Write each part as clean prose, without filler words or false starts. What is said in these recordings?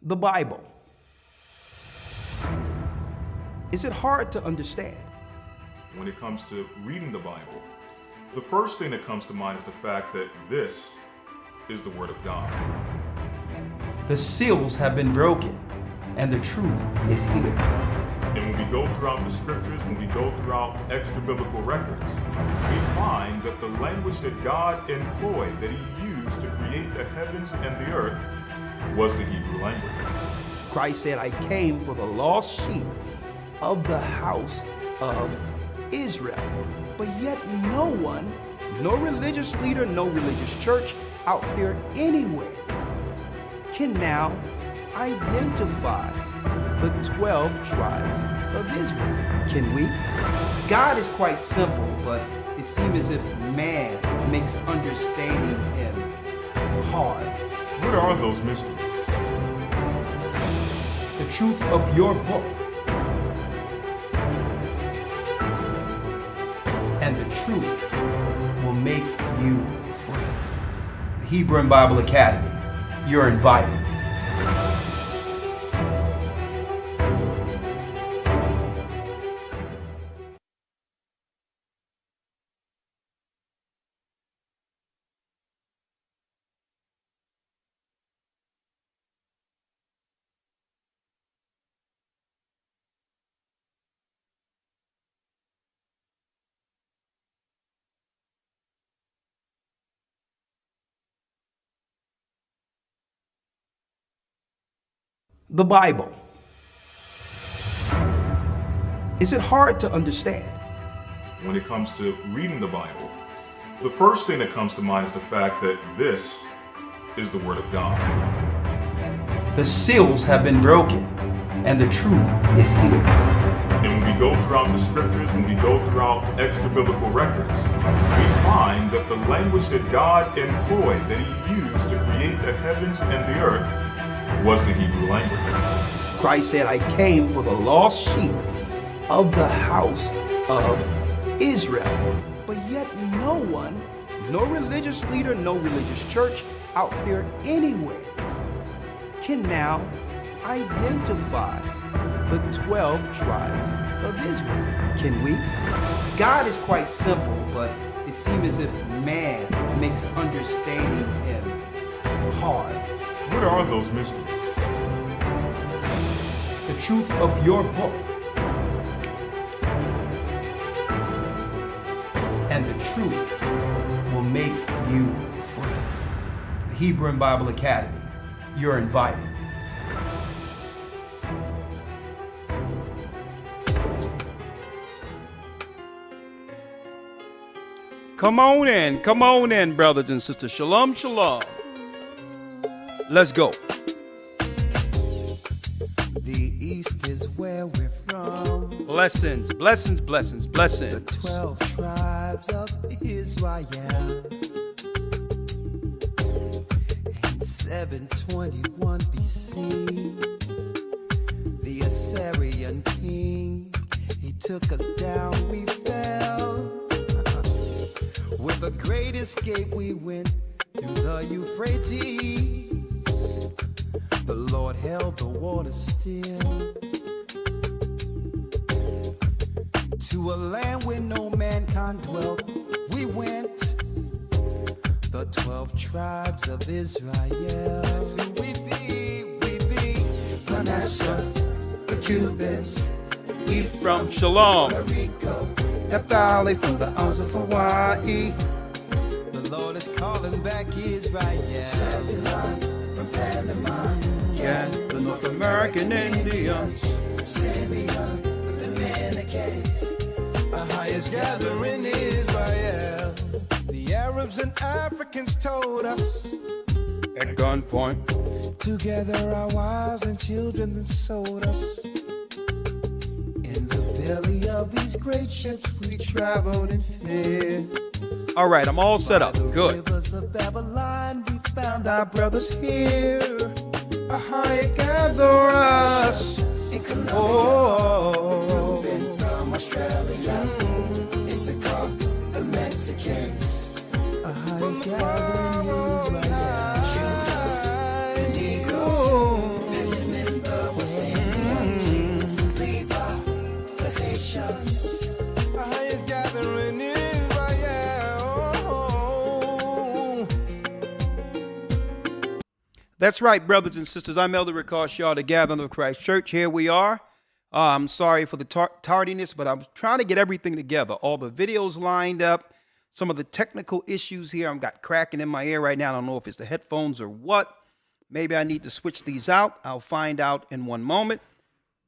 The Bible. Is it hard to understand? When it comes to reading the Bible, the first thing that comes to mind is the fact that this is the Word of God. The seals have been broken, and the truth is here. And when we go throughout the scriptures, when we go throughout extra biblical records, we find that the language that God employed, that He used to create the heavens and the earth, was the Hebrew language. Christ said, I came for the lost sheep of the house of Israel. But yet no one, no religious leader, no religious church out there anywhere can now identify the 12 tribes of Israel. Can we? God is quite simple, but it seems as if man makes understanding Him hard. What are those mysteries? The truth of your book and the truth will make you free. The Hebrew and Bible Academy, you're invited. The Bible. Is it hard to understand? When it comes to reading the Bible, the first thing that comes to mind is the fact that this is the Word of God. The seals have been broken, and the truth is here. And when we go throughout the scriptures, when we go throughout extra biblical records, we find that the language that God employed, that He used to create the heavens and the earth, was the Hebrew language. Christ said, I came for the lost sheep of the house of Israel. But yet no one, no religious leader, no religious church out there anywhere can now identify the 12 tribes of Israel. Can we? God is quite simple, but it seems as if man makes understanding Him hard. What are those mysteries? The truth of your book and the truth will make you free. The Hebrew and Bible Academy, you're invited. Come on in, brothers and sisters. Shalom, shalom. Let's go. The East is where we're from. Blessings, blessings, blessings, blessings. The 12 tribes of Israel. In 721 BC, the Assyrian king, he took us down, we fell. With a great escape, we went through the Euphrates. The Lord held the water still. To a land where no mankind dwelt, we went. The 12 tribes of Israel. That's who we be. Manasseh, the Cubans, From Shalom. Puerto Rico, Naphtali from the Isles of Hawaii. the Lord is calling back Israel. Zebulun from Panama, Yeah, the North American Indians. Simeon, the Dominicans, our highest gathering Israel. The Arabs and Africans told us, At gunpoint. together our wives and children then sold us. In the belly of these great ships we traveled in fear. All right, I'm all set up. By the Good. rivers of Babylon we found our brothers here. A high gather us in Colombia. Oh, Reuben from Australia. Issachar, the Mexicans. A highest gathering Israel. Judah, the Negroes. The highest gathering in Israel. That's right, brothers and sisters. I'm Elder Ricard Shaw, the Gathering of Christ Church. Here we are. I'm sorry for the tardiness, but I was trying to get everything together. All the videos lined up. Some of the technical issues here. I've got cracking in my ear right now. I don't know if it's the headphones or what. Maybe I need to switch these out. I'll find out in one moment.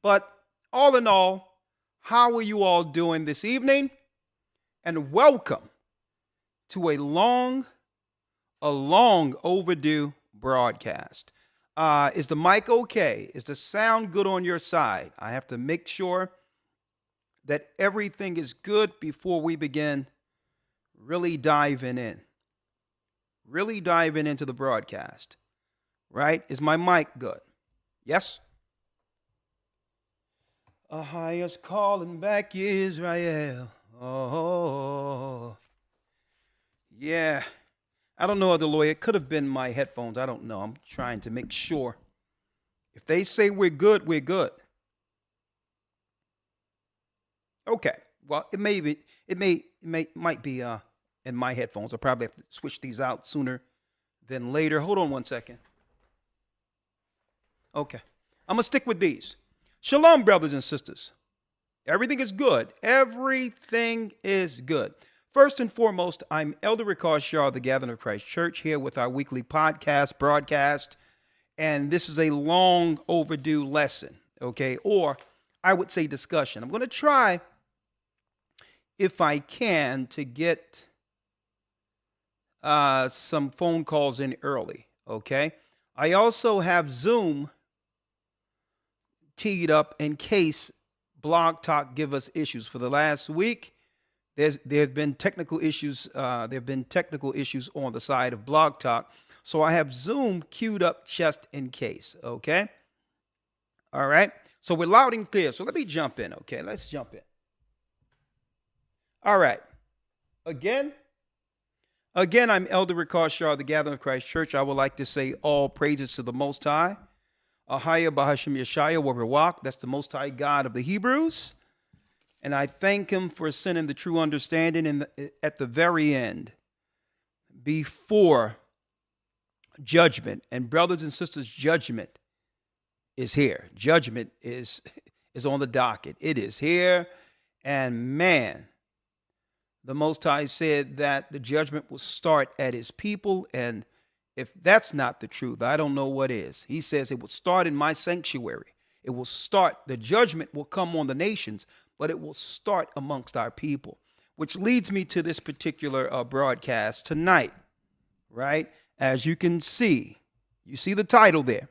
But all in all, how are you all doing this evening? And welcome to a long overdue broadcast. Is the mic okay? Is the sound good on your side? I have to make sure that everything is good before we begin really diving into the broadcast. Right? Is my mic good? Yes? Highest calling back Israel. Oh, yeah. I don't know, other lawyer. It could have been my headphones. I don't know. I'm trying to make sure. If they say we're good, we're good. Okay. Well, might be in my headphones. I'll probably have to switch these out sooner than later. Hold on one second. Okay. I'm going to stick with these. Shalom, brothers and sisters. Everything is good. Everything is good. First and foremost, I'm Elder Ricard Shaw, the Gathering of Christ Church, here with our weekly broadcast. And this is a long overdue lesson, okay? Or I would say discussion. I'm going to try, if I can, to get some phone calls in early, okay? I also have Zoom teed up in case Blog Talk give us issues. For the last week, there have been technical issues. There have been technical issues on the side of Blog Talk, so I have Zoom queued up just in case. Okay, all right. So we're loud and clear. So let me jump in. Okay, let's jump in. All right. Again, I'm Elder Ricard Shaw, the Gathering of Christ Church. I would like to say all praises to the Most High. Ahaya Bahashim Yeshaya, where we walk. That's the Most High God of the Hebrews. And I thank him for sending the true understanding at the very end, before judgment. And brothers and sisters, judgment is here. Judgment is on the docket. It is here. And man, the Most High said that the judgment will start at his people. And if that's not the truth, I don't know what is. He says it will start in my sanctuary. It will start, the judgment will come on the nations, but it will start amongst our people, which leads me to this particular broadcast tonight, right? As you can see, you see the title there,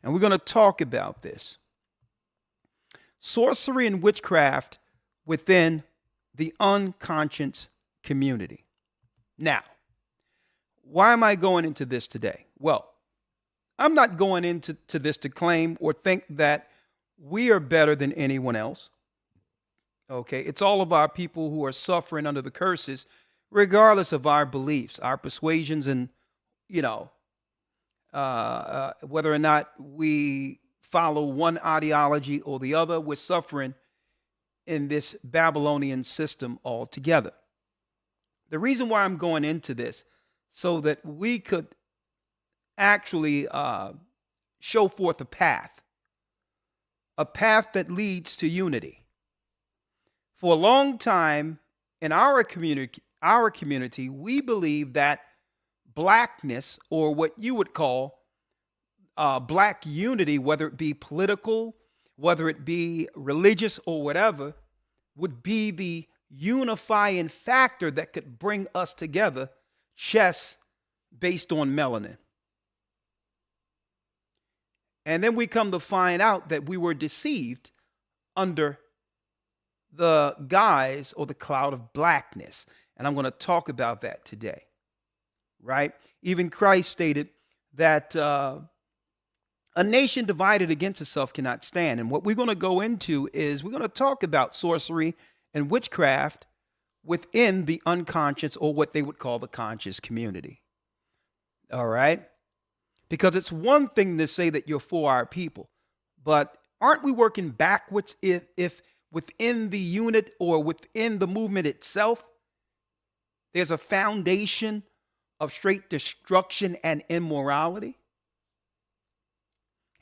and we're going to talk about this. Sorcery and witchcraft within the unconscious community. Now, why am I going into this today? Well, I'm not going into this to claim or think that we are better than anyone else. Okay, it's all of our people who are suffering under the curses, regardless of our beliefs, our persuasions, and, whether or not we follow one ideology or the other, we're suffering in this Babylonian system altogether. The reason why I'm going into this, so that we could actually show forth a path that leads to unity. For a long time in our community, we believe that blackness, or what you would call black unity, whether it be political, whether it be religious or whatever, would be the unifying factor that could bring us together, just based on melanin. And then we come to find out that we were deceived under the guise or the cloud of blackness. And I'm going to talk about that today, right? Even Christ stated that a nation divided against itself cannot stand. And what we're going to go into is we're going to talk about sorcery and witchcraft within the unconscious, or what they would call the conscious community. All right? Because it's one thing to say that you're for our people, but aren't we working backwards if within the unit or within the movement itself, there's a foundation of straight destruction and immorality.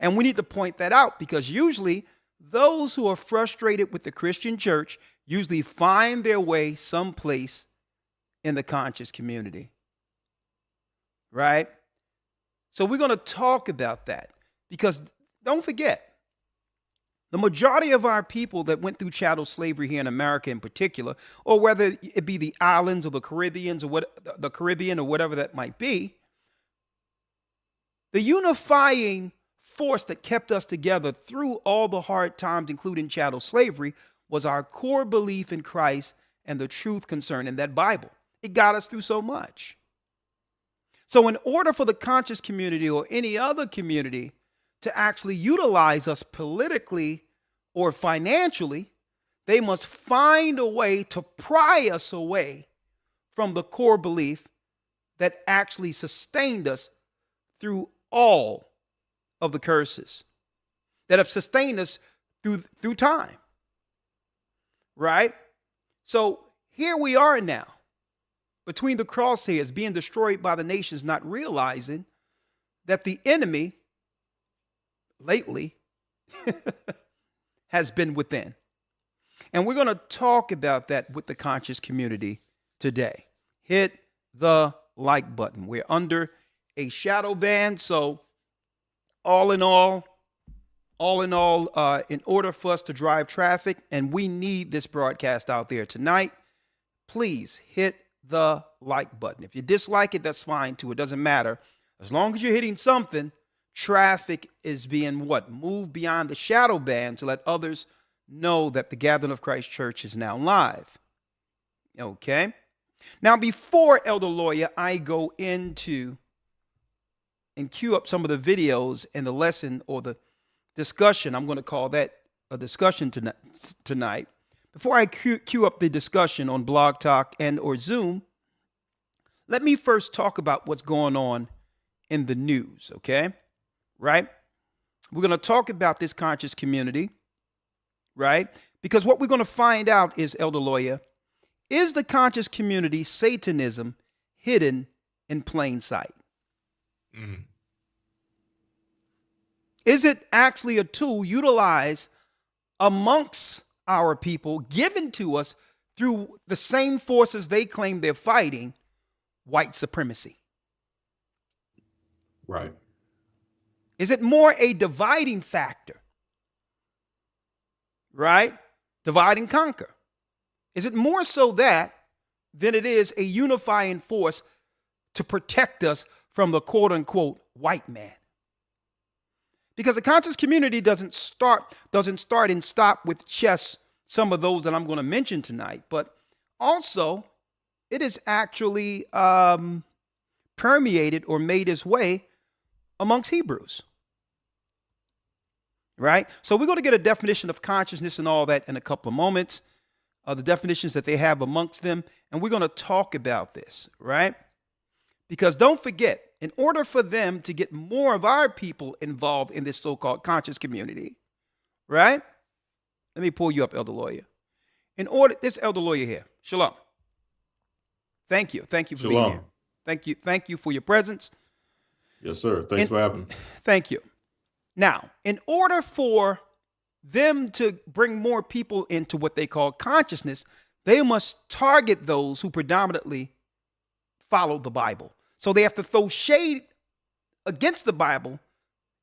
And we need to point that out because usually those who are frustrated with the Christian church usually find their way someplace in the conscious community. Right? So we're going to talk about that because don't forget, the majority of our people that went through chattel slavery here in America in particular, or whether it be the islands or the Caribbean or whatever that might be, the unifying force that kept us together through all the hard times, including chattel slavery, was our core belief in Christ and the truth concerning that Bible. It got us through so much. So in order for the conscious community or any other community to actually utilize us politically or financially, they must find a way to pry us away from the core belief that actually sustained us through all of the curses that have sustained us through time. Right? So here we are now, between the crosshairs, being destroyed by the nations, not realizing that the enemy lately has been within. And we're going to talk about that with the conscious community today. Hit the like button. We're under a shadow ban. So all in all, in order for us to drive traffic, and we need this broadcast out there tonight, please hit the like button. If you dislike it, that's fine too. It doesn't matter. As long as you're hitting something, traffic is being moved beyond the shadow ban to let others know that the Gathering of Christ Church is now live. Okay. Now, before Elder Lawyer, I go into and cue up some of the videos and the lesson or the discussion. I'm going to call that a discussion tonight. Before I cue up the discussion on Blog Talk and or Zoom, let me first talk about what's going on in the news, okay? Right? We're going to talk about this conscious community, right? Because what we're going to find out is, Elder Lawyer, is the conscious community Satanism hidden in plain sight? Mm. Is it actually a tool utilized amongst our people, given to us through the same forces they claim they're fighting, white supremacy? Right. Is it more a dividing factor? Right? Divide and conquer. Is it more so that than it is a unifying force to protect us from the quote unquote white man? Because the conscious community doesn't start and stop with just some of those that I'm going to mention tonight, but also it is actually permeated or made its way amongst Hebrews. Right? So we're going to get a definition of consciousness and all that in a couple of moments, the definitions that they have amongst them, and we're going to talk about this, right? Because don't forget, in order for them to get more of our people involved in this so-called conscious community, right? Let me pull you up, Elder Lawyer. This Elder Lawyer here. Shalom. Thank you. Thank you for being here. Thank you. Thank you for your presence. Yes, sir. Thanks for having me. Thank you. Now, in order for them to bring more people into what they call consciousness, they must target those who predominantly follow the Bible. So they have to throw shade against the Bible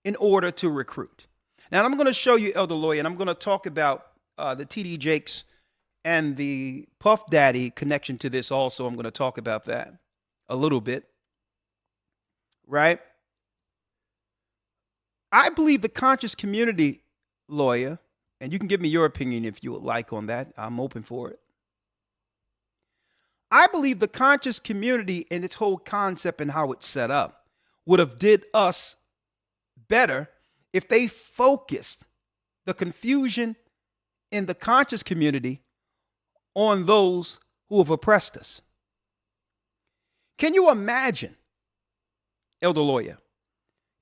in order to recruit. Now, I'm going to show you, Elder Lawyer, and I'm going to talk about the T.D. Jakes and the Puff Daddy connection to this also. I'm going to talk about that a little bit, right? I believe the conscious community, Lawyer, and you can give me your opinion if you would like on that. I'm open for it. I believe the conscious community and its whole concept and how it's set up would have did us better if they focused the confusion in the conscious community on those who have oppressed us. Can you imagine, Elder Lawyer,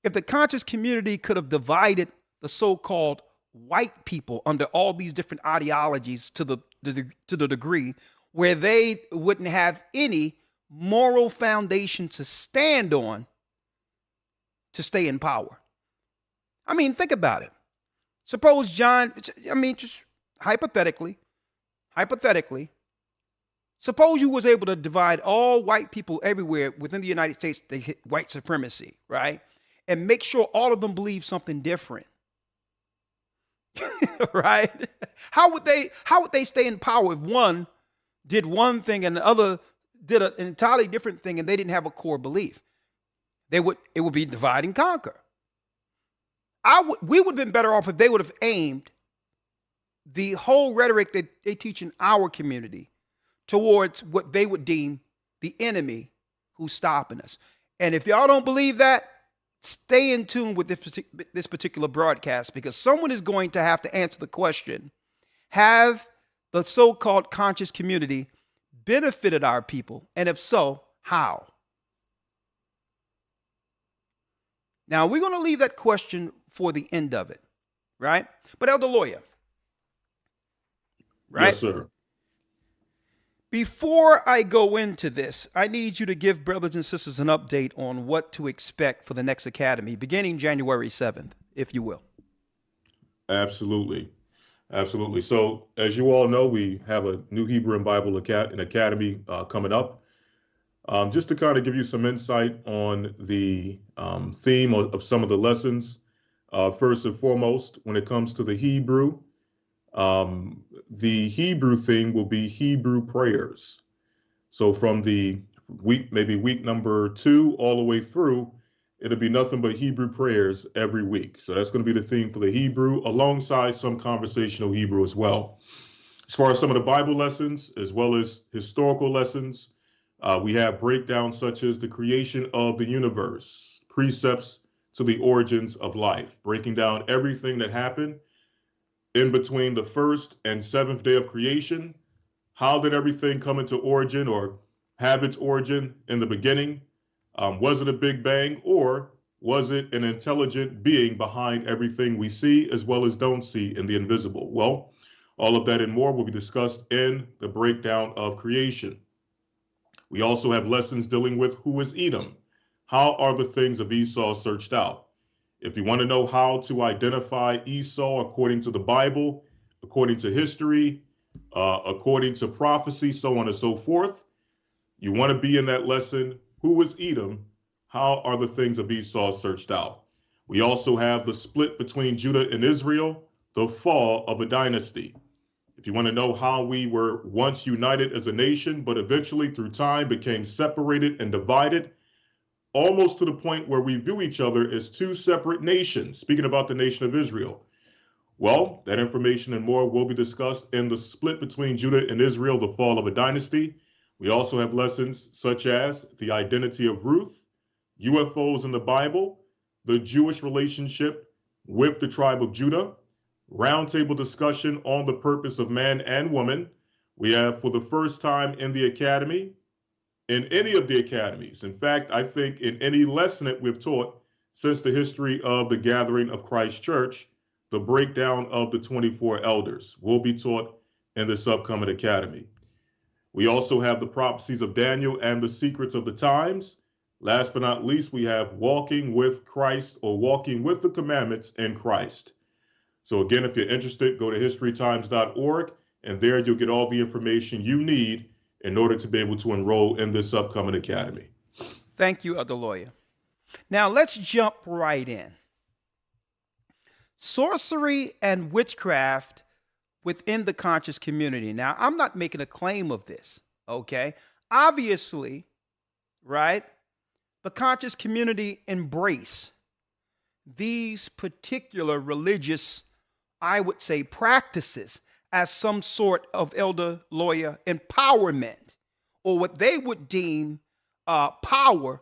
if the conscious community could have divided the so-called white people under all these different ideologies to the degree where they wouldn't have any moral foundation to stand on to stay in power. I mean, think about it. Suppose just hypothetically, suppose you was able to divide all white people everywhere within the United States, they hit white supremacy, right? And make sure all of them believe something different. Right? How would they stay in power if one did one thing and the other did an entirely different thing and they didn't have a core belief? It would be divide and conquer. We would have been better off if they would have aimed the whole rhetoric that they teach in our community towards what they would deem the enemy who's stopping us. And if y'all don't believe that, stay in tune with this particular broadcast, because someone is going to have to answer the question, have the so-called conscious community benefited our people? And if so, how? Now, we're going to leave that question for the end of it, right? But Elder Lawyer, right? Yes, sir. Before I go into this, I need you to give brothers and sisters an update on what to expect for the next academy, beginning January 7th, if you will. Absolutely. Absolutely. So, as you all know, we have a New Hebrew and Bible Academy coming up. Just to kind of give you some insight on the theme of some of the lessons. First and foremost, when it comes to the Hebrew theme will be Hebrew prayers. So from the week number 2 all the way through, it'll be nothing but Hebrew prayers every week. So that's going to be the theme for the Hebrew, alongside some conversational Hebrew as well. As far as some of the Bible lessons, as well as historical lessons, we have breakdowns such as the creation of the universe, precepts to the origins of life, breaking down everything that happened in between the first and seventh day of creation. How did everything come into origin, or have its origin in the beginning? Was it a big bang, or was it an intelligent being behind everything we see as well as don't see in the invisible? Well, all of that and more will be discussed in the breakdown of creation. We also have lessons dealing with who is Edom. How are the things of Esau searched out? If you want to know how to identify Esau according to the Bible, according to history, according to prophecy, so on and so forth, you want to be in that lesson, who is Edom? How are the things of Esau searched out? We also have the split between Judah and Israel, the fall of a dynasty. If you want to know how we were once united as a nation, but eventually through time became separated and divided, almost to the point where we view each other as two separate nations, speaking about the nation of Israel. Well, that information and more will be discussed in the split between Judah and Israel, the fall of a dynasty. We also have lessons such as the identity of Ruth, UFOs in the Bible, the Jewish relationship with the tribe of Judah, roundtable discussion on the purpose of man and woman. We have, for the first time in the academy, in any of the academies, in fact, I think in any lesson that we've taught since the history of the gathering of Christ Church, the breakdown of the 24 elders will be taught in this upcoming academy. We also have the prophecies of Daniel and the secrets of the times. Last but not least, we have walking with Christ, or walking with the commandments in Christ. So again, if you're interested, go to historytimes.org, and there you'll get all the information you need in order to be able to enroll in this upcoming academy. Thank you, Elder Lawyer. Now let's jump right in. Sorcery and witchcraft within the conscious community. Now, I'm not making a claim of this, okay? Obviously, right, the conscious community embrace these particular religious, I would say, practices as some sort of, Elder Lawyer, empowerment, or what they would deem power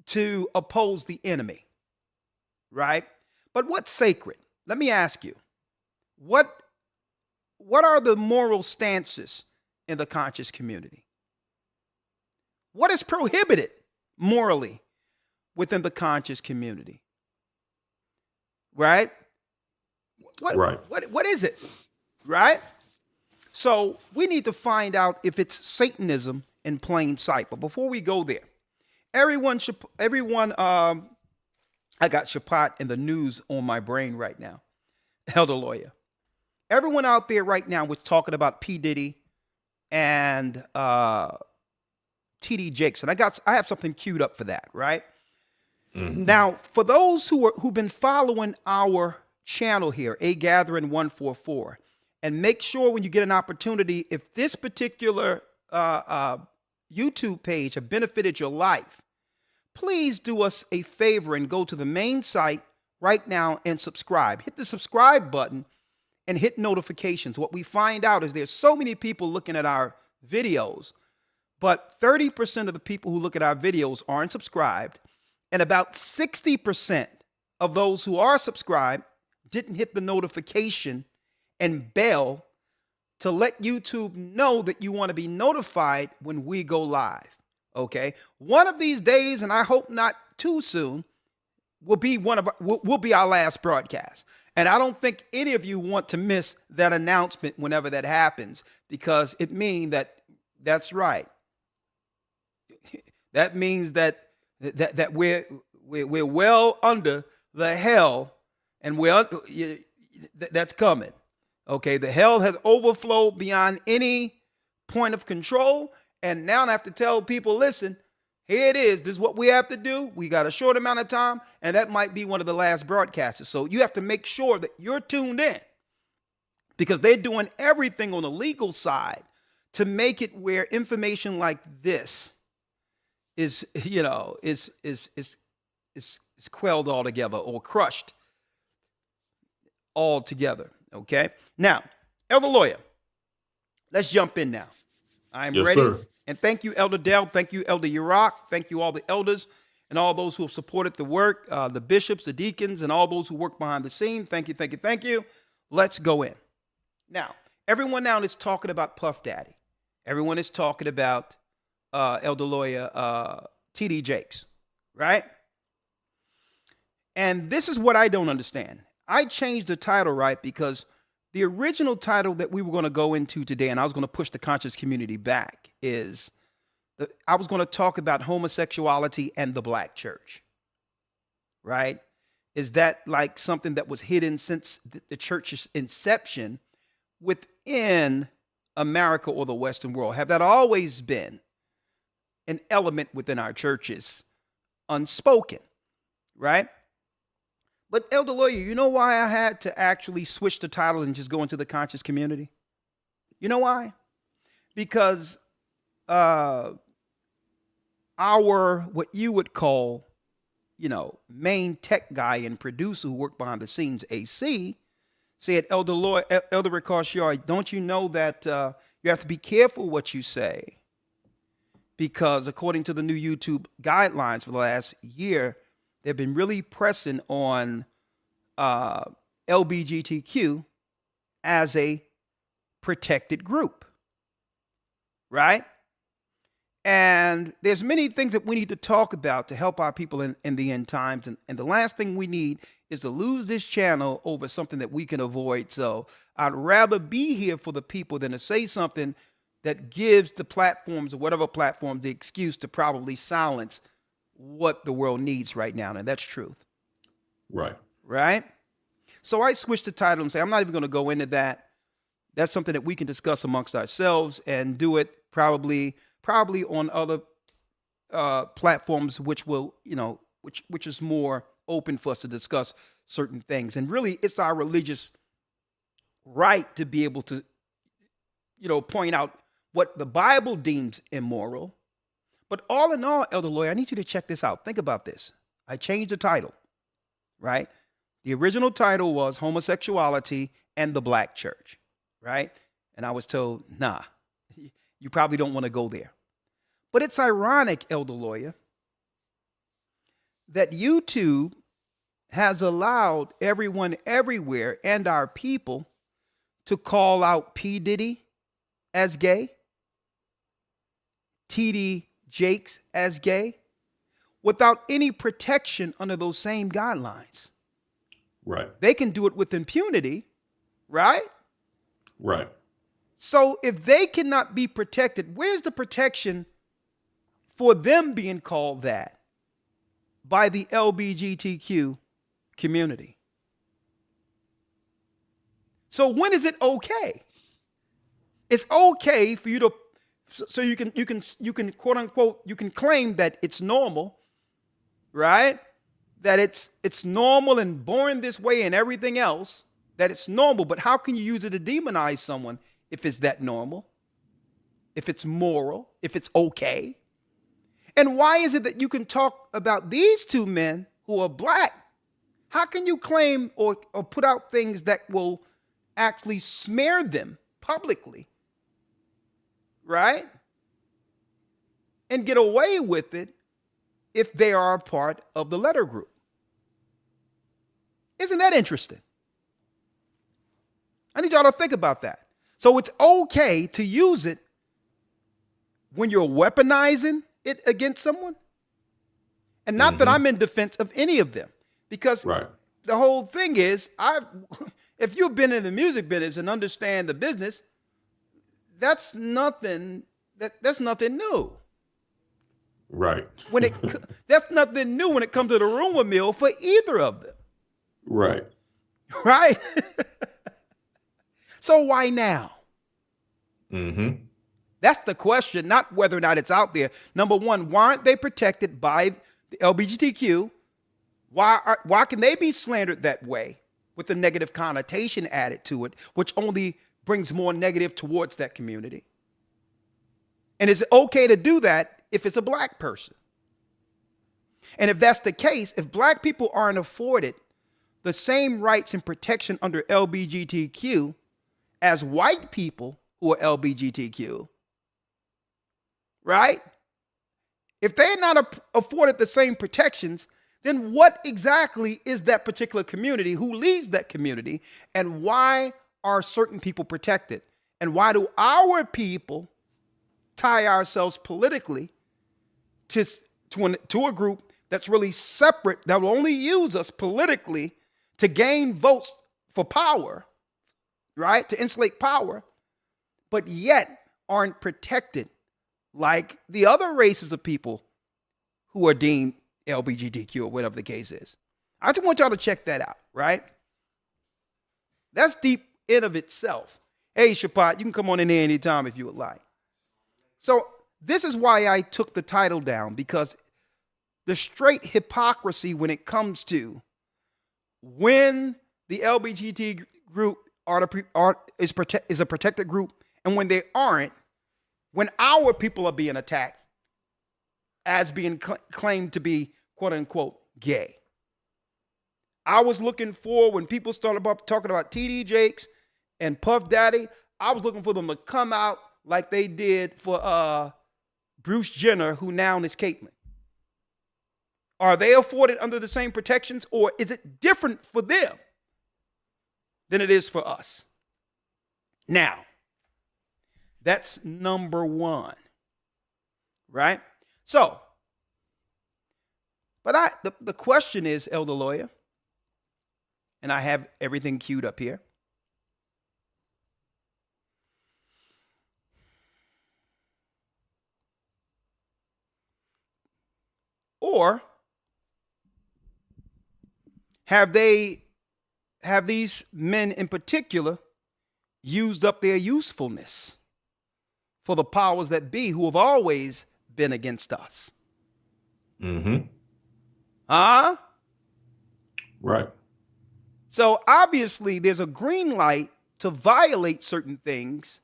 to oppose the enemy, right? But what's sacred? Let me ask you, what are the moral stances in the conscious community? What is prohibited morally within the conscious community? Right? Right. What is it? Right? So we need to find out if it's Satanism in plain sight. But before we go there, everyone, I got Shapat in the news on my brain right now. Elder lawyer. Everyone out there right now was talking about P. Diddy and T.D. Jakes, and I have something queued up for that, right? Mm-hmm. Now, for those who've been following our channel here, A Gathering 144, and make sure when you get an opportunity, if this particular YouTube page have benefited your life, please do us a favor and go to the main site right now and subscribe. Hit the subscribe button and hit notifications. What we find out is there's so many people looking at our videos, but 30% of the people who look at our videos aren't subscribed, and about 60% of those who are subscribed didn't hit the notification and bell to let YouTube know that you want to be notified when we go live. Okay? One of these days, and I hope not too soon, will be our last broadcast. And I don't think any of you want to miss that announcement whenever that happens, because it means that's right. That means that we're well under the hell, and that's coming. Okay, the hell has overflowed beyond any point of control, and now I have to tell people, listen, here it is. This is what we have to do. We got a short amount of time, and that might be one of the last broadcasts. So you have to make sure that you're tuned in, because they're doing everything on the legal side to make it where information like this is quelled altogether or crushed altogether. Okay. Now, Elder Lawyer, let's jump in now. I'm ready. Sir. And thank you, Elder Dell. Thank you, Elder Yurok. Thank you, all the elders and all those who have supported the work, the bishops, the deacons, and all those who work behind the scene. Thank you, thank you, thank you. Let's go in. Now, everyone now is talking about Puff Daddy. Everyone is talking about Elder Lawyer T.D. Jakes, right? And this is what I don't understand. I changed the title, right, because the original title that we were going to go into today, and I was going to push the conscious community back, is I was going to talk about homosexuality and the black church, right? Is that like something that was hidden since the church's inception within America or the Western world? Have that always been an element within our churches, unspoken, right? But Elder Lawyer, you know why I had to actually switch the title and just go into the conscious community? You know why? Because our, what you would call, main tech guy and producer who worked behind the scenes, AC, said, Elder Ricard, don't you know that you have to be careful what you say? Because according to the new YouTube guidelines for the last year, they've been really pressing on LGBTQ as a protected group, right? And there's many things that we need to talk about to help our people in the end times. And the last thing we need is to lose this channel over something that we can avoid. So I'd rather be here for the people than to say something that gives the platforms or whatever platform the excuse to probably silence what the world needs right now. And that's truth. Right. Right. So I switched the title and say, I'm not even going to go into that. That's something that we can discuss amongst ourselves and do it probably on other platforms, which will, which is more open for us to discuss certain things. And really, it's our religious right to be able to, point out what the Bible deems immoral. But all in all, Elder Lawyer, I need you to check this out. Think about this. I changed the title, right? The original title was Homosexuality and the Black Church, right? And I was told, nah, you probably don't want to go there. But it's ironic, Elder Lawyer, that YouTube has allowed everyone everywhere and our people to call out P. Diddy as gay, T.D. Jakes as gay, without any protection under those same guidelines. Right. They can do it with impunity, right? Right. So if they cannot be protected, where's the protection for them being called that by the LGBTQ community? So when is it okay? It's okay for you to, so you can quote unquote, you can claim that it's normal, right? That it's normal and born this way and everything else, that it's normal. But how can you use it to demonize someone if it's that normal, if it's moral, if it's okay? And why is it that you can talk about these two men who are black? How can you claim or put out things that will actually smear them publicly, right? And get away with it if they are a part of the letter group? Isn't that interesting? I need y'all to think about that. So it's okay to use it when you're weaponizing it against someone. And not that I'm in defense of any of them, because the whole thing is, if you've been in the music business and understand the business, that's nothing new. Right. That's nothing new when it comes to the rumor mill for either of them. Right. Right. So why now? That's the question, not whether or not it's out there. Number one, why aren't they protected by the LGBTQ? Why can they be slandered that way with a negative connotation added to it, which only brings more negative towards that community? And is it okay to do that if it's a black person? And if that's the case, if black people aren't afforded the same rights and protection under LGBTQ as white people who are LGBTQ, right? If they're not afforded the same protections, then what exactly is that particular community? Who leads that community? And why are certain people protected? And why do our people tie ourselves politically to a group that's really separate, that will only use us politically to gain votes for power, right? To insulate power, but yet aren't protected like the other races of people who are deemed LGBTQ or whatever the case is. I just want y'all to check that out, right? That's deep in of itself. Hey, Shapat, you can come on in there anytime if you would like. So this is why I took the title down, because the straight hypocrisy when it comes to when the LGBT group is a protected group and when they aren't, when our people are being attacked as being claimed to be quote unquote gay. I was looking for, when people started talking about TD Jakes and Puff Daddy, I was looking for them to come out like they did for Bruce Jenner, who now is Caitlyn. Are they afforded under the same protections, or is it different for them than it is for us? Now, that's number one, right? So, but the question is, Elder Lawyer, and I have everything queued up here. Or have these men in particular used up their usefulness for the powers that be who have always been against us? Huh? Right. So obviously there's a green light to violate certain things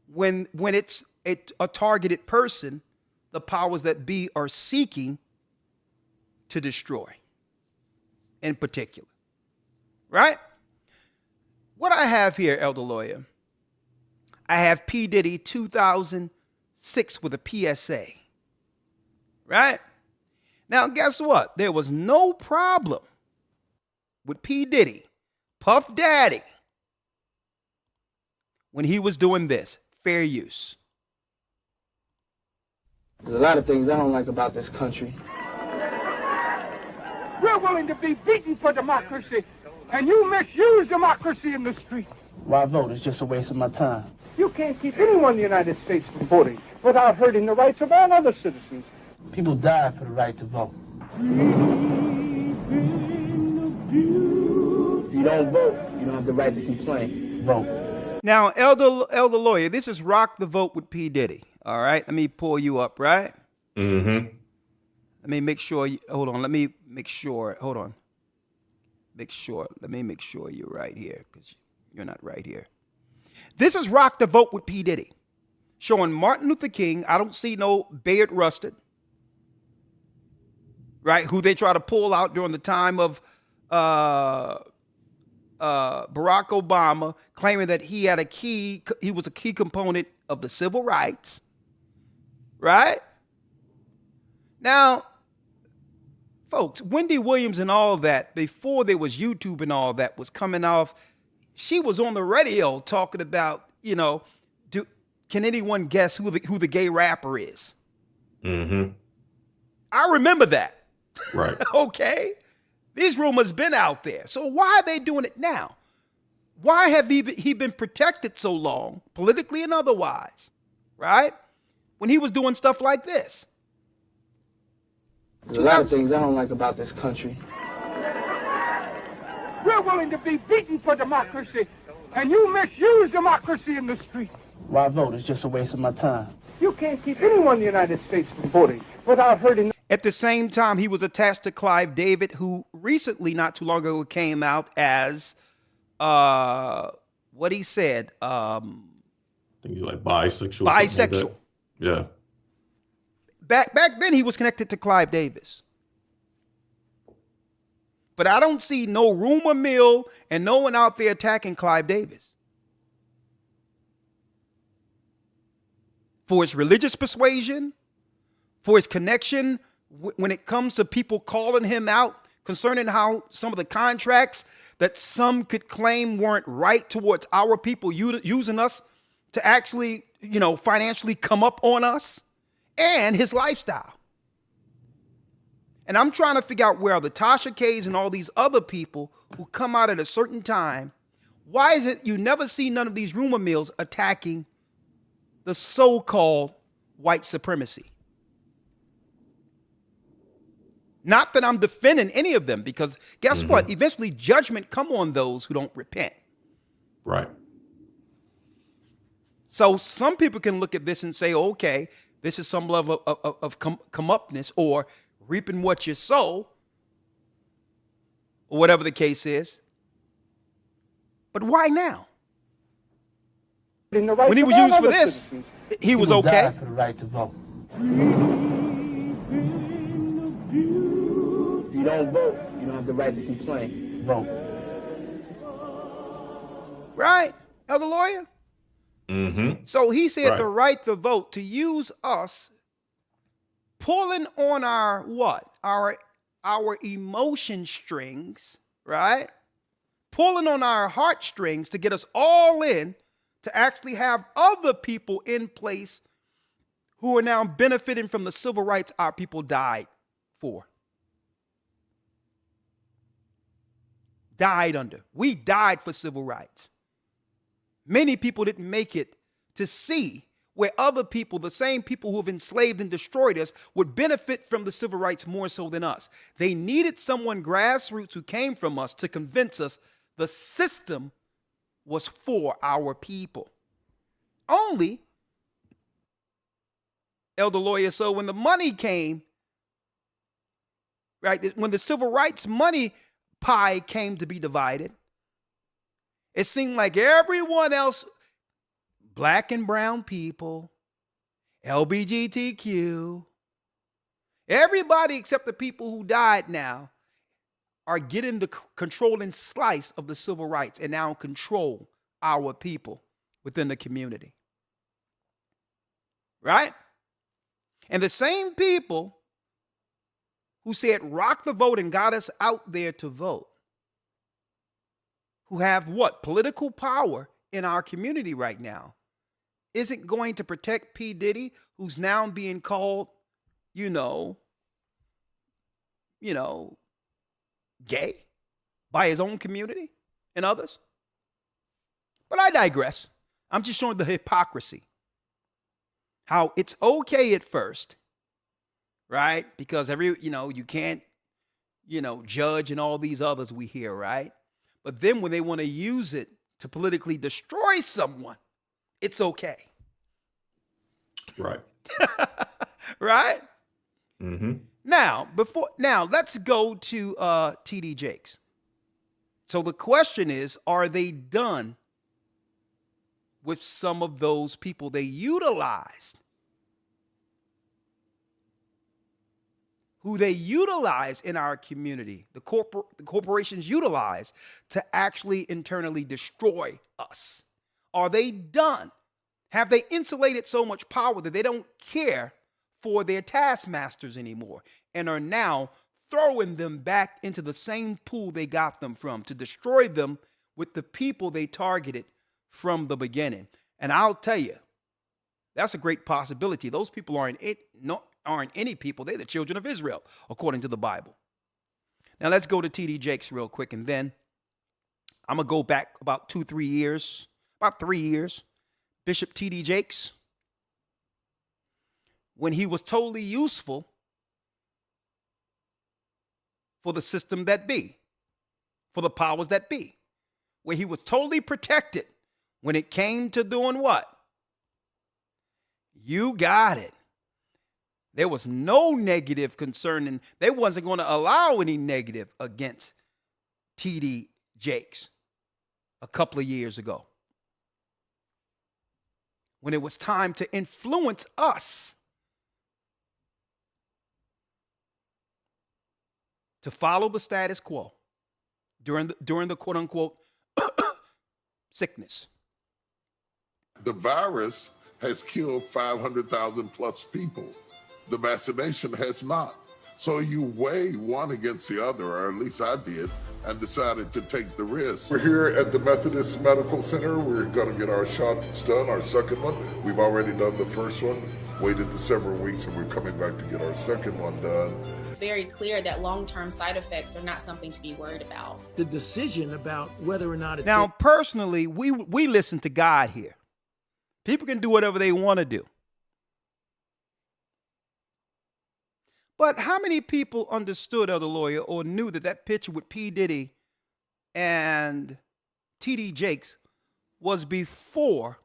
when it's a targeted person the powers that be are seeking to destroy in particular. Right? What I have here, Elder Lawyer, I have P. Diddy 2006 with a PSA. Right? Now, guess what? There was no problem with P. Diddy, Puff Daddy, when he was doing this. Fair use. There's a lot of things I don't like about this country. We're willing to be beaten for democracy, and you misuse democracy in the street. Why vote? It's just a waste of my time. You can't keep anyone in the United States from voting without hurting the rights of all other citizens. People die for the right to vote. If you don't vote, you don't have the right to complain. Vote. Now, elder lawyer, this is Rock the Vote with P. Diddy. All right, let me pull you up, right? Mm-hmm. Let me make sure. Hold on. Let me make sure. Hold on. Let me make sure you're right here, because you're not right here. This is Rock the Vote with P. Diddy, showing Martin Luther King. I don't see no Bayard Rustin, right? Who they try to pull out during the time of Barack Obama, claiming that he was a key component of the civil rights, right? Now, folks, Wendy Williams and all that, before there was YouTube and all that was coming off, she was on the radio talking about, can anyone guess who the gay rapper is? Mm-hmm. I remember that. Right. Okay. These rumors been out there. So why are they doing it now? Why have he been protected so long, politically and otherwise, right? When he was doing stuff like this. There's a lot of things I don't like about this country. We're willing to be beaten for democracy, and you misuse democracy in the street. Why vote? It's just a waste of my time. You can't keep anyone in the United States from voting without hurting. At the same time, he was attached to Clive David, who recently, not too long ago, came out as what he said. I think he's like bisexual. Bisexual. Like yeah. Back then, he was connected to Clive Davis. But I don't see no rumor mill and no one out there attacking Clive Davis for his religious persuasion, for his connection when it comes to people calling him out concerning how some of the contracts that some could claim weren't right towards our people, using us to actually, financially come up on us, and his lifestyle. And I'm trying to figure out where the Tasha K's and all these other people who come out at a certain time, why is it you never see none of these rumor mills attacking the so-called white supremacy? Not that I'm defending any of them, because guess what? Eventually judgment come on those who don't repent. Right. So some people can look at this and say, okay, this is some level of come-upness, or reaping what you sow, or whatever the case is. But why now? When he was used for this, he was People okay. die for the right to vote. If you don't vote, you don't have the right to complain. Vote. Right, elder lawyer? Mm-hmm. So he said Right. the right to vote, to use us, pulling on our what? Our emotion strings, right? Pulling on our heartstrings to get us all in, to actually have other people in place who are now benefiting from the civil rights our people died for. Died under. We died for civil rights. Many people didn't make it to see where other people, the same people who have enslaved and destroyed us, would benefit from the civil rights more so than us. They needed someone grassroots who came from us to convince us the system was for our people. Only, elder lawyer, so when the money came, right, when the civil rights money pie came to be divided, it seemed like everyone else, black and brown people, LGBTQ, everybody except the people who died now are getting the controlling slice of the civil rights and now control our people within the community. Right? And the same people who said rock the vote and got us out there to vote, who have what? Political power in our community right now, isn't going to protect P. Diddy, who's now being called, gay by his own community and others. But I digress. I'm just showing the hypocrisy. How it's okay at first, right? Because you can't, judge and all these others we hear, right? But then when they want to use it to politically destroy someone, it's okay. Right. Right? Mm-hmm. Now, let's go to T.D. Jakes. So the question is, are they done with some of those people they utilized? Who they utilize in our community, the corporations utilize to actually internally destroy us. Are they done? Have they insulated so much power that they don't care for their taskmasters anymore and are now throwing them back into the same pool they got them from to destroy them with the people they targeted from the beginning? And I'll tell you, that's a great possibility. Those people aren't any people. They're the children of Israel, according to the Bible. Now let's go to T.D. Jakes real quick, and then I'm going to go back about 3 years. Bishop T.D. Jakes, when he was totally useful for the system that be, for the powers that be, where he was totally protected when it came to doing what? You got it. There was no negative concerning, they wasn't going to allow any negative against T.D. Jakes a couple of years ago. When it was time to influence us to follow the status quo during the quote unquote sickness. The virus has killed 500,000 plus people. The vaccination has not. So you weigh one against the other, or at least I did, and decided to take the risk. We're here at the Methodist Medical Center. We're going to get our shots done, our second one. We've already done the first one, waited the several weeks, and we're coming back to get our second one done. It's very clear that long-term side effects are not something to be worried about. The decision about whether or not it's... Now, personally, we listen to God here. People can do whatever they want to do. But how many people understood, Elder Lawyer, or knew that picture with P. Diddy and T.D. Jakes was before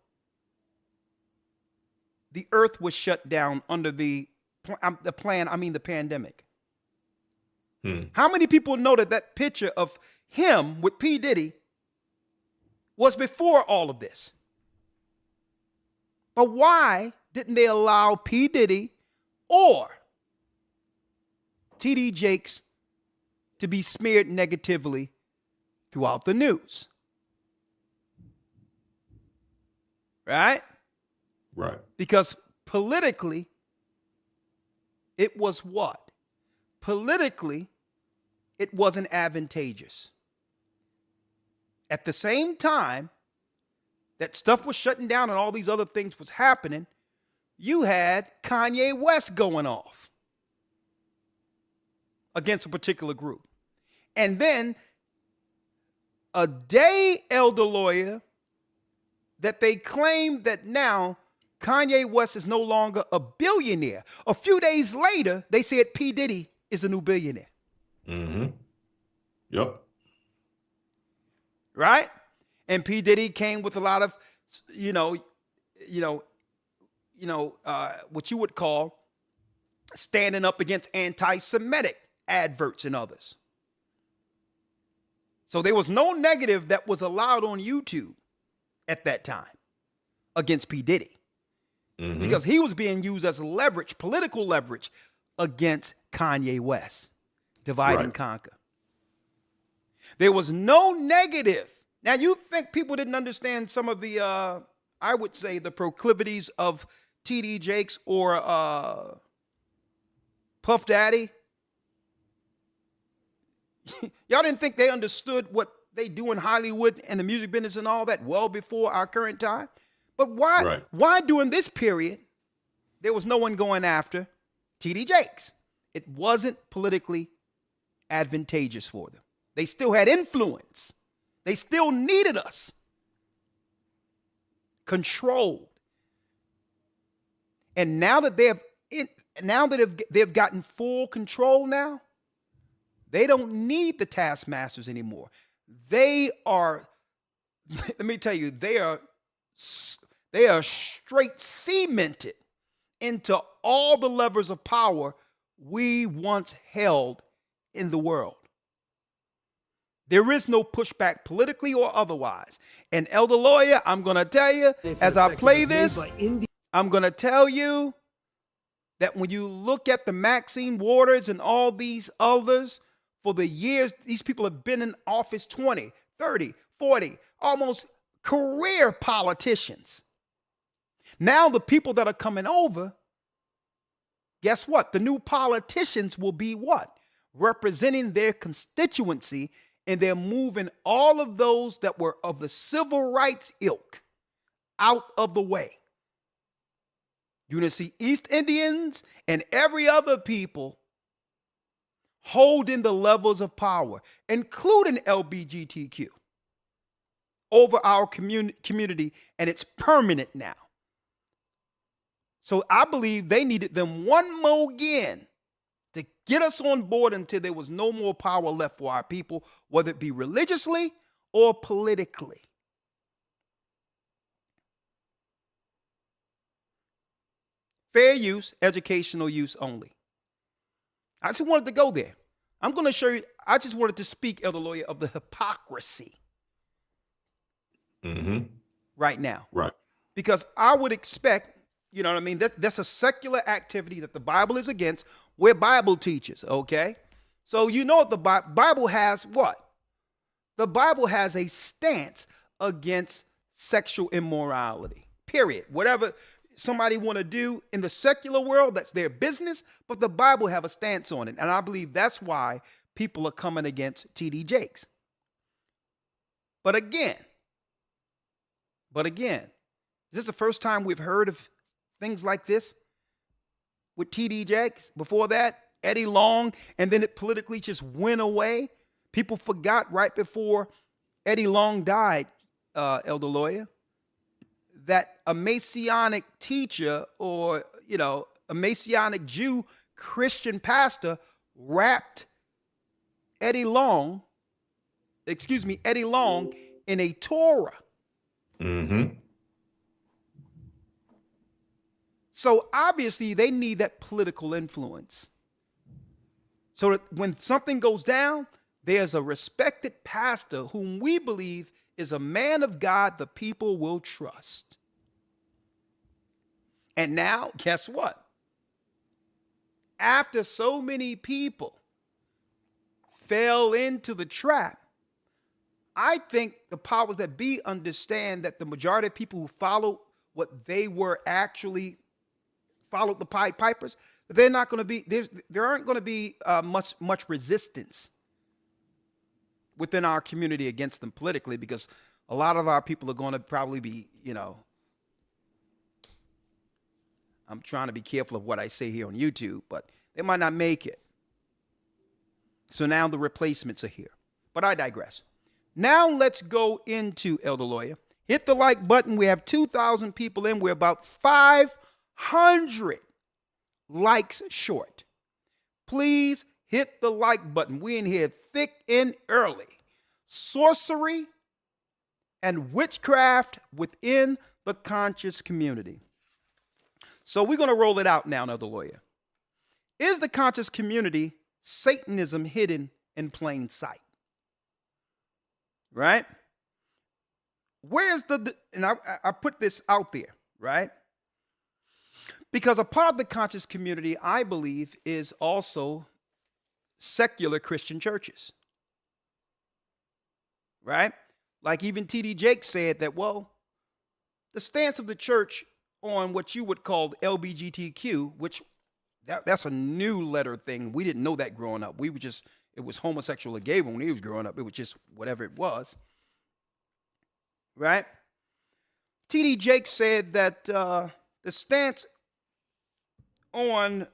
the earth was shut down under the pandemic? How many people know that picture of him with P. Diddy was before all of this? But why didn't they allow P. Diddy or T.D. Jakes to be smeared negatively throughout the news? Right? Right. Because politically, it was what? Politically, it wasn't advantageous. At the same time that stuff was shutting down and all these other things was happening, you had Kanye West going off against a particular group. And then a day, Elder Lawyer, that they claim that now Kanye West is no longer a billionaire. A few days later, they said P. Diddy is a new billionaire. Mm-hmm. Yep. Right? And P. Diddy came with a lot of, what you would call standing up against anti-Semitic adverts and others. So there was no negative that was allowed on YouTube at that time against P. Diddy. Mm-hmm. Because he was being used as leverage, political leverage against Kanye West. Divide and conquer. There was no negative. Now, you think people didn't understand some of the, I would say, the proclivities of T.D. Jakes or Puff Daddy? Y'all didn't think they understood what they do in Hollywood and the music business and all that well before our current time? But why during this period, there was no one going after T.D. Jakes? It wasn't politically advantageous for them. They still had influence. They still needed us. Controlled. And now that they've gotten full control now, they don't need the taskmasters anymore. They are, let me tell you, they are straight cemented into all the levers of power we once held in the world. There is no pushback politically or otherwise. And Elder Lawyer, I'm going to tell you, as I play this, I'm going to tell you that when you look at the Maxine Waters and all these others, for the years, these people have been in office 20, 30, 40, almost career politicians. Now the people that are coming over, guess what? The new politicians will be what? Representing their constituency, and they're moving all of those that were of the civil rights ilk out of the way. You're going to see East Indians and every other people holding the levels of power, including LGBTQ, over our community, and it's permanent now. So I believe they needed them one more again to get us on board until there was no more power left for our people, whether it be religiously or politically. Fair use, educational use only. I just wanted to go there. I'm going to show you, I just wanted to speak, Elder Lawyer, of the hypocrisy right now. Right. Because I would expect, you know what I mean, that's a secular activity that the Bible is against. We're Bible teachers, okay? So you know what the Bible has what? The Bible has a stance against sexual immorality, period. Whatever somebody want to do in the secular world, that's their business, but the Bible have a stance on it. And I believe that's why people are coming against T.D. Jakes. But again, is this the first time we've heard of things like this with T.D. Jakes? Before that, Eddie Long, and then it politically just went away. People forgot right before Eddie Long died, Elder Lawyer, that a Messianic teacher or, you know, a Messianic Jew Christian pastor wrapped Eddie Long in a Torah. So obviously they need that political influence. So that when something goes down, there's a respected pastor whom we believe is a man of God the people will trust. And now, guess what? After so many people fell into the trap, I think the powers that be understand that the majority of people who follow what they were actually followed the Pied Pipers, they're not going to be, there aren't going to be much resistance within our community against them politically, because a lot of our people are going to probably be, you know, I'm trying to be careful of what I say here on YouTube, but they might not make it. So now the replacements are here. But I digress. Now let's go into Elder Lawyer. Hit the like button. We have 2,000 people in. We're about 500 likes short. Please hit the like button. We're in here thick and early. Sorcery and witchcraft within the conscious community. So we're going to roll it out now, Elder Lawyer. Is the conscious community Satanism hidden in plain sight? Right? Where's and I put this out there, right? Because a part of the conscious community, I believe, is also secular Christian churches. Right? Like even T.D. Jakes said that, well, the stance of the church on what you would call LGBTQ, which that's a new letter thing. We didn't know that growing up. It was homosexual or gay when he was growing up. It was just whatever it was. Right? T.D. Jakes said that the stance on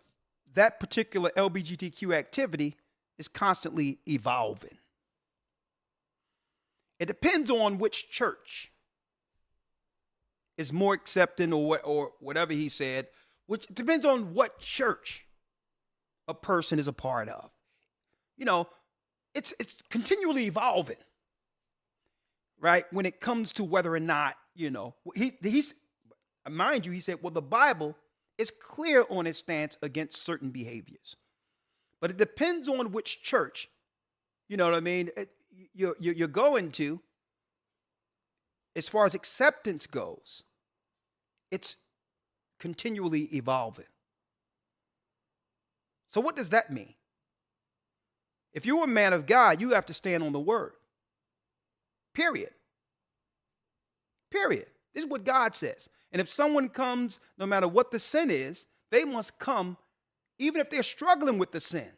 that particular LGBTQ activity is constantly evolving. It depends on which church is more accepting or whatever he said, which depends on what church a person is a part of. You know, it's continually evolving, right? When it comes to whether or not, you know, he's mind you, he said, well, the Bible is clear on its stance against certain behaviors, but it depends on which church, you know what I mean, you're going to. As far as acceptance goes, it's continually evolving. So what does that mean? If you're a man of God, you have to stand on the word. Period. Period. This is what God says. And if someone comes, no matter what the sin is, they must come, even if they're struggling with the sin,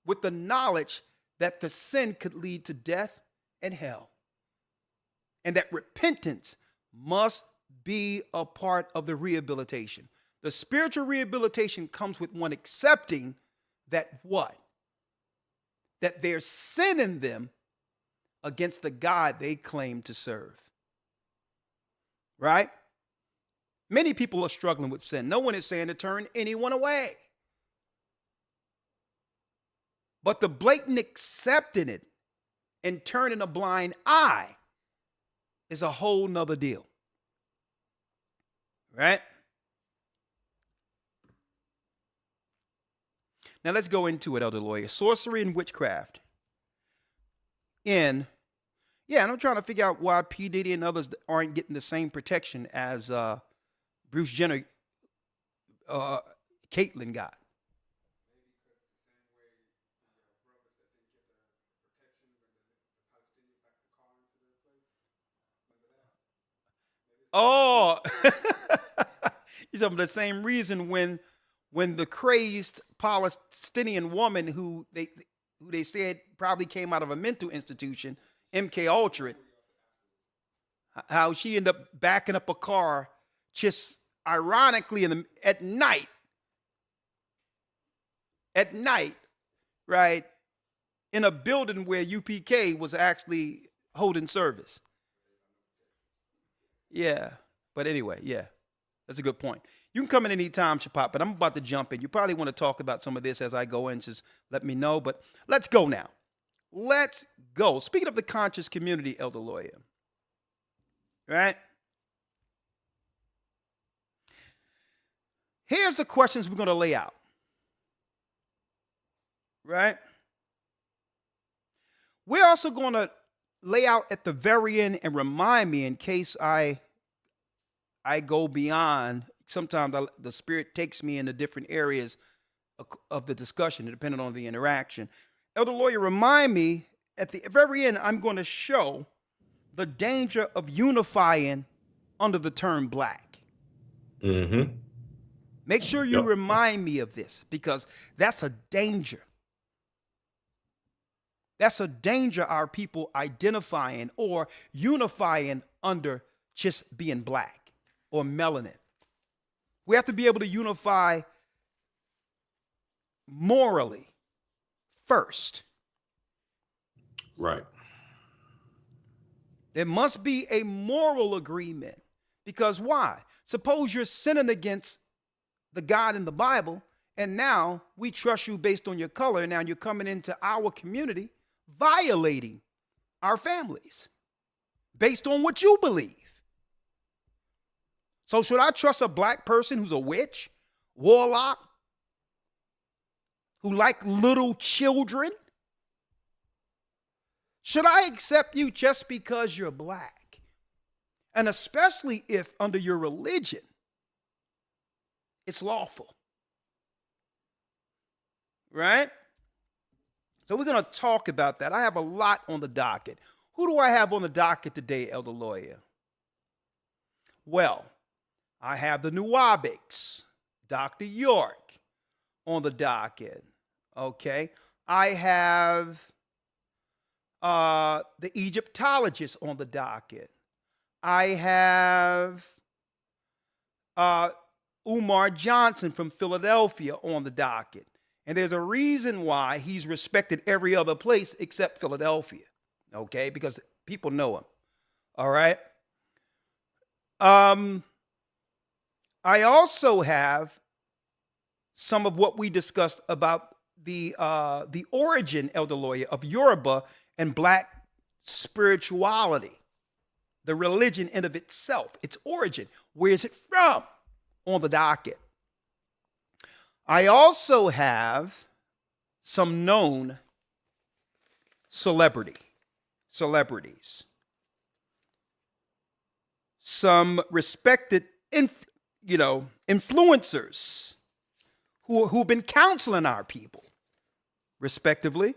with the knowledge that the sin could lead to death and hell. And that repentance must be a part of the rehabilitation. The spiritual rehabilitation comes with one accepting that what? That there's sin in them against the God they claim to serve. Right? Many people are struggling with sin. No one is saying to turn anyone away. But the blatant accepting it and turning a blind eye is a whole nother deal. Right? Now let's go into it, Elder Lawyer. Sorcery and witchcraft. And I'm trying to figure out why P. Diddy and others aren't getting the same protection as Bruce Jenner, Caitlyn got. Oh, he's talking about the same reason when the crazed Palestinian woman who they said probably came out of a mental institution, MK Ultra, how she ended up backing up a car just ironically at night, right, in a building where UPK was actually holding service. Yeah, but anyway, yeah, that's a good point. You can come in anytime, Shapat, but I'm about to jump in. You probably want to talk about some of this as I go in, just let me know. But let's go now. Let's go. Speaking of the conscious community, Elder Lawyer, right? Here's the questions we're going to lay out, right? We're also going to lay out at the very end and remind me in case I go beyond. Sometimes the Spirit takes me into different areas of the discussion, depending on the interaction. Elder Lawyer, remind me at the very end, I'm going to show the danger of unifying under the term black. Mm-hmm. Make sure you remind me of this, because that's a danger. That's a danger, our people identifying or unifying under just being black or melanin. We have to be able to unify morally first. Right. There must be a moral agreement, because why? Suppose you're sinning against the God in the Bible, and now we trust you based on your color. Now you're coming into our community, violating our families based on what you believe. So should I trust a black person who's a witch, warlock, who like little children? Should I accept you just because you're black? And especially if under your religion, it's lawful. Right? So we're going to talk about that. I have a lot on the docket. Who do I have on the docket today, Elder Lawyer? Well, I have the Nuwabics, Dr. York, on the docket. Okay. I have the Egyptologist on the docket. I have Umar Johnson from Philadelphia on the docket. And there's a reason why he's respected every other place except Philadelphia. Okay? Because People know him. All right. I also have some of what we discussed about the origin, Elder Lawyer, of Yoruba and Black spirituality, the religion in of itself, its origin. Where is it from? On the docket. I also have some known celebrities, some respected influencers who've been counseling our people, respectively,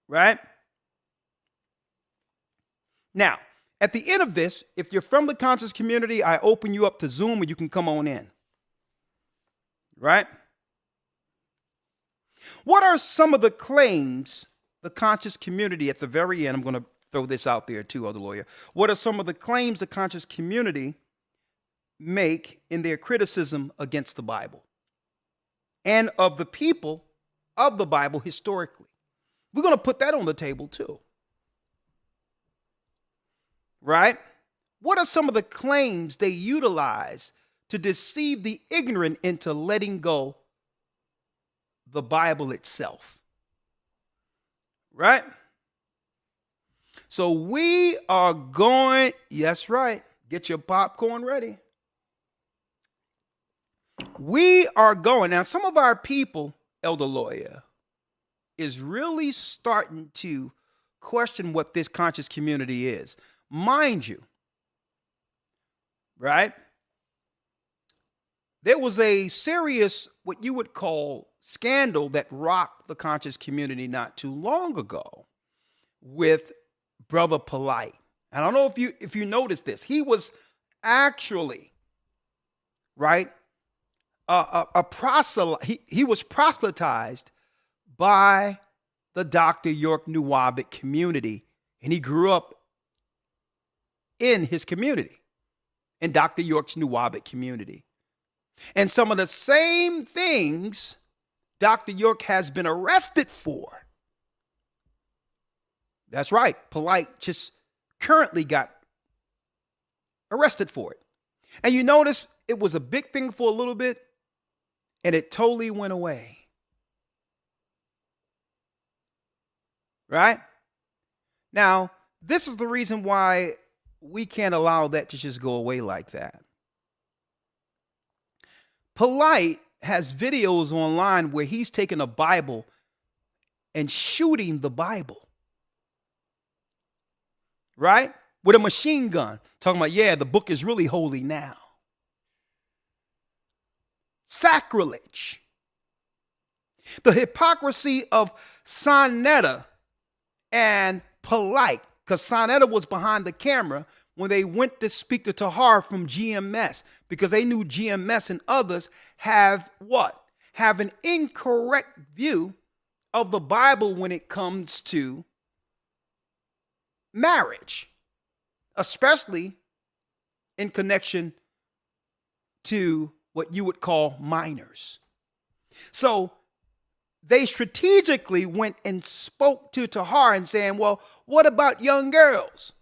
right? Now, at the end of this, if you're from the conscious community, I open you up to Zoom and you can come on in, right? What are some of the claims the conscious community, at the very end, I'm going to throw this out there too, Elder Lawyer. What are some of the claims the conscious community make in their criticism against the Bible and of the people of the Bible historically? We're going to put that on the table too. Right? What are some of the claims they utilize to deceive the ignorant into letting go the Bible itself? Right? So we are going, yes, right. Get your popcorn ready. We are going. Now, some of our people, Elder Lawyer, is really starting to question what this conscious community is. Mind you, right? There was a serious, what you would call, scandal that rocked the conscious community not too long ago with Brother Polite. I don't know if you noticed this. He was actually, right, a proselyte. He was proselytized by the Dr. York Nuwabic community, and he grew up in his community, in Dr. York's Nuwabic community. And some of the same things Dr. York has been arrested for. That's right. Polite just currently got arrested for it. And you notice it was a big thing for a little bit, and it totally went away. Right? Now, this is the reason why we can't allow that to just go away like that. Polite has videos online where he's taking a Bible and shooting the Bible. Right? With a machine gun. Talking about, yeah, the book is really holy now. Sacrilege. The hypocrisy of Sonetta and Polite, because Sonetta was behind the camera when they went to speak to Tahar from GMS, because they knew GMS and others have what? Have an incorrect view of the Bible when it comes to marriage, especially in connection to what you would call minors. So they strategically went and spoke to Tahar and saying, well, what about young girls?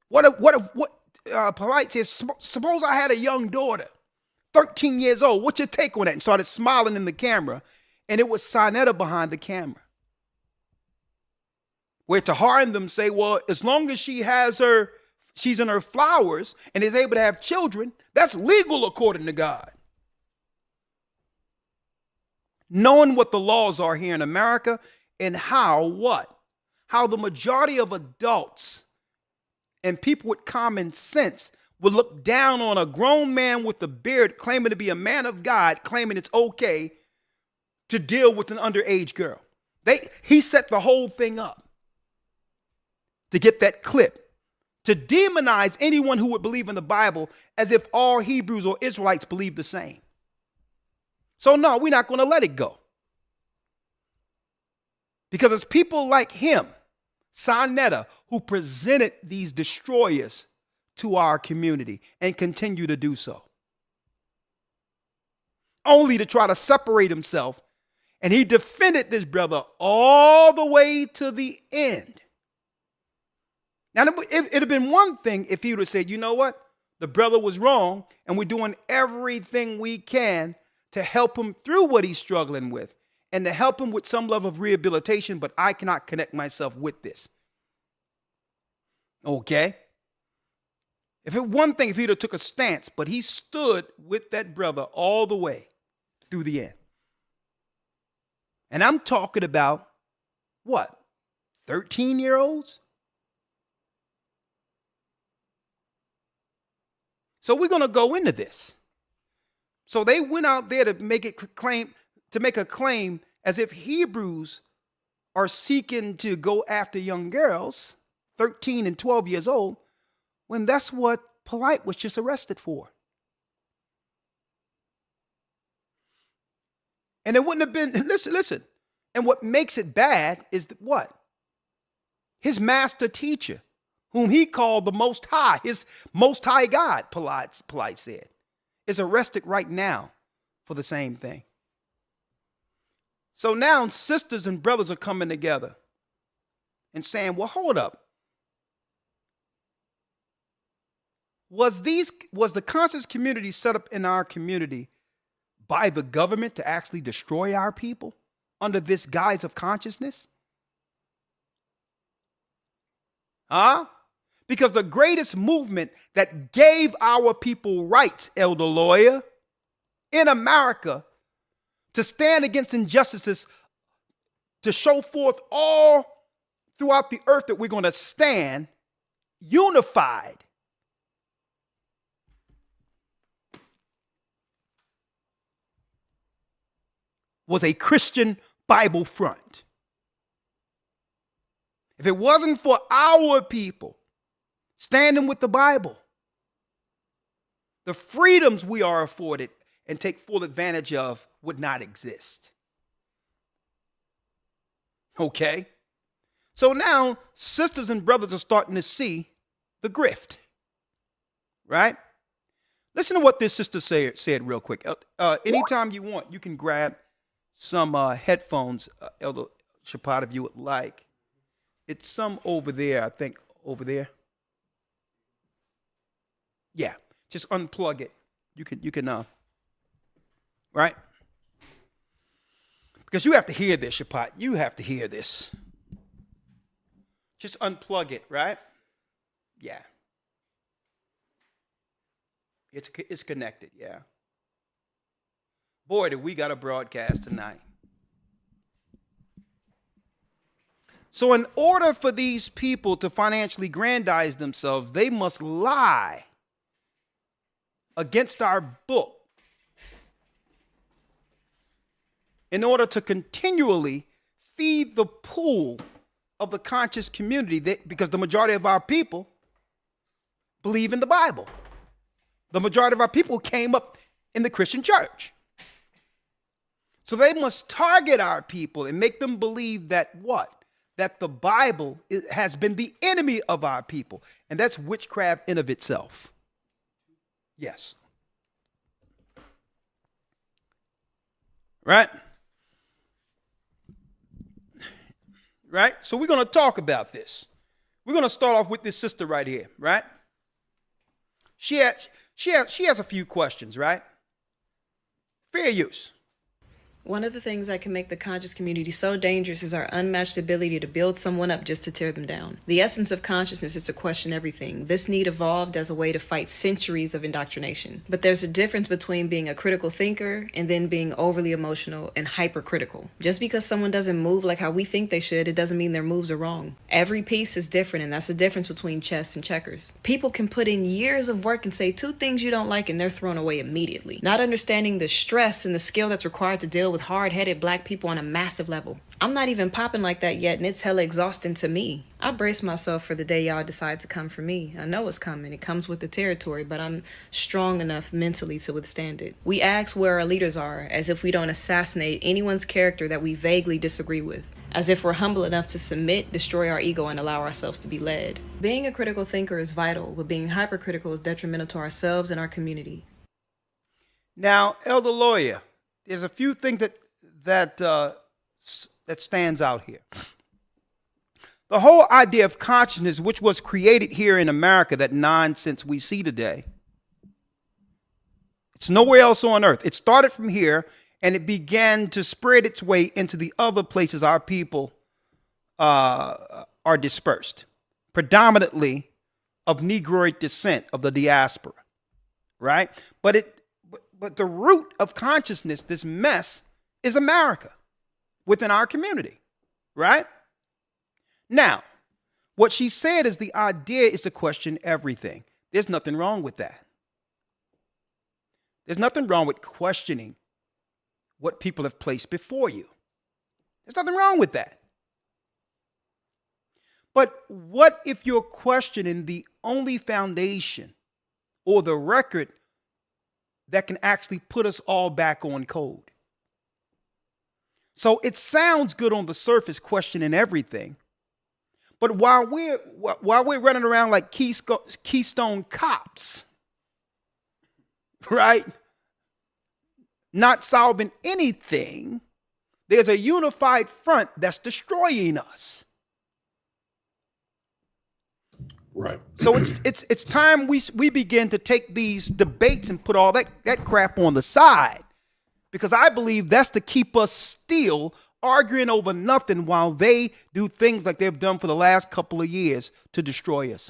What Polite says, suppose I had a young daughter, 13 years old. What's your take on that? And started smiling in the camera. And it was Sonetta behind the camera. Where Tahar and them say, well, as long as she's in her flowers and is able to have children, that's legal according to God. Knowing what the laws are here in America and how the majority of adults and people with common sense will look down on a grown man with a beard claiming to be a man of God, claiming it's okay to deal with an underage girl. He set the whole thing up to get that clip, to demonize anyone who would believe in the Bible as if all Hebrews or Israelites believe the same. So no, we're not going to let it go. Because it's people like him, Sonetta, who presented these destroyers to our community and continue to do so. Only to try to separate himself And he defended this brother all the way to the end. Now, it'd have been one thing if he would have said, you know what? The brother was wrong, and we're doing everything we can to help him through what he's struggling with and to help him with some level of rehabilitation, but I cannot connect myself with this. Okay? If it one thing, if he'd have took a stance, but he stood with that brother all the way through the end. And I'm talking about what? 13-year-olds? So we're going to go into this. So they went out there to make a claim as if Hebrews are seeking to go after young girls, 13 and 12 years old, when that's what Polite was just arrested for. And it wouldn't have been, listen. And what makes it bad is that what? His master teacher, whom he called the Most High, his Most High God, Polite said, is arrested right now for the same thing. So now sisters and brothers are coming together and saying, well, hold up. Was the conscious community set up in our community by the government to actually destroy our people under this guise of consciousness? Huh? Because the greatest movement that gave our people rights, elder lawyer, in America to stand against injustices, to show forth all throughout the earth that we're going to stand unified, was a Christian Bible front. If it wasn't for our people standing with the Bible, the freedoms we are afforded and take full advantage of would not exist. Okay? So now sisters and brothers are starting to see the grift. Right? Listen to what this sister said real quick. Anytime you want, you can grab some headphones, Elder Shapat, if you would like. It's some over there, I think, over there. Yeah, just unplug it. You can, right? Because you have to hear this, Shapat. You have to hear this. Just unplug it, right? Yeah. It's connected, yeah. Boy, did we got a broadcast tonight. So in order for these people to financially aggrandize themselves, they must lie against our book in order to continually feed the pool of the conscious community, because the majority of our people believe in the Bible. The majority of our people came up in the Christian church. So they must target our people and make them believe that what? That the Bible has been the enemy of our people. And that's witchcraft in of itself. Yes. Right? Right? So we're going to talk about this. We're going to start off with this sister right here, right? She has a few questions, right? Fair use. One of the things that can make the conscious community so dangerous is our unmatched ability to build someone up just to tear them down. The essence of consciousness is to question everything. This need evolved as a way to fight centuries of indoctrination. But there's a difference between being a critical thinker and then being overly emotional and hypercritical. Just because someone doesn't move like how we think they should, it doesn't mean their moves are wrong. Every piece is different, and that's the difference between chess and checkers. People can put in years of work and say 2 things you don't like and they're thrown away immediately. Not understanding the stress and the skill that's required to deal with hard-headed black people on a massive level. I'm not even popping like that yet, and it's hella exhausting to me. I brace myself for the day y'all decide to come for me. I know it's coming. It comes with the territory, but I'm strong enough mentally to withstand it. We ask where our leaders are, as if we don't assassinate anyone's character that we vaguely disagree with. As if we're humble enough to submit, destroy our ego, and allow ourselves to be led. Being a critical thinker is vital, but being hypercritical is detrimental to ourselves and our community. Now, Elder Lawyer, there's a few things that stands out here. The whole idea of consciousness, which was created here in America, that nonsense we see today, it's nowhere else on earth. It started from here, and it began to spread its way into the other places our people are dispersed, predominantly of Negroid descent, of the diaspora, right? But the root of consciousness, this mess, is America within our community, right? Now, what she said is the idea is to question everything. There's nothing wrong with that. There's nothing wrong with questioning what people have placed before you. There's nothing wrong with that. But what if you're questioning the only foundation or the record that can actually put us all back on code? So it sounds good on the surface, questioning everything. But while we're running around like Keystone cops, right, not solving anything, there's a unified front that's destroying us. Right. So it's time we begin to take these debates and put all that crap on the side, because I believe that's to keep us still arguing over nothing while they do things like they've done for the last couple of years to destroy us.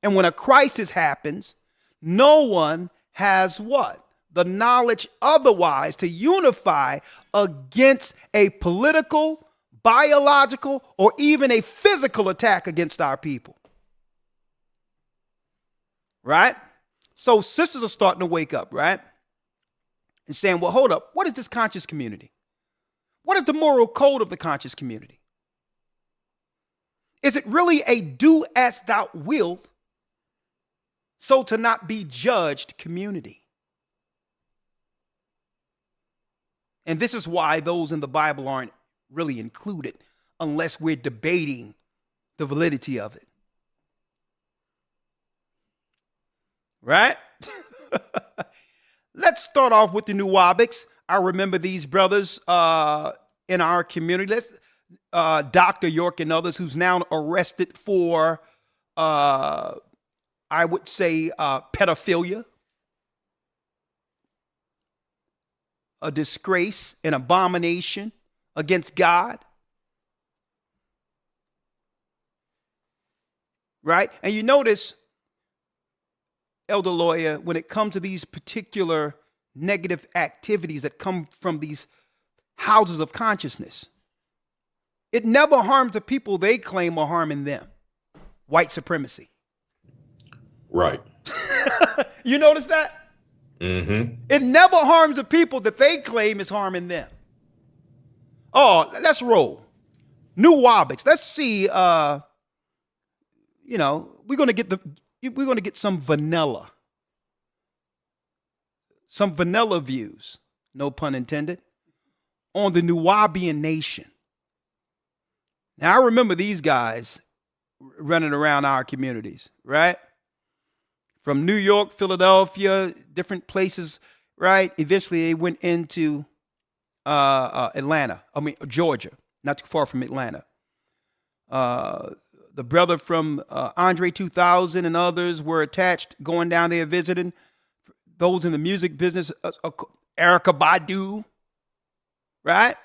And when a crisis happens, no one has what? The knowledge otherwise to unify against a political, biological, or even a physical attack against our people. Right? So sisters are starting to wake up, right? And saying, well, hold up, what is this conscious community? What is the moral code of the conscious community? Is it really a do as thou wilt, so to not be judged community? And this is why those in the Bible aren't really included unless we're debating the validity of it. Right? Let's start off with the Nuwabics. I remember these brothers in our community. Dr. York and others, who's now arrested for, I would say, pedophilia, a disgrace, an abomination against God. Right? And you notice, Elder Lawyer, when it comes to these particular negative activities that come from these houses of consciousness, it never harms the people they claim are harming them. White supremacy. Right. You notice that? Mm-hmm. It never harms the people that they claim is harming them. Oh, let's roll. Nuwabics. Let's see. We're gonna get some vanilla. Some vanilla views, no pun intended, on the Nuwabian nation. Now, I remember these guys running around our communities, right? From New York, Philadelphia, different places, right? Eventually, they went into Georgia, not too far from Atlanta. The brother from Andre 2000 and others were attached, going down there visiting. Those in the music business, Erykah Badu, right?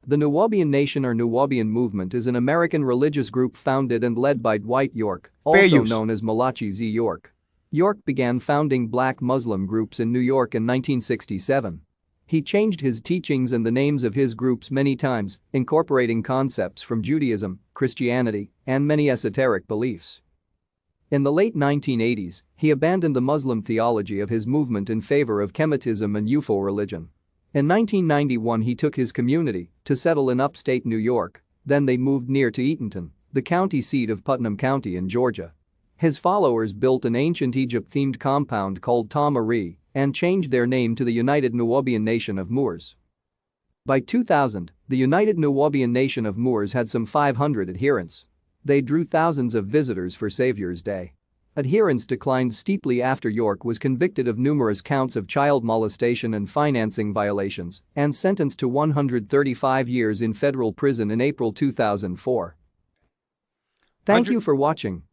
The Nuwabian Nation or Nuwabian Movement is an American religious group founded and led by Dwight York, also known as Malachi Z. York. York began founding black Muslim groups in New York in 1967. He changed his teachings and the names of his groups many times, incorporating concepts from Judaism, Christianity, and many esoteric beliefs. In the late 1980s, he abandoned the Muslim theology of his movement in favor of Kemetism and UFO religion. In 1991, he took his community to settle in upstate New York. Then they moved near to Eatonton, the county seat of Putnam County in Georgia. His followers built an ancient Egypt-themed compound called Tovenarij and changed their name to the United Nuwabian Nation of Moors. By 2000, the United Nuwabian Nation of Moors had some 500 adherents. They drew thousands of visitors for Savior's Day. Adherence declined steeply after York was convicted of numerous counts of child molestation and financing violations and sentenced to 135 years in federal prison in April 2004. Thank you for watching.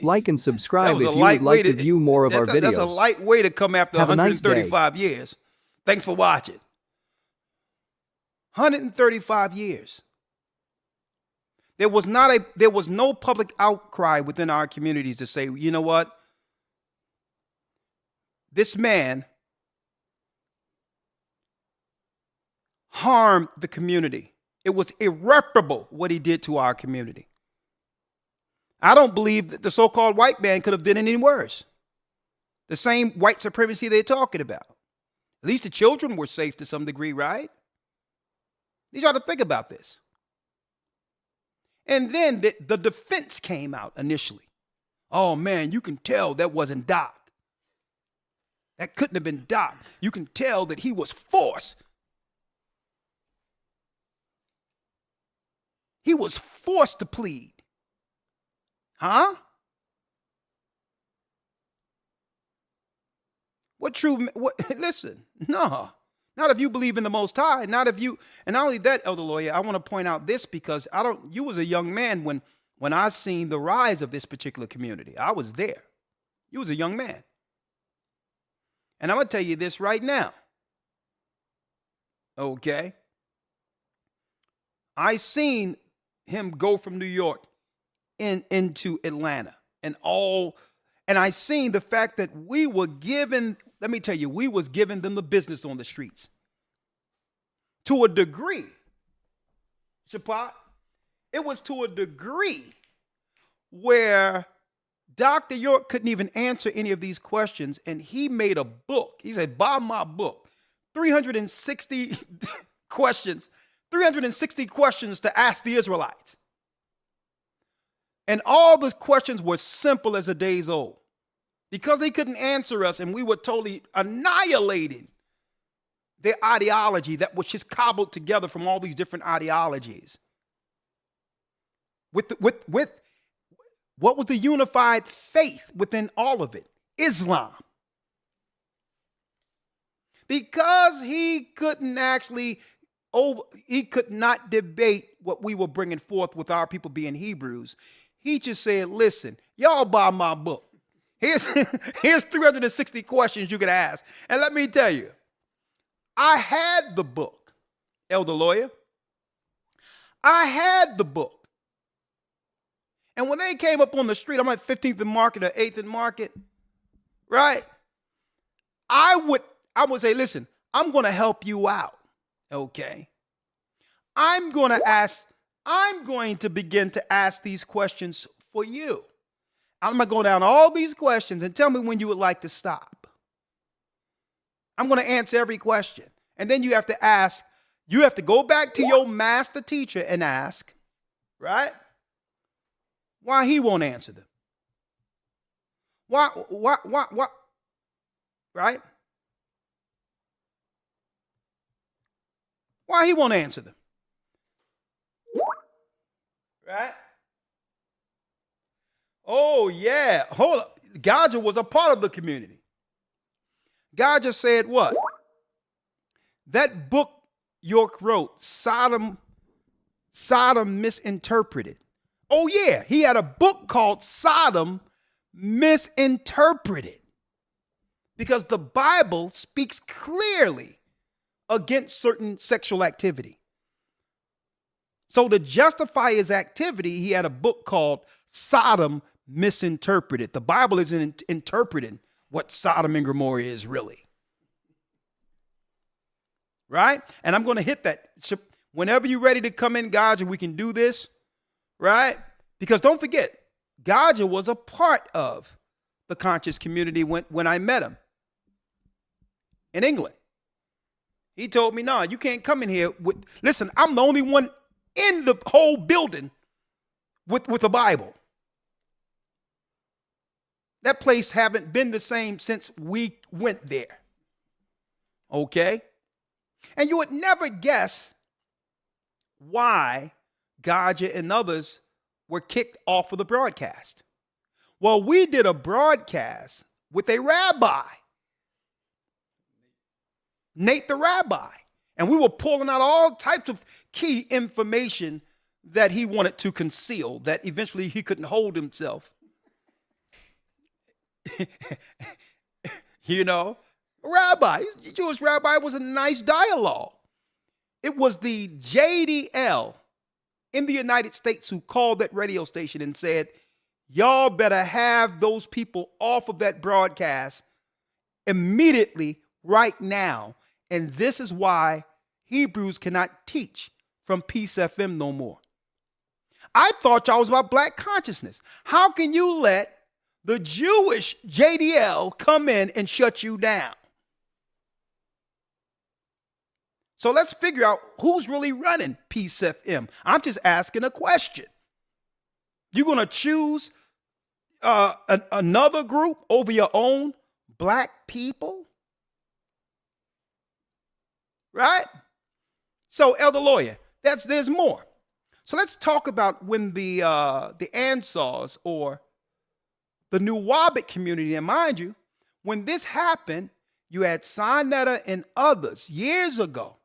Like and subscribe if you would like to view more of our videos. That's a light way to come after Have a nice 135 years. Thanks for watching. 135 years. There was no public outcry within our communities to say, you know what? This man harmed the community. It was irreparable what he did to our community. I don't believe that the so-called white man could have done any worse. The same white supremacy they're talking about. At least the children were safe to some degree, right? You got to think about this. And then the defense came out initially. Oh, man, you can tell that wasn't Doc. That couldn't have been Doc. You can tell that he was forced. He was forced to plead. Huh? Listen, no. Not if you believe in the Most High. Not if you, and not only that, Elder Lawyer, I want to point out this because you was a young man when I seen the rise of this particular community. I was there. You was a young man. And I'm going to tell you this right now. Okay? I seen him go from New York into Atlanta and I seen the fact that we were given, let me tell you, we was giving them the business on the streets. To a degree, Shapat, it was to a degree where Dr. York couldn't even answer any of these questions, and he made a book. He said, buy my book. 360 questions, 360 questions to ask the Israelites. And all the questions were simple as a day's old. Because they couldn't answer us and we were totally annihilating their ideology that was just cobbled together from all these different ideologies. With what was the unified faith within all of it? Islam. Because he could not debate what we were bringing forth with our people being Hebrews. He just said, listen, y'all buy my book. Here's 360 questions you could ask. And let me tell you, I had the book, Elder Lawyer. I had the book. And when they came up on the street, I'm at 15th and Market or 8th and Market, right? I would say, listen, I'm going to help you out, okay? I'm going to begin to ask these questions for you. I'm going to go down all these questions and tell me when you would like to stop. I'm going to answer every question. And then you have to go back to your master teacher and ask, right? Why he won't answer them. Why, right? Why he won't answer them. Right? Oh, yeah. Hold up. Gaja was a part of the community. Gaja said what? That book York wrote, Sodom Misinterpreted. Oh, yeah. He had a book called Sodom Misinterpreted. Because the Bible speaks clearly against certain sexual activity. So to justify his activity, he had a book called Sodom Misinterpreted. The Bible isn't interpreting what Sodom and Gomorrah is really. Right? And I'm going to hit that. Whenever you're ready to come in, Gaja, we can do this. Right? Because don't forget, Gaja was a part of the conscious community when I met him in England. He told me, no, you can't come in here listen, I'm the only one in the whole building with a Bible. That place haven't been the same since we went there. Okay? And you would never guess why Gaja and others were kicked off of the broadcast. Well, we did a broadcast with a rabbi, Nate the rabbi, and we were pulling out all types of key information that he wanted to conceal, that eventually he couldn't hold himself. You know, rabbi, Jewish rabbi, was a nice dialogue. It was the JDL in the United States who called that radio station and said, y'all better have those people off of that broadcast immediately right now. And this is why Hebrews cannot teach from Peace FM no more. I thought y'all was about black consciousness. How can you let the Jewish JDL come in and shut you down? So let's figure out who's really running Peace FM. I'm just asking a question. You're going to choose another group over your own black people? Right? So, Elder Lawyer, there's more. So let's talk about when the Ansars or the New Wabic community, and mind you, when this happened, you had Sinetta and others years ago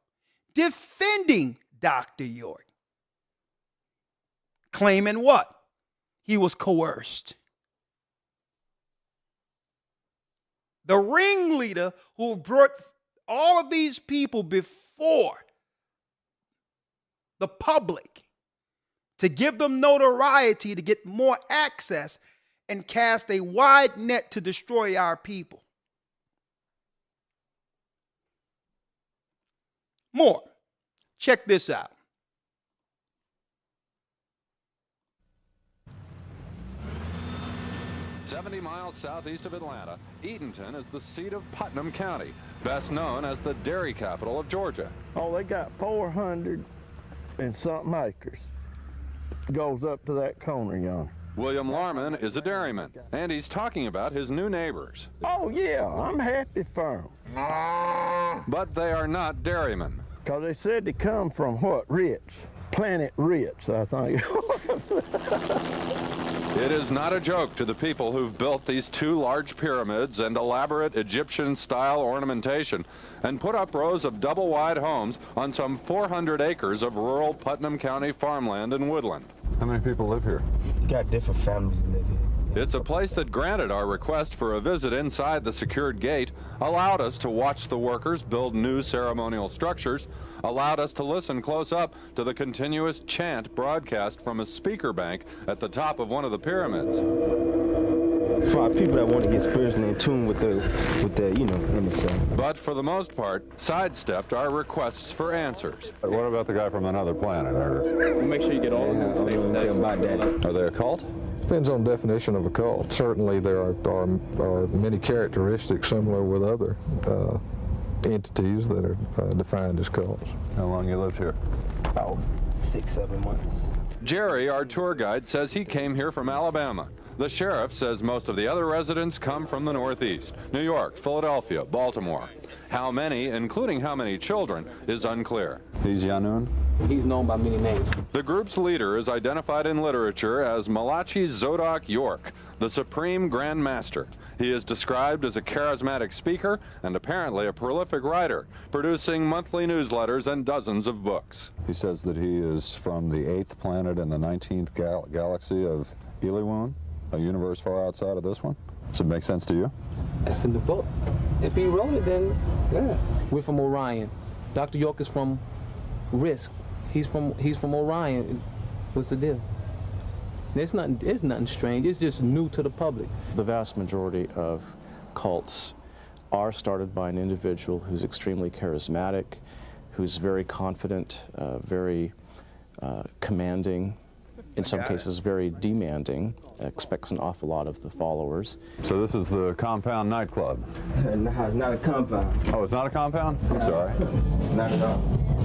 defending Dr. York, claiming what? He was coerced. The ringleader who brought all of these people before the public to give them notoriety, to get more access and cast a wide net to destroy our people. More. Check this out. "70 miles southeast of Atlanta, Eatonton is the seat of Putnam County, best known as the dairy capital of Georgia. Oh, they got 400 and something acres. Goes up to that corner yonder. William Larman is a dairyman, and he's talking about his new neighbors. Oh, yeah, I'm happy for them. But they are not dairymen. Because they said they come from what? Ritz. Planet Ritz, I think. It is not a joke to the people who've built these two large pyramids and elaborate Egyptian-style ornamentation and put up rows of double-wide homes on some 400 acres of rural Putnam County farmland and woodland. How many people live here? Got different families that live here. It's a place that granted our request for a visit inside the secured gate, allowed us to watch the workers build new ceremonial structures, allowed us to listen close up to the continuous chant broadcast from a speaker bank at the top of one of the pyramids. For people that want to get spiritually in tune with the innocent. But for the most part, sidestepped our requests for answers. What about the guy from another planet? Make sure you get all of them. Are they a cult? Depends on definition of a cult. Certainly there are many characteristics similar with other entities that are defined as cults. How long you lived here? About 6-7 months. Jerry, our tour guide, says he came here from Alabama. The sheriff says most of the other residents come from the Northeast, New York, Philadelphia, Baltimore. How many, including how many children, is unclear. He's Yanun? He's known by many names. The group's leader is identified in literature as Malachi Zodok York, the Supreme Grand Master. He is described as a charismatic speaker and apparently a prolific writer, producing monthly newsletters and dozens of books. He says that he is from the 8th planet in the 19th galaxy of Eliwun, a universe far outside of this one. Does it make sense to you? That's in the book. If he wrote it, then yeah. We're from Orion. Dr. York is from Risk. He's from Orion. What's the deal? It's nothing strange. It's just new to the public. The vast majority of cults are started by an individual who's extremely charismatic, who's very confident, very commanding, in some cases very demanding, expects an awful lot of the followers. So this is the Compound nightclub? No, it's not a compound. Oh, it's not a compound? I'm sorry. Not at all.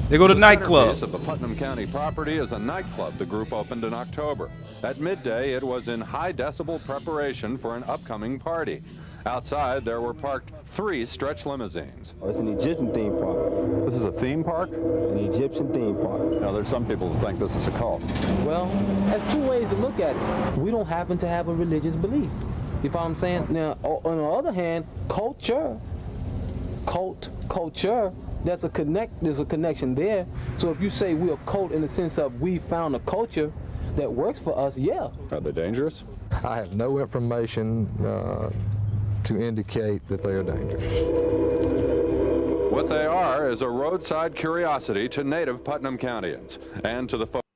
They go to The nightclub. centerpiece of the Putnam County property is a nightclub the group opened in October. At midday, it was in high decibel preparation for an upcoming party. Outside, there were parked 3 stretch limousines. Oh, it's an Egyptian theme park. This is a theme park? An Egyptian theme park. Now, there's some people who think this is a cult. Well, there's 2 ways to look at it. We don't happen to have a religious belief. You follow what I'm saying? Now, on the other hand, culture, there's a connection there. So if you say we're a cult in the sense of we found a culture that works for us, yeah. Are they dangerous? I have no information to indicate that they are dangerous. What they are is a roadside curiosity to native Putnam Countyans and to the folks.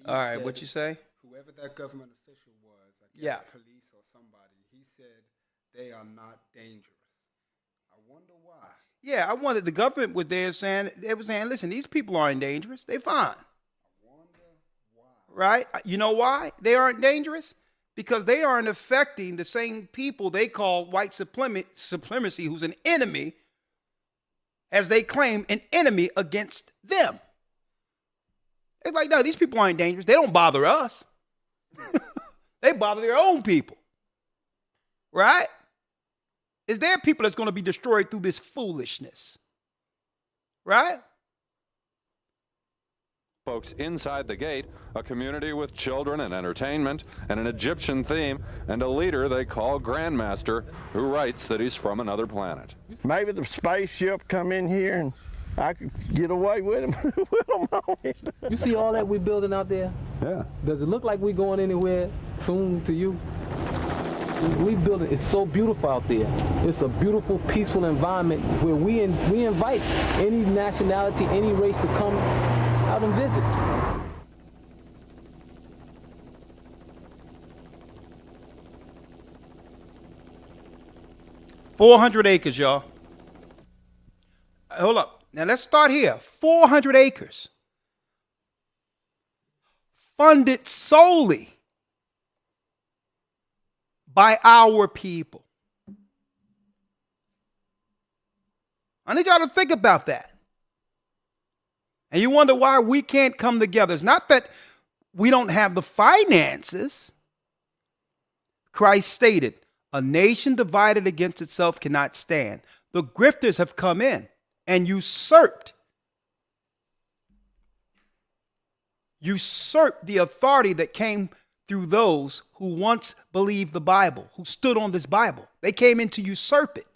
All right, what you say? Whoever that government official was, I guess Yeah. police or somebody, he said they are not dangerous. I wonder why. Yeah, I wondered. The government was there saying, they were saying, listen, these people aren't dangerous. They're fine. I wonder why. Right? You know why they aren't dangerous? Because they aren't affecting the same people they call white supremacy, who's an enemy, as they claim an enemy against them. It's like, no, these people aren't dangerous. They don't bother us. They bother their own people. Right? Is there people that's going to be destroyed through this foolishness? Right? Folks inside the gate, a community with children and entertainment and an Egyptian theme, and a leader they call Grandmaster, who writes that he's from another planet. Maybe the spaceship come in here and I could get away with him. With them on it. You see all that we're building out there? Yeah. Does it look like we're going anywhere soon to you? We build it. It's so beautiful out there. It's a beautiful, peaceful environment where we invite any nationality, any race to come out and visit. 400 acres, y'all. Hold up. Now let's start here. 400 acres. Funded solely by our people. I need y'all to think about that. And you wonder why we can't come together. It's not that we don't have the finances. Christ stated, a nation divided against itself cannot stand. The grifters have come in and usurped the authority that came through those who once believed the Bible, who stood on this Bible. They came in to usurp it.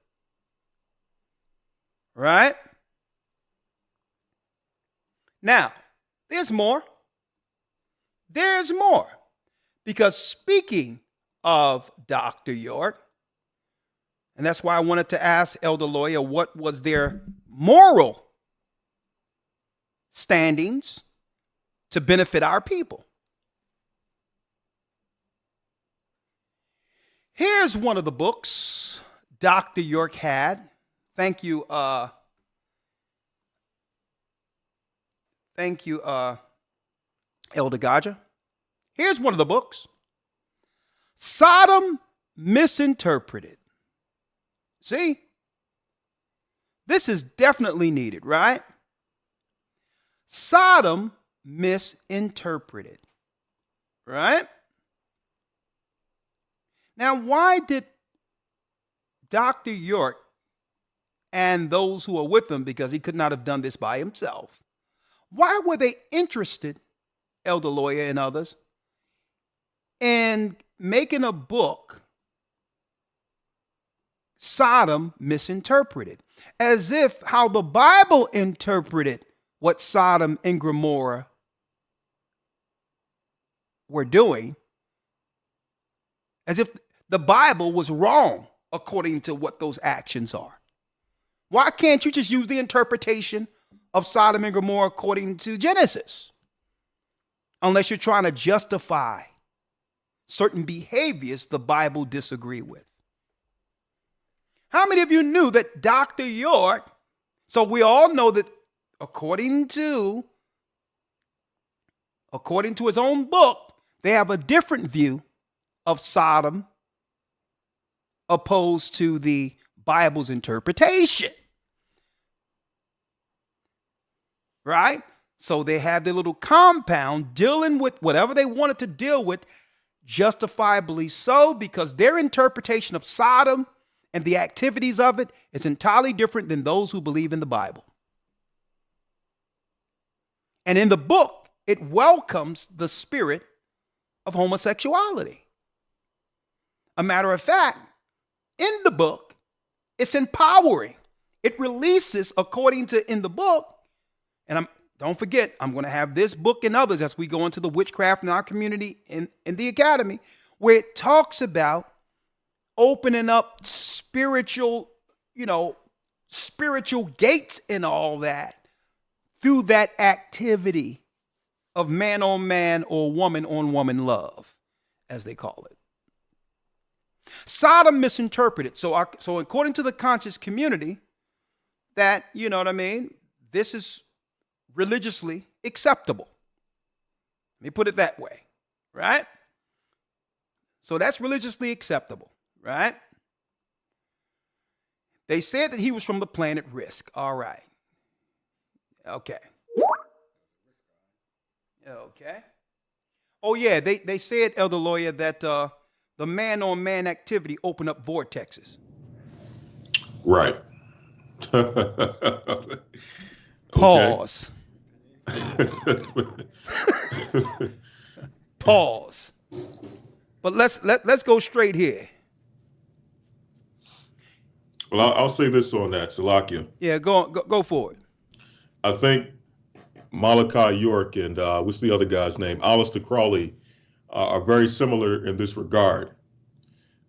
Right? Now, there's more. There's more. Because speaking of Dr. York, and that's why I wanted to ask Elder Lawyer what was their moral standings to benefit our people. Here's one of the books Dr. York had. Thank you, Elder Gaja. Here's one of the books. Sodom Misinterpreted. See? This is definitely needed, right? Sodom Misinterpreted. Right? Now, why did Dr. York and those who are with him, because he could not have done this by himself, why were they interested, Elder Lawyer and others, in making a book, Sodom Misinterpreted, as if how the Bible interpreted what Sodom and Gomorrah were doing, as if the Bible was wrong according to what those actions are? Why can't you just use the interpretation of Sodom and Gomorrah according to Genesis? Unless you're trying to justify certain behaviors the Bible disagree with. How many of you knew that Dr. York, so we all know that according to his own book, they have a different view of Sodom opposed to the Bible's interpretation. Right? So they have their little compound dealing with whatever they wanted to deal with, justifiably so, because their interpretation of Sodom and the activities of it is entirely different than those who believe in the Bible. And in the book, it welcomes the spirit of homosexuality. A matter of fact, in the book, it's empowering. It releases, according to in the book, and don't forget, I'm going to have this book and others as we go into the witchcraft in our community in the academy, where it talks about opening up spiritual gates and all that through that activity of man on man or woman on woman love, as they call it. Sodom misinterpreted. So according to the conscious community, that, you know what I mean, this is religiously acceptable. Let me put it that way, right? So that's religiously acceptable, right? They said that he was from the planet Risk. All right. Okay. Okay. Oh, yeah, they said, Elder Lawyer, that the man-on-man activity opened up vortexes. Right. Pause. Pause. But let's go straight here. Well, I'll say this on that, Salakia. Yeah, go for it. I think Malachi York and what's the other guy's name? Aleister Crowley are very similar in this regard.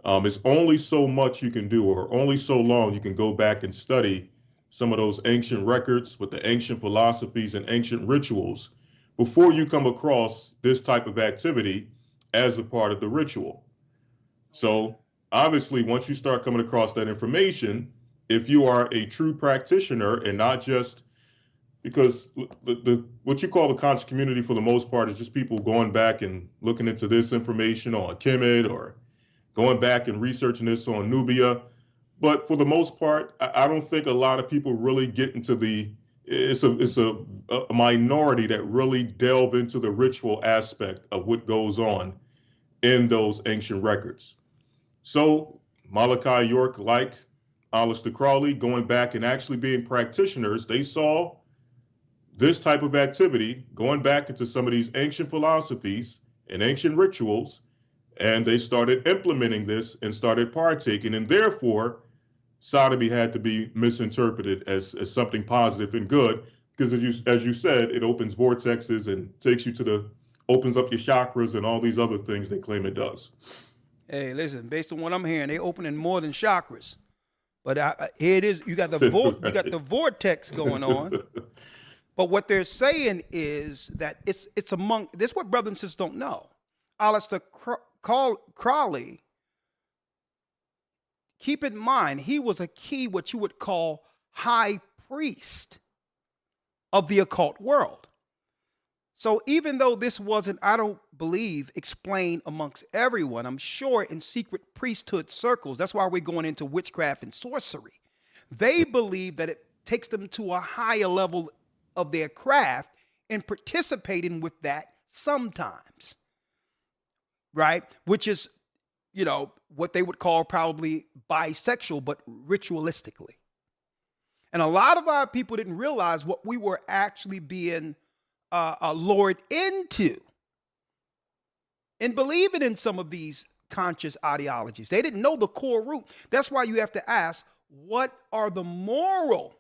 It's only so much you can do, or only so long you can go back and study some of those ancient records with the ancient philosophies and ancient rituals before you come across this type of activity as a part of the ritual. So obviously, once you start coming across that information, if you are a true practitioner and not just, because the what you call the conscious community for the most part is just people going back and looking into this information on Kemet or going back and researching this on Nubia. But for the most part, I don't think a lot of people really get into it's a minority that really delve into the ritual aspect of what goes on in those ancient records. So Malachi York, like Aleister Crowley, going back and actually being practitioners, they saw this type of activity going back into some of these ancient philosophies and ancient rituals, and they started implementing this and started partaking, and therefore sodomy had to be misinterpreted as something positive and good, because as you said, it opens vortexes and opens up your chakras and all these other things they claim it does. Hey, listen, based on what I'm hearing, they opening more than chakras. But here it is, you got the vortex going on. But what they're saying is that it's among, this is what brothers and sisters don't know. Aleister Crowley, keep in mind, he was a key, what you would call high priest of the occult world. So even though this wasn't, I don't believe, explained amongst everyone, I'm sure in secret priesthood circles, that's why we're going into witchcraft and sorcery. They believe that it takes them to a higher level of their craft and participating with that sometimes, right? Which is, what they would call probably bisexual, but ritualistically. And a lot of our people didn't realize what we were actually being lured into in believing in some of these conscious ideologies. They didn't know the core root. That's why you have to ask, what are the moral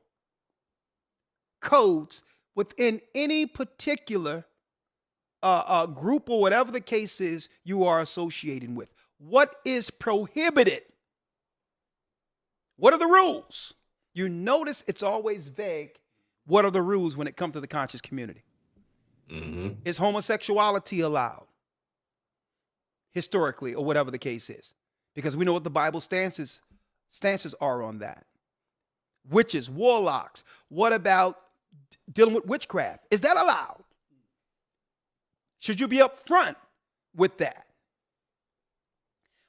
codes within any particular group or whatever the case is you are associating with? What is prohibited? What are the rules? You notice it's always vague. What are the rules when it comes to the conscious community? Mm-hmm. Is homosexuality allowed? Historically, or whatever the case is. Because we know what the Bible stances are on that. Witches, warlocks. What about dealing with witchcraft? Is that allowed? Should you be upfront with that?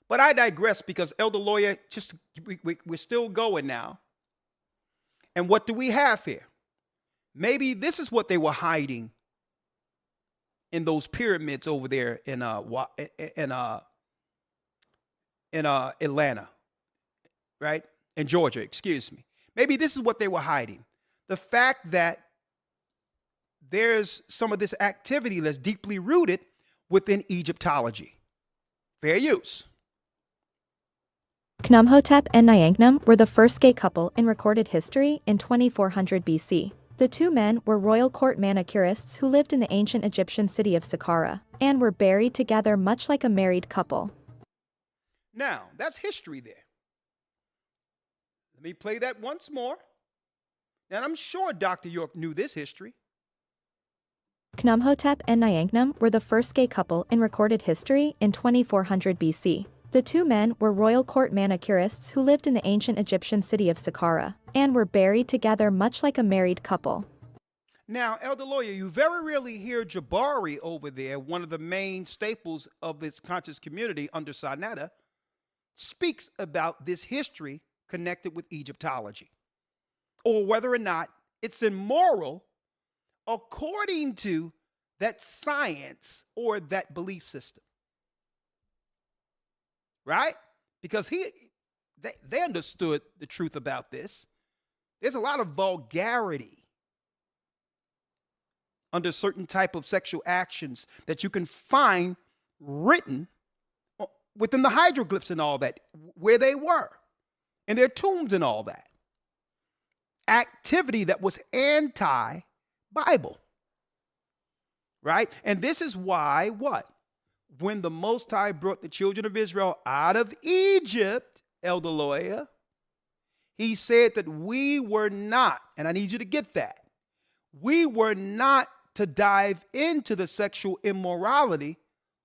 But I digress, because Elder Lawyer, we're still going now. And what do we have here? Maybe this is what they were hiding in those pyramids over there in Atlanta, right? In Georgia, excuse me. Maybe this is what they were hiding. The fact that there's some of this activity that's deeply rooted within Egyptology. Fair use. Khnumhotep and Nyangnom were the first gay couple in recorded history in 2400 BC. The two men were royal court manicurists who lived in the ancient Egyptian city of Saqqara and were buried together much like a married couple. Now, that's history there. Let me play that once more. And I'm sure Dr. York knew this history. Khnumhotep and Nyangnom were the first gay couple in recorded history in 2400 BC. The two men were royal court manicurists who lived in the ancient Egyptian city of Saqqara and were buried together much like a married couple. Now, Elder Lawyer, you very rarely hear Jabari over there, one of the main staples of this conscious community under Sinetta, speaks about this history connected with Egyptology, or whether or not it's immoral according to that science or that belief system. Right? Because they understood the truth about this. There's a lot of vulgarity under certain type of sexual actions that you can find written within the hieroglyphs and all that, where they were, and their tombs and all that. Activity that was anti-Bible. Right? And this is why what? When the Most High brought the children of Israel out of Egypt, Elder Lawyer, he said that we were not, and I need you to get that, we were not to dive into the sexual immorality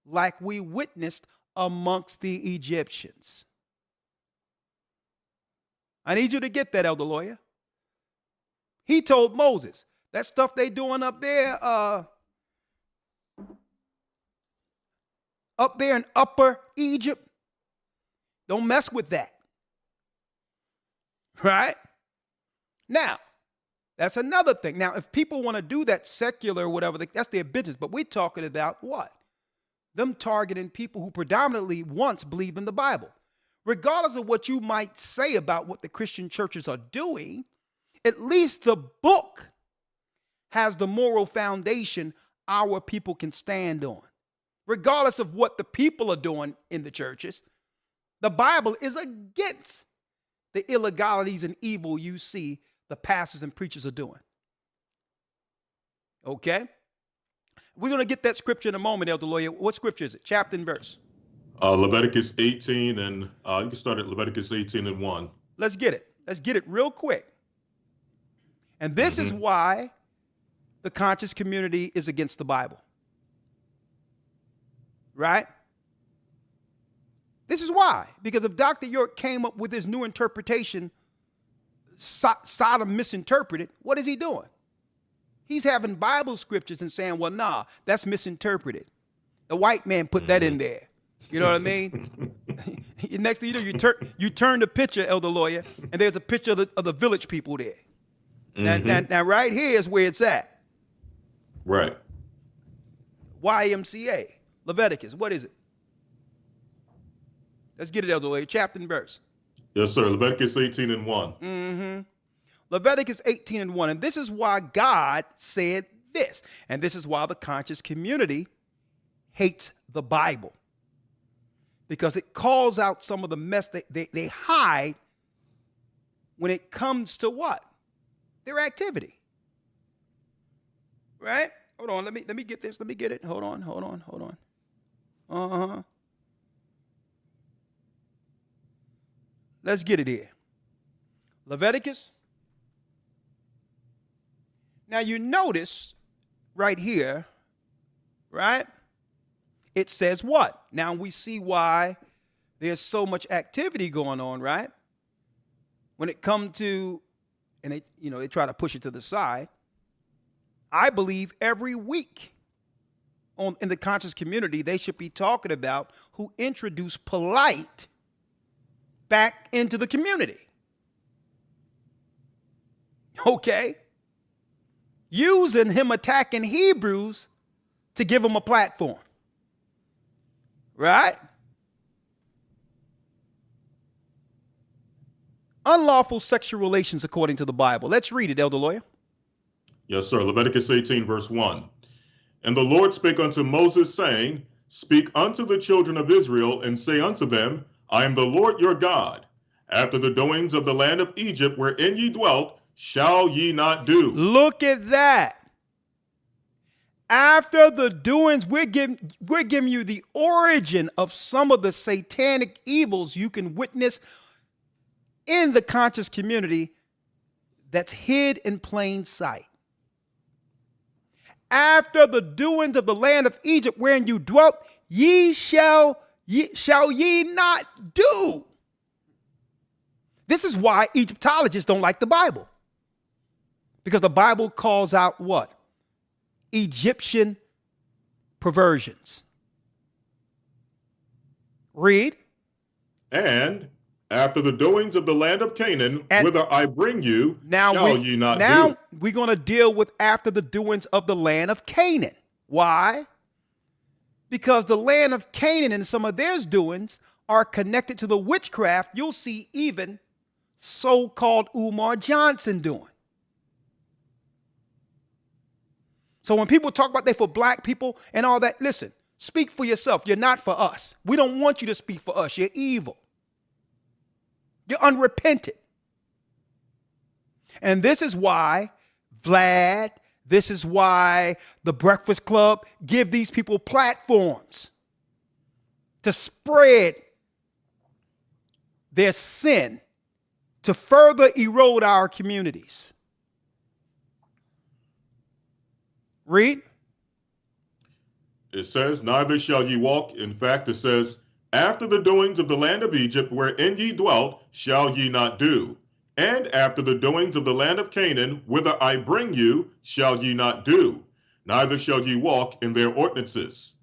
like we witnessed amongst the Egyptians. I need you to get that, Elder Lawyer. He told Moses, that stuff they doing up there in Upper Egypt, don't mess with that. Right? Now, that's another thing. Now, if people want to do that secular or whatever, that's their business. But we're talking about what? Them targeting people who predominantly once believed in the Bible. Regardless of what you might say about what the Christian churches are doing, at least the book has the moral foundation our people can stand on. Regardless of what the people are doing in the churches, the Bible is against the illegalities and evil you see the pastors and preachers are doing. Okay? We're going to get that scripture in a moment, Elder Lawyer. What scripture is it? Chapter and verse. Leviticus 18, and you can start at Leviticus 18 and 1. Let's get it. Let's get it real quick. And this is why the conscious community is against the Bible. Right? This is why. Because if Dr. York came up with his new interpretation, Sodom misinterpreted, what is he doing? He's having Bible scriptures and saying, well, nah, that's misinterpreted. The white man put that in there. You know what I mean? Next thing you know, you turn the picture, Elder Lawyer, and there's a picture of the village people there. Now, right here is where it's at. Right. YMCA. Leviticus, what is it? Let's get it, Elder Lawyer. Chapter and verse. Yes, sir. Leviticus 18 and 1. Leviticus 18 and 1. And this is why God said this. And this is why the conscious community hates the Bible. Because it calls out some of the mess they hide when it comes to what? Their activity. Right? Hold on. Let me get this. Let me get it. Hold on. Let's get it here. Leviticus. Now you notice right here, right? It says what? Now we see why there's so much activity going on, right? When it comes to, and they try to push it to the side. I believe every week in the conscious community, they should be talking about who introduced polite back into the community. Okay? Using him attacking Hebrews to give them a platform. Right? Unlawful sexual relations according to the Bible. Let's read it, Elder Lawyer. Yes, sir. Leviticus 18, verse 1. And the Lord spake unto Moses, saying, Speak unto the children of Israel, and say unto them, I am the Lord your God. After the doings of the land of Egypt, wherein ye dwelt, shall ye not do. Look at that. After the doings, we're giving you the origin of some of the satanic evils you can witness in the conscious community that's hid in plain sight. After the doings of the land of Egypt wherein you dwelt, shall ye not do. This is why Egyptologists don't like the Bible. Because the Bible calls out what? Egyptian perversions. Read. And after the doings of the land of Canaan, whither I bring you, shall ye not do. Now we're going to deal with after the doings of the land of Canaan. Why? Because the land of Canaan and some of their doings are connected to the witchcraft you'll see even so-called Umar Johnson doing. So when people talk about they for black people and all that, listen, speak for yourself. You're not for us. We don't want you to speak for us. You're evil. You're unrepentant. And this is why Vlad, this is why the Breakfast Club give these people platforms to spread their sin, to further erode our communities. Read. It says, neither shall ye walk. In fact, it says, after the doings of the land of Egypt, wherein ye dwelt, shall ye not do. And after the doings of the land of Canaan, whither I bring you, shall ye not do. Neither shall ye walk in their ordinances.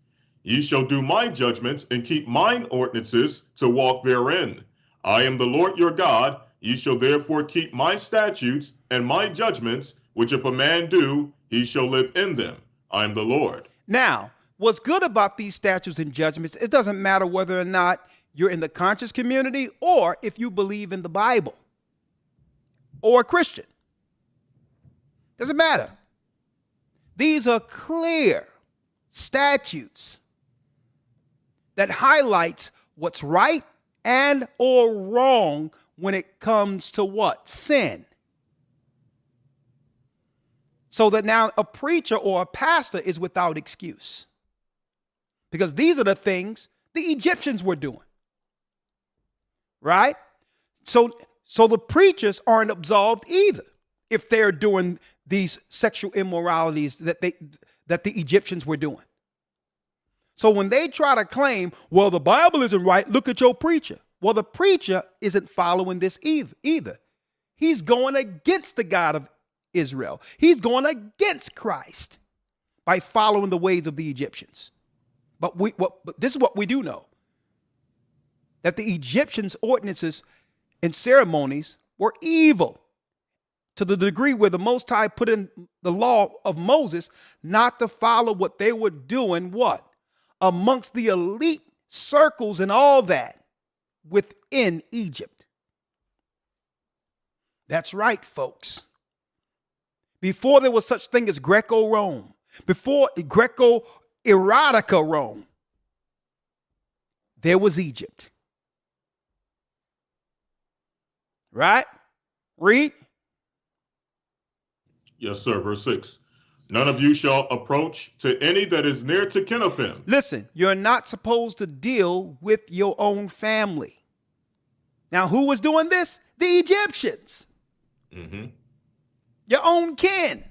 Ye shall do my judgments and keep mine ordinances to walk therein. I am the Lord your God. Ye shall therefore keep my statutes and my judgments, which if a man do, he shall live in them. I am the Lord. Now, what's good about these statutes and judgments, it doesn't matter whether or not you're in the conscious community or if you believe in the Bible or a Christian. Doesn't matter. These are clear statutes that highlights what's right and or wrong when it comes to what? Sin. So that now a preacher or a pastor is without excuse. Because these are the things the Egyptians were doing. Right? So the preachers aren't absolved either if they're doing these sexual immoralities that the Egyptians were doing. So when they try to claim, well, the Bible isn't right, look at your preacher. Well, the preacher isn't following this either. He's going against the God of Israel. He's going against Christ by following the ways of the Egyptians. But this is what we do know, that the Egyptians' ordinances and ceremonies were evil to the degree where the Most High put in the law of Moses not to follow what they were doing, what? Amongst the elite circles and all that within Egypt. That's right, folks. Before there was such thing as Greco-Rome, before Greco-Erotica Rome, there was Egypt. Right? Read. Yes, sir. Verse 6. None of you shall approach to any that is near to kin of him. Listen, you're not supposed to deal with your own family. Now, who was doing this? The Egyptians. Mm-hmm. Your own kin.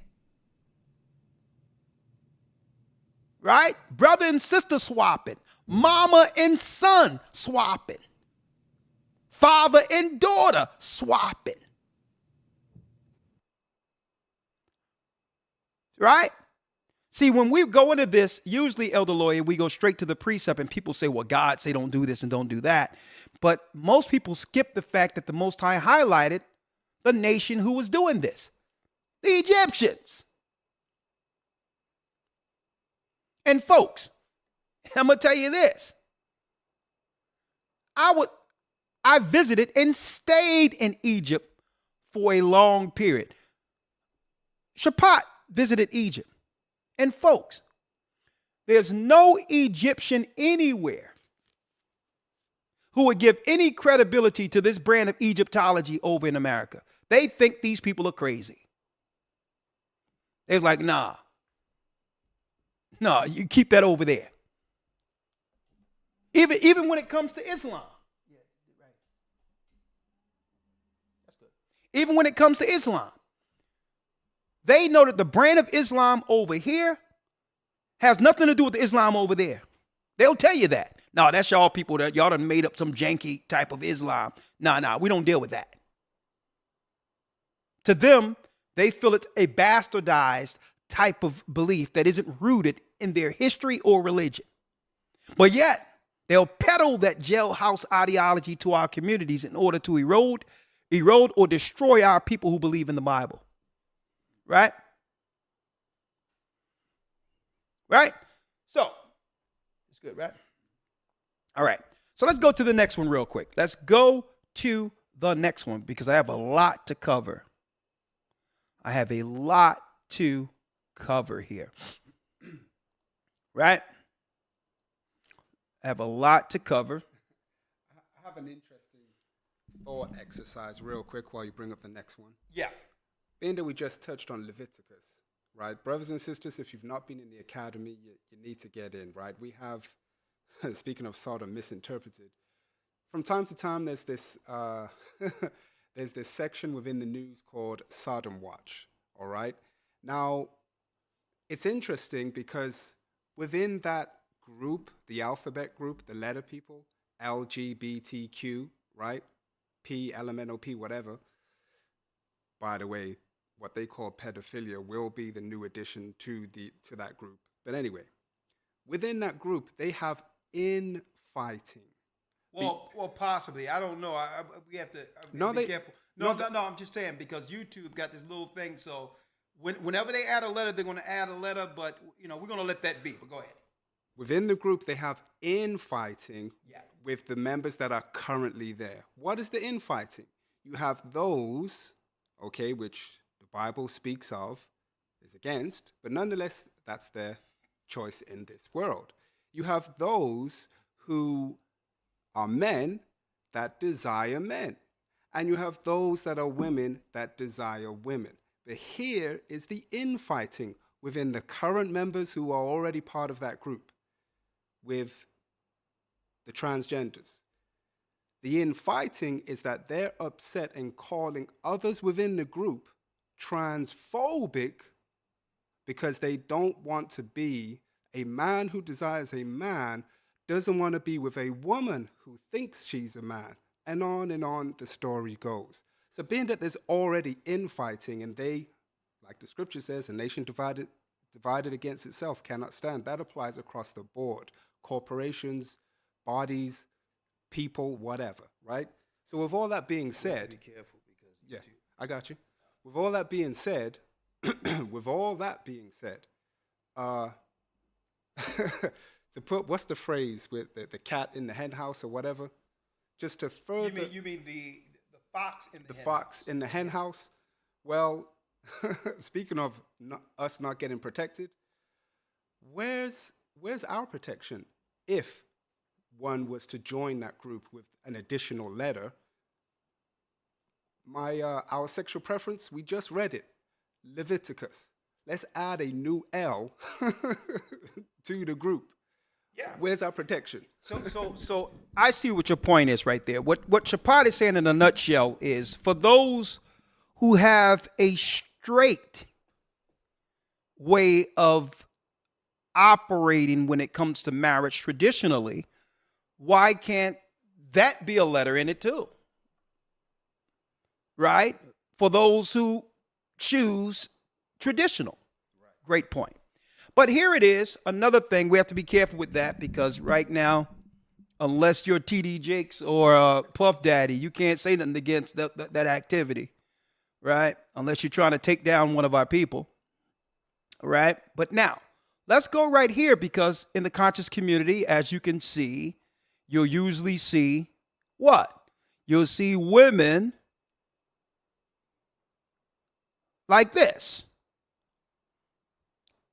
Right? Brother and sister swapping. Mama and son swapping. Father and daughter swapping. Right? See, when we go into this, usually, Elder Lawyer, we go straight to the precept and people say, well, God say don't do this and don't do that. But most people skip the fact that the Most High highlighted the nation who was doing this. The Egyptians. And folks, I'm going to tell you this. I visited and stayed in Egypt for a long period. Shapat visited Egypt. And folks, there's no Egyptian anywhere who would give any credibility to this brand of Egyptology over in America. They think these people are crazy. They're like, nah, you keep that over there. Even when it comes to Islam. Even when it comes to Islam, they know that the brand of Islam over here has nothing to do with the Islam over there. They'll tell you that. No, that's y'all people that y'all done made up some janky type of Islam. Nah, we don't deal with that. To them, they feel it's a bastardized type of belief that isn't rooted in their history or religion. But yet, they'll peddle that jailhouse ideology to our communities in order to erode or destroy our people who believe in the Bible. Right? Right? So, it's good, right? All right. So let's go to the next one real quick. Let's go to the next one because I have a lot to cover. I have a lot to cover here. Right? I have a lot to cover. I have an interesting thought exercise real quick while you bring up the next one. Yeah. Being that we just touched on Leviticus, right? Brothers and sisters, if you've not been in the academy, you need to get in, right? We have, speaking of Sodom misinterpreted, from time to time there's this there's this section within the news called Sodom Watch, all right? Now, it's interesting because within that group, the alphabet group, the letter people, LGBTQ, right? P, LMNOP, whatever. By the way, what they call pedophilia will be the new addition to that group. But anyway, within that group, they have infighting. Well, possibly. I don't know. We have to be careful. No, I'm just saying because YouTube got this little thing. So whenever they add a letter, they're going to add a letter. But, we're going to let that be. But go ahead. Within the group, they have infighting with the members that are currently there. What is the infighting? You have those, okay, which the Bible speaks of, is against, but nonetheless, that's their choice in this world. You have those who are men that desire men, and you have those that are women that desire women. But here is the infighting within the current members who are already part of that group with the transgenders. The infighting is that they're upset and calling others within the group transphobic because they don't want to be a man who desires a man, doesn't want to be with a woman who thinks she's a man, and on the story goes. So being that there's already infighting and they, like the scripture says, a nation divided against itself cannot stand. That applies across the board. Corporations, bodies, people, whatever, right? So with all that being said, be careful because I got you. With all that being said, to put what's the phrase with the cat in the hen house or whatever, just to further. You mean the fox in the hen fox house. In the hen house? Well, speaking of us not getting protected, where's our protection if one was to join that group with an additional letter? Our sexual preference, we just read it, Leviticus. Let's add a new L to the group. Yeah. Where's our protection? So I see what your point is right there. What Shapat is saying in a nutshell is for those who have a straight way of operating when it comes to marriage traditionally, why can't that be a letter in it too? Right? For those who choose traditional. Right. Great point. But here it is, another thing. We have to be careful with that because right now, unless you're TD Jakes or Puff Daddy, you can't say nothing against that activity, right? Unless you're trying to take down one of our people, right? But now, let's go right here, because in the conscious community, as you can see, you'll usually see what? You'll see women like this.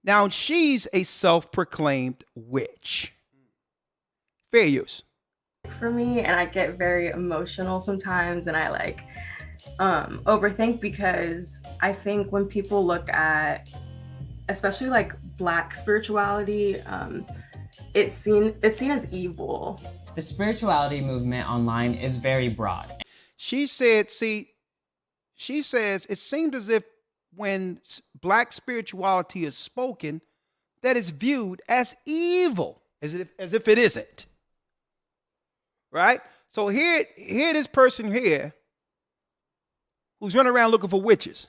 Now, she's a self-proclaimed witch. Fair use. For me, and I get very emotional sometimes, and I like overthink, because I think when people look at, especially like Black spirituality, it's seen as evil. The spirituality movement online is very broad. She said, she says it seemed as if when Black spirituality is spoken, that is viewed as evil, as if it isn't. Right? So here this person here who's running around looking for witches,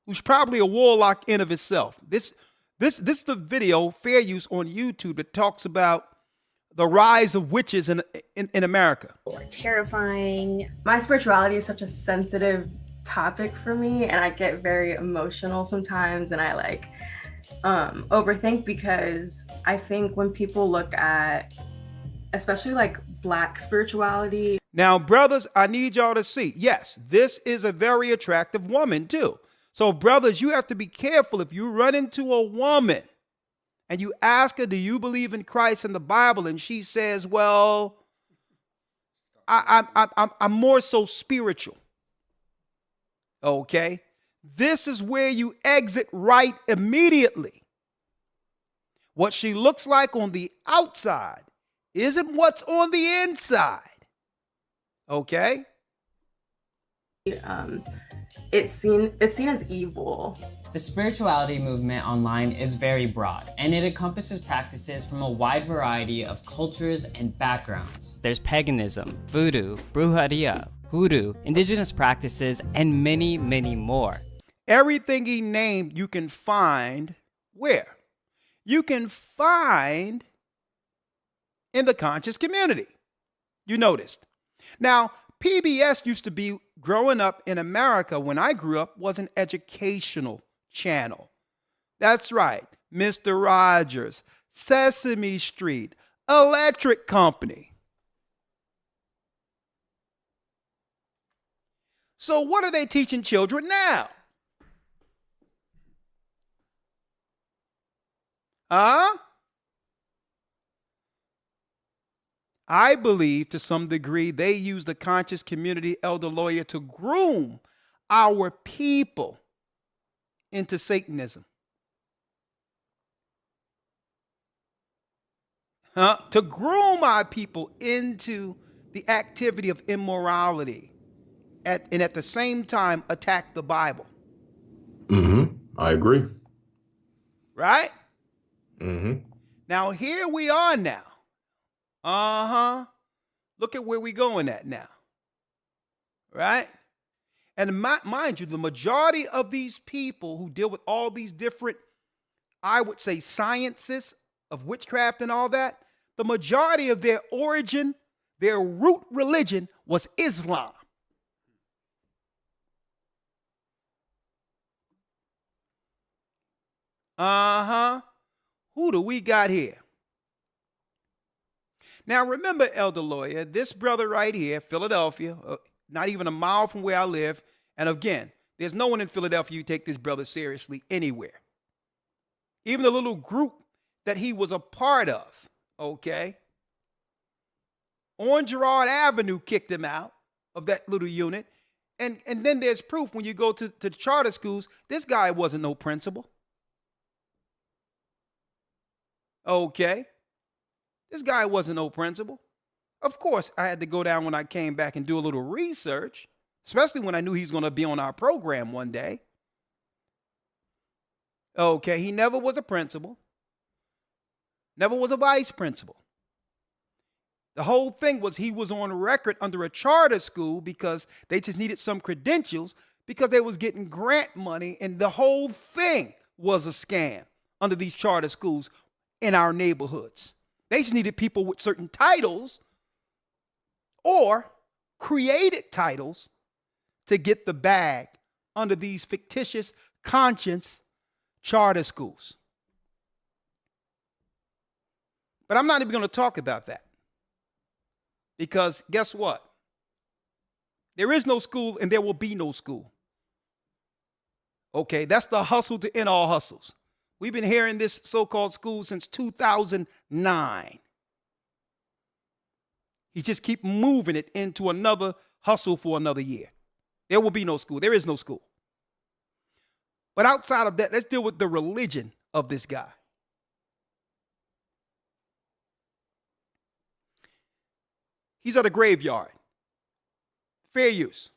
who's probably a warlock in of itself. This is the video, fair use, on YouTube that talks about the rise of witches in America. Terrifying. My spirituality is such a sensitive topic for me, and I get very emotional sometimes, and I like overthink, because I think when people look at, especially like Black spirituality. Now, brothers, I need y'all to see, yes, this is a very attractive woman too. So brothers, you have to be careful if you run into a woman and you ask her, do you believe in Christ and the Bible? And she says, well, I'm more so spiritual. Okay. This is where you exit right immediately. What she looks like on the outside isn't what's on the inside. Okay? It's seen as evil. The spirituality movement online is very broad, and it encompasses practices from a wide variety of cultures and backgrounds. There's paganism, voodoo, brujeria, hoodoo, indigenous practices, and many, many more. Everything he named you can find where? You can find in the conscious community. You noticed. Now, PBS used to be, growing up in America when I grew up, was an educational channel. That's right. Mr. Rogers, Sesame Street, Electric Company. So what are they teaching children now? Huh? I believe to some degree they use the conscious community elder lawyer to groom our people into Satanism. To groom our people into the activity of immorality and at the same time attack the Bible. I agree. Right? Now here we are now. Look at where we're going at now. Right? And mind you, the majority of these people who deal with all these different, I would say, sciences of witchcraft and all that, the majority of their origin, their root religion was Islam. Who do we got here? Now, remember, elder lawyer, this brother right here, Philadelphia, not even a mile from where I live. And again, there's no one in Philadelphia who take this brother seriously anywhere. Even the little group that he was a part of, okay? On Girard Avenue kicked him out of that little unit. And then there's proof when you go to the charter schools, this guy wasn't no principal. Okay? This guy wasn't no principal. Of course, I had to go down when I came back and do a little research, especially when I knew he was going to be on our program one day. Okay, he never was a principal. Never was a vice principal. The whole thing was he was on record under a charter school because they just needed some credentials because they was getting grant money, and the whole thing was a scam under these charter schools in our neighborhoods. They just needed people with certain titles or created titles to get the bag under these fictitious conscience charter schools. But I'm not even going to talk about that. Because guess what? There is no school and there will be no school. Okay, that's the hustle to end all hustles. We've been hearing this so-called school since 2009. He just keep moving it into another hustle for another year. There will be no school. There is no school. But outside of that, let's deal with the religion of this guy. He's at a graveyard. Fair use.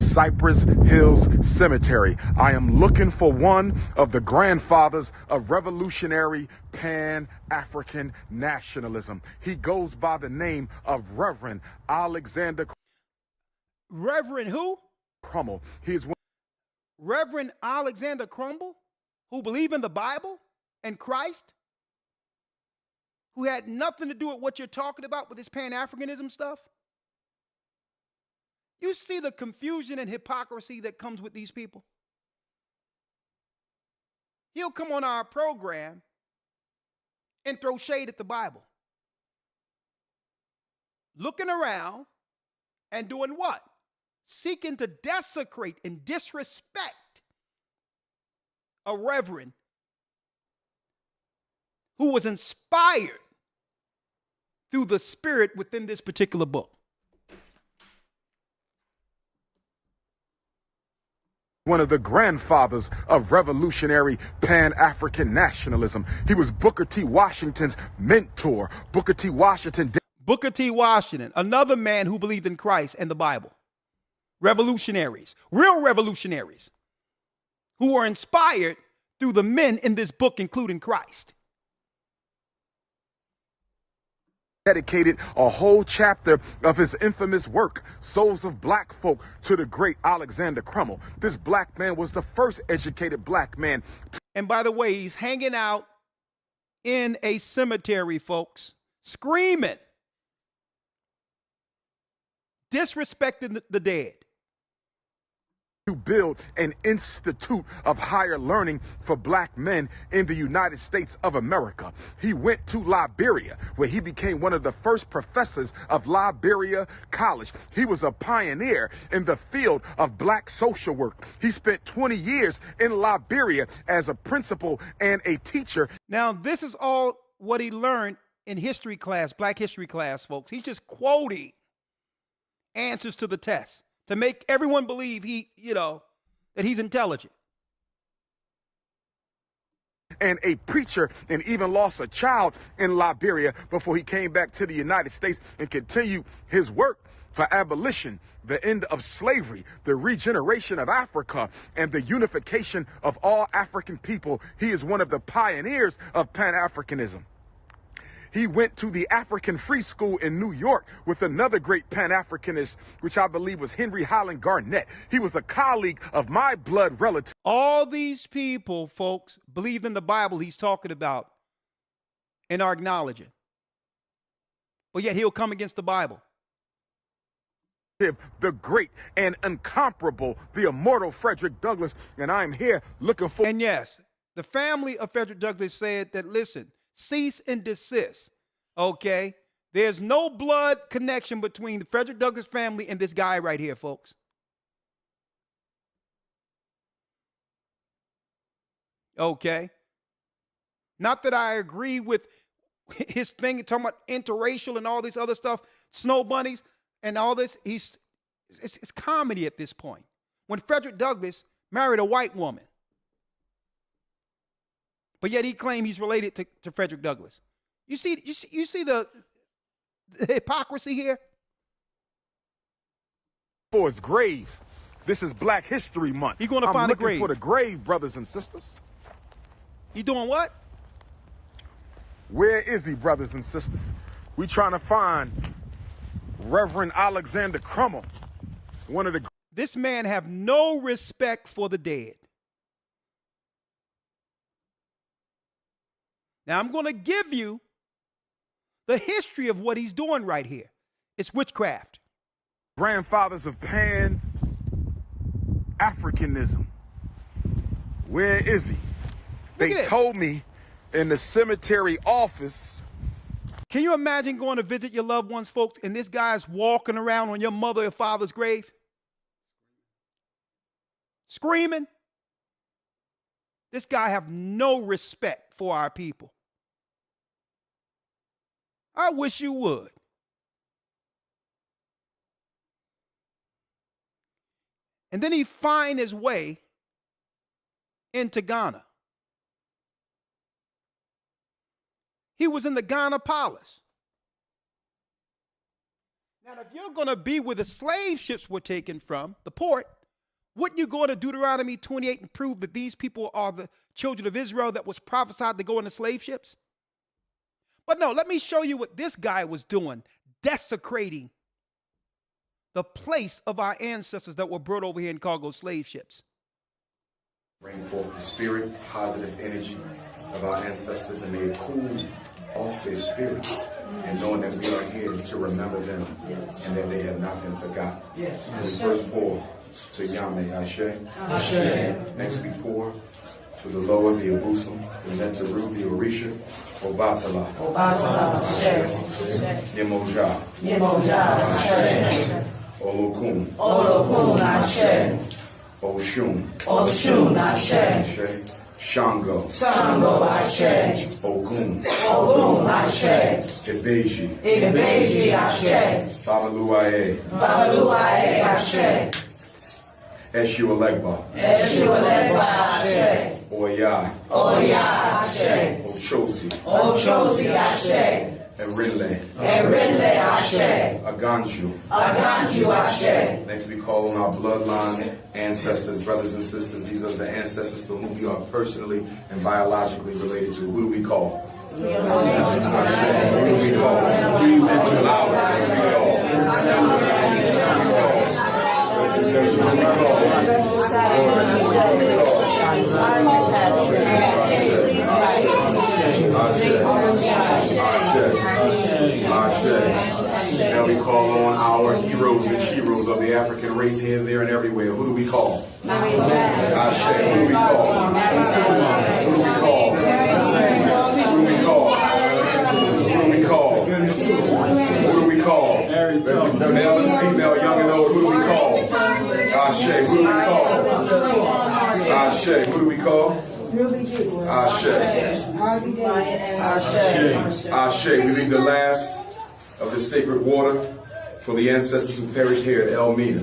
Cypress Hills Cemetery. I am looking for one of the grandfathers of revolutionary Pan-African nationalism. He goes by the name of Reverend Alexander. Reverend who? Crummell. He's one. Reverend Alexander Crummell, who believe in the Bible and Christ, who had nothing to do with what you're talking about with this Pan-Africanism stuff. You see the confusion and hypocrisy that comes with these people? He'll come on our program and throw shade at the Bible. Looking around and doing what? Seeking to desecrate and disrespect a reverend who was inspired through the Spirit within this particular book. One of the grandfathers of revolutionary Pan-African nationalism. He was Booker T. Washington's mentor. Booker T. Washington, another man who believed in Christ and the Bible. Revolutionaries, real revolutionaries, who were inspired through the men in this book, including Christ. Dedicated a whole chapter of his infamous work, Souls of Black Folk, to the great Alexander Crummell. This black man was the first educated black man. And by the way, he's hanging out in a cemetery, folks, screaming, disrespecting the dead. To build an institute of higher learning for black men in the United States of America. He went to Liberia, where he became one of the first professors of Liberia College. He was a pioneer in the field of black social work. He spent 20 years in Liberia as a principal and a teacher. Now, this is all what he learned in history class, black history class, folks. He's just quoting answers to the test to make everyone believe that he's intelligent. And a preacher, and even lost a child in Liberia before he came back to the United States and continued his work for abolition, the end of slavery, the regeneration of Africa, and the unification of all African people. He is one of the pioneers of Pan-Africanism. He went to the African Free School in New York with another great Pan-Africanist, which I believe was Henry Highland Garnett. He was a colleague of my blood relative. All these people, folks, believed in the Bible he's talking about and are acknowledging. But yet he'll come against the Bible. The great and incomparable, the immortal Frederick Douglass, and I'm here looking for... And yes, the family of Frederick Douglass said that, listen, cease and desist, okay? There's no blood connection between the Frederick Douglass family and this guy right here, folks. Okay? Not that I agree with his thing, talking about interracial and all this other stuff, snow bunnies and all this. It's comedy at this point. When Frederick Douglass married a white woman, but yet he claimed he's related to Frederick Douglass. You see the hypocrisy here? For his grave. This is Black History Month. He's going to find a grave. I'm looking for the grave, brothers and sisters. He doing what? Where is he, brothers and sisters? We trying to find Reverend Alexander Crummell, one of the... This man have no respect for the dead. Now, I'm going to give you the history of what he's doing right here. It's witchcraft. Grandfathers of Pan-Africanism. Where is he? They told me in the cemetery office. Can you imagine going to visit your loved ones, folks, and this guy's walking around on your mother or father's grave? Screaming. This guy have no respect for our people. I wish you would. And then he find his way into Ghana. He was in the Ghana palace. Now, if you're going to be where the slave ships were taken from, the port, wouldn't you go to Deuteronomy 28 and prove that these people are the children of Israel that was prophesied to go in the slave ships? But no, let me show you what this guy was doing, desecrating the place of our ancestors that were brought over here in cargo slave ships. Bring forth the spirit, positive energy of our ancestors, and may it cool off their spirits, and knowing that we are here to remember them and that they have not been forgotten. And we first pour to Yahweh, Ashe. Next we pour to the lower, the Abusum, the Netaru, the Orisha, Obatala, Yemoja, Olokun, Ashe, Oshun, Ashe, Shango, Ashe, Ogun, Ashe, Ibeji, Ashe, Babaluae, Ashe, Eshu Alegba, Ashe, Oya, Ashe, Ochozi, Ashe, Erinle, Ashe, Aganju, Ashe. Next we call on our bloodline ancestors, brothers and sisters. These are the ancestors to whom we are personally and biologically related to. Who do we call? Who do we call? Now we call on our heroes and sheroes of the African race here, there, and everywhere. Who do we call? Ashe. Who do we call? Who do we call? Who do we call? Who do we call? Who do we call? Male and female, young and old. Who do we call? Ashe. Who do we call? Ashe. Who do we call? Ashe. Ashe. We leave the last of the sacred water for the ancestors who perished here at Elmina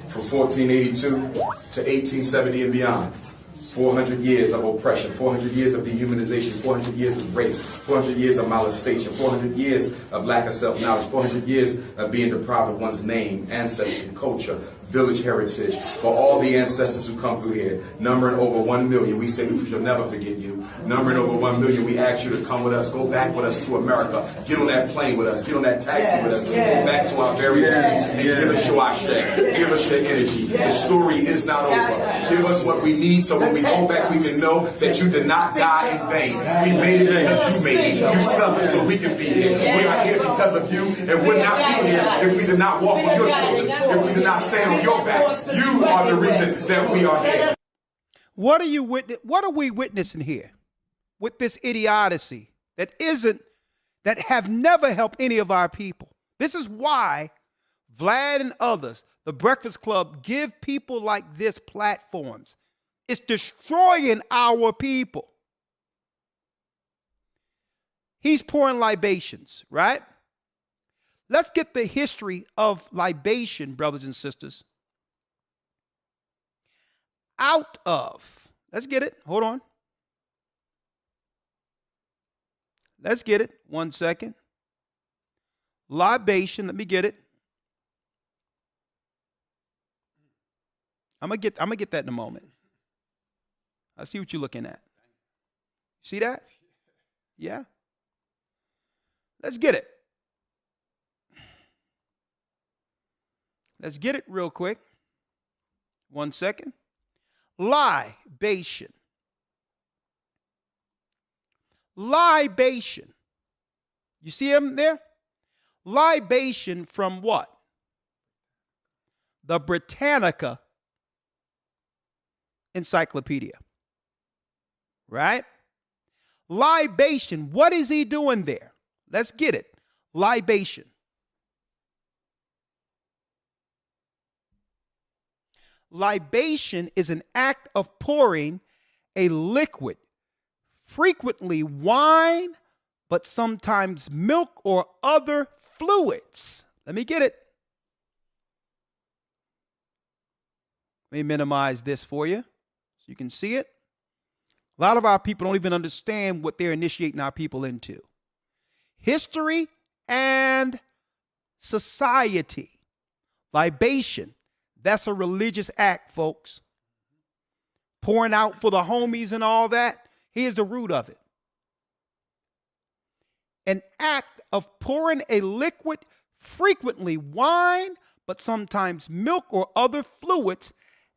from 1482 to 1870 and beyond. 400 years of oppression, 400 years of dehumanization, 400 years of rape, 400 years of molestation, 400 years of lack of self-knowledge, 400 years of being deprived of one's name, ancestry, culture, village heritage. For all the ancestors who come through here, numbering over 1 million, we say we shall never forget you. Numbering over 1 million, we ask you to come with us, go back with us to America, get on that plane with us, get on that taxi with us, go back to our very cities, and give us your ashe, give us your energy. The story is not over. Give us what we need so when we go back, we can know that you did not die in vain. We made it because you made it. You suffered so we can be here. We are here because of you and would not be here if we did not walk on your shoulders, if we did not stand on your back. You are the reason that we are here. What are we witnessing here with this idiocy that have never helped any of our people? This is why Vlad and others, the Breakfast Club, give people like this platforms. It's destroying our people. He's pouring libations, right? Let's get the history of libation, brothers and sisters. Let's get it. Hold on. Let's get it. 1 second. Libation. Let me get it. I'm gonna get that in a moment. I see what you're looking at. See that? Yeah. Let's get it. Let's get it real quick. 1 second. Libation. Libation. You see him there? Libation from what? The Britannica Encyclopedia. right? Libation, what is he doing there? Let's get it. Libation. Libation is an act of pouring a liquid, frequently wine, but sometimes milk or other fluids. Let me get it. Let me minimize this for you so you can see it. A lot of our people don't even understand what they're initiating our people into. History and society. Libation. That's a religious act, folks. Pouring out for the homies and all that. Here's the root of it. An act of pouring a liquid, frequently wine, but sometimes milk or other fluids,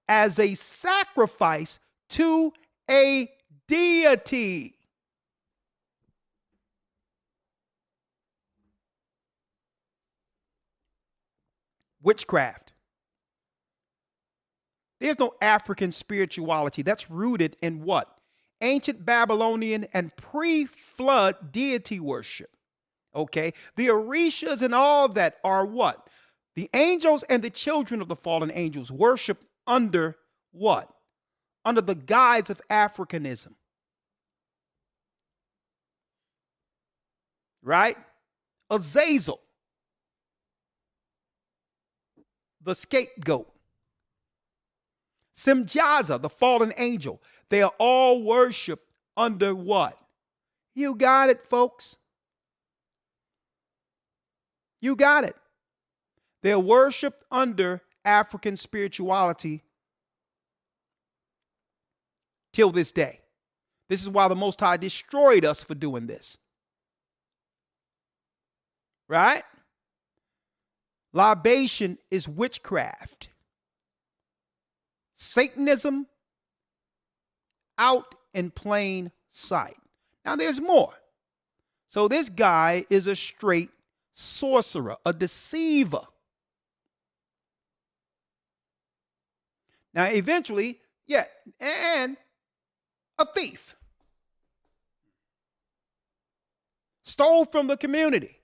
as a sacrifice to a deity. Witchcraft. There's no African spirituality. That's rooted in what? Ancient Babylonian and pre-flood deity worship. Okay? The Orishas and all that are what? The angels and the children of the fallen angels worship under what? Under the guise of Africanism. Right? Azazel, the scapegoat. Simjaza, the fallen angel. They are all worshiped under what? You got it, folks. You got it. They're worshiped under African spirituality till this day. This is why the Most High destroyed us for doing this. Right? Libation is witchcraft. Satanism out in plain sight. Now there's more. So this guy is a straight sorcerer, a deceiver. Now eventually, yeah, and a thief. Stole from the community.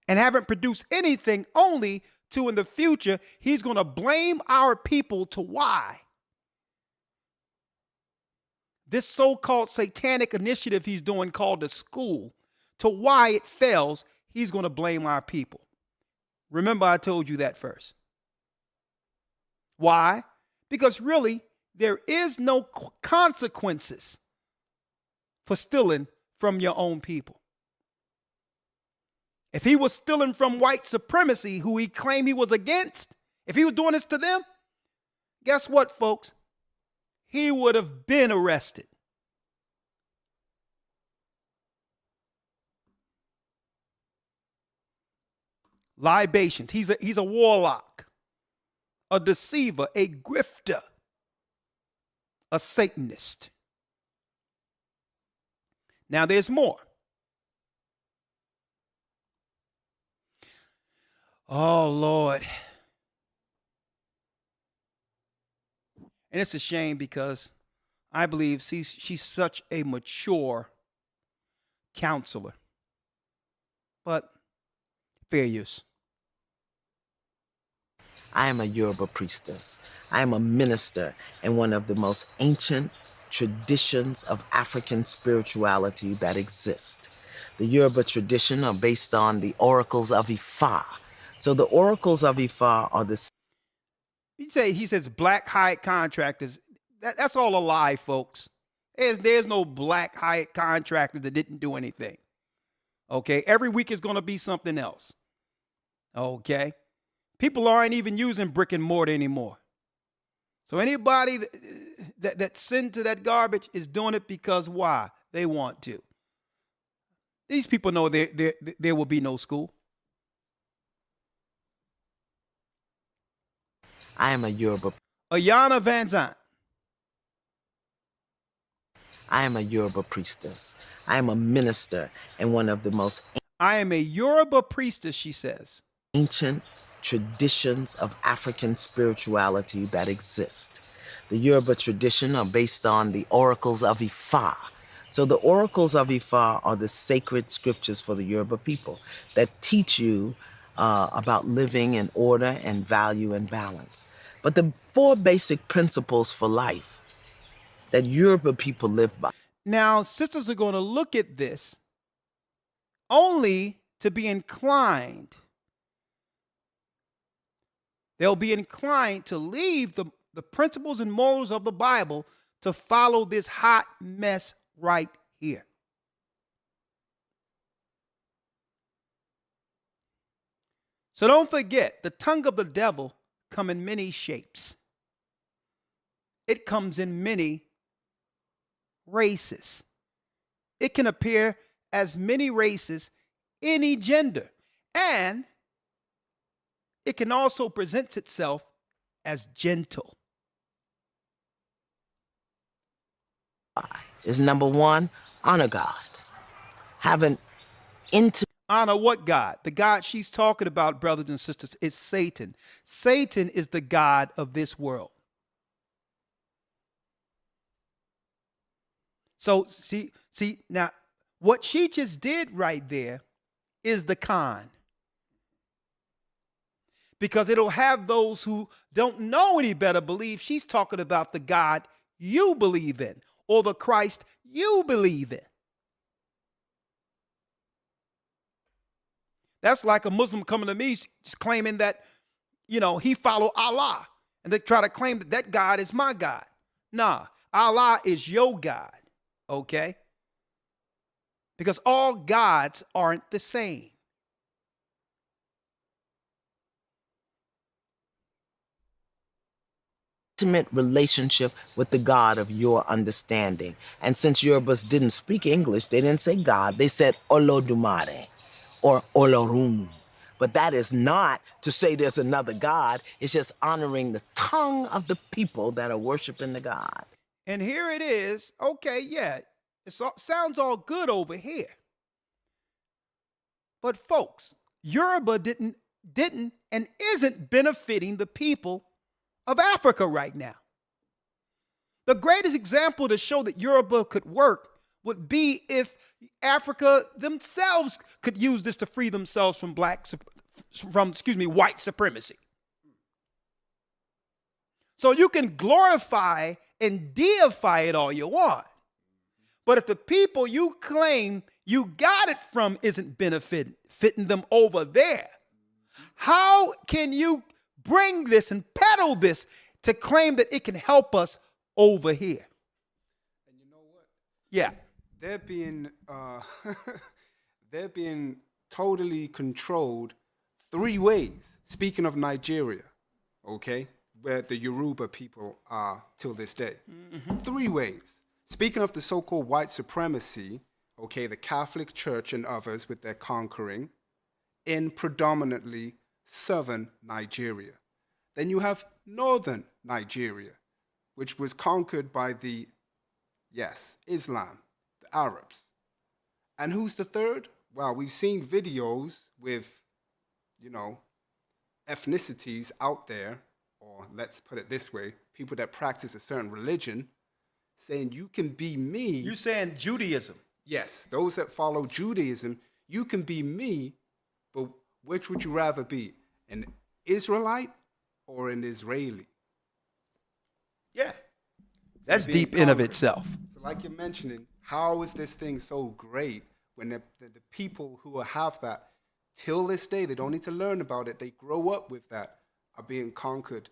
And haven't produced anything, only to in the future, he's going to blame our people to why. This so-called satanic initiative he's doing called the school, to why it fails, he's going to blame our people. Remember, I told you that first. Why? Because really, there is no consequences for stealing from your own people. If he was stealing from white supremacy, who he claimed he was against, if he was doing this to them, guess what, folks? He would have been arrested. Libations. He's a warlock, a deceiver, a grifter, a Satanist. Now there's more. Oh, Lord. And it's a shame because I believe she's such a mature counselor. But fair use. I am a Yoruba priestess. I am a minister in one of the most ancient traditions of African spirituality that exist. The Yoruba tradition are based on the oracles of Ifa. So the oracles of Ifa are the... He says black hired contractors. That's all a lie, folks. There's no black hired contractor that didn't do anything. Okay? Every week is going to be something else. Okay? People aren't even using brick and mortar anymore. So anybody that sent to that garbage is doing it because why? They want to. These people know there will be no school. I am a Yoruba. Ayana Van Zandt. I am a Yoruba priestess. I am a minister in one of the most... I am a Yoruba priestess, she says. Ancient traditions of African spirituality that exist. The Yoruba tradition are based on the oracles of Ifa. So the oracles of Ifa are the sacred scriptures for the Yoruba people that teach you about living in order and value and balance. But the 4 basic principles for life that Yoruba people live by. Now, sisters are going to look at this only to be inclined. They'll be inclined to leave the principles and morals of the Bible to follow this hot mess right here. So don't forget, the tongue of the devil comes in many shapes. It comes in many races. It can appear as many races, any gender, and it can also present itself as gentle. Is number 1, honor God. Have an intimate. Honor what God? The God she's talking about, brothers and sisters, is Satan. Satan is the God of this world. So see now, what she just did right there is the con. Because it'll have those who don't know any better believe she's talking about the God you believe in or the Christ you believe in. That's like a Muslim coming to me just claiming that, he follow Allah. And they try to claim that God is my God. Nah, Allah is your God, okay? Because all gods aren't the same. Intimate relationship with the God of your understanding. And since Yorubas didn't speak English, they didn't say God, they said Olodumare or Olorun. But that is not to say there's another God. It's just honoring the tongue of the people that are worshiping the God. And here it is. Okay, yeah, sounds all good over here. But folks, Yoruba didn't and isn't benefiting the people of Africa right now. The greatest example to show that Yoruba could work would be if Africa themselves could use this to free themselves from white supremacy. So you can glorify and deify it all you want. But if the people you claim you got it from isn't fitting them over there, how can you bring this and peddle this to claim that it can help us over here? And you know what? Yeah. They're being totally controlled 3 ways. Speaking of Nigeria, okay, where the Yoruba people are till this day. 3 ways. Speaking of the so-called white supremacy, okay, the Catholic Church and others with their conquering in predominantly southern Nigeria. Then you have northern Nigeria, which was conquered by Islam, the Arabs. And who's the third? Well, we've seen videos with, ethnicities out there, or let's put it this way, people that practice a certain religion, saying you can be me. You saying Judaism? Yes, those that follow Judaism, you can be me, but which would you rather be, an Israelite or an Israeli? Yeah. That's deep in of itself. So like you're mentioning, how is this thing so great when the people who have that till this day, they don't need to learn about it, they grow up with that, are being conquered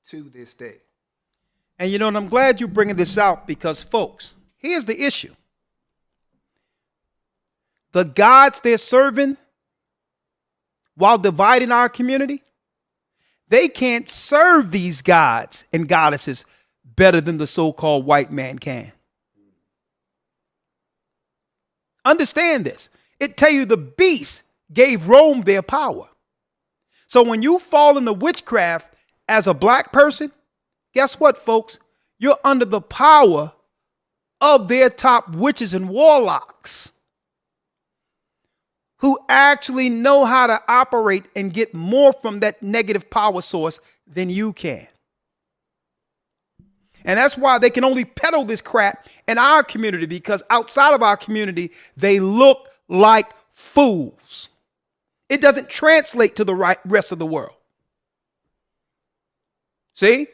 to this day. And and I'm glad you're bringing this out because, folks, here's the issue. The gods they're serving while dividing our community, they can't serve these gods and goddesses better than the so-called white man can. Understand this. It tell you the beast gave Rome their power. So when you fall into witchcraft as a black person, guess what, folks? You're under the power of their top witches and warlocks who actually know how to operate and get more from that negative power source than you can. And that's why they can only peddle this crap in our community, because outside of our community, they look like fools. It doesn't translate to the rest of the world. See?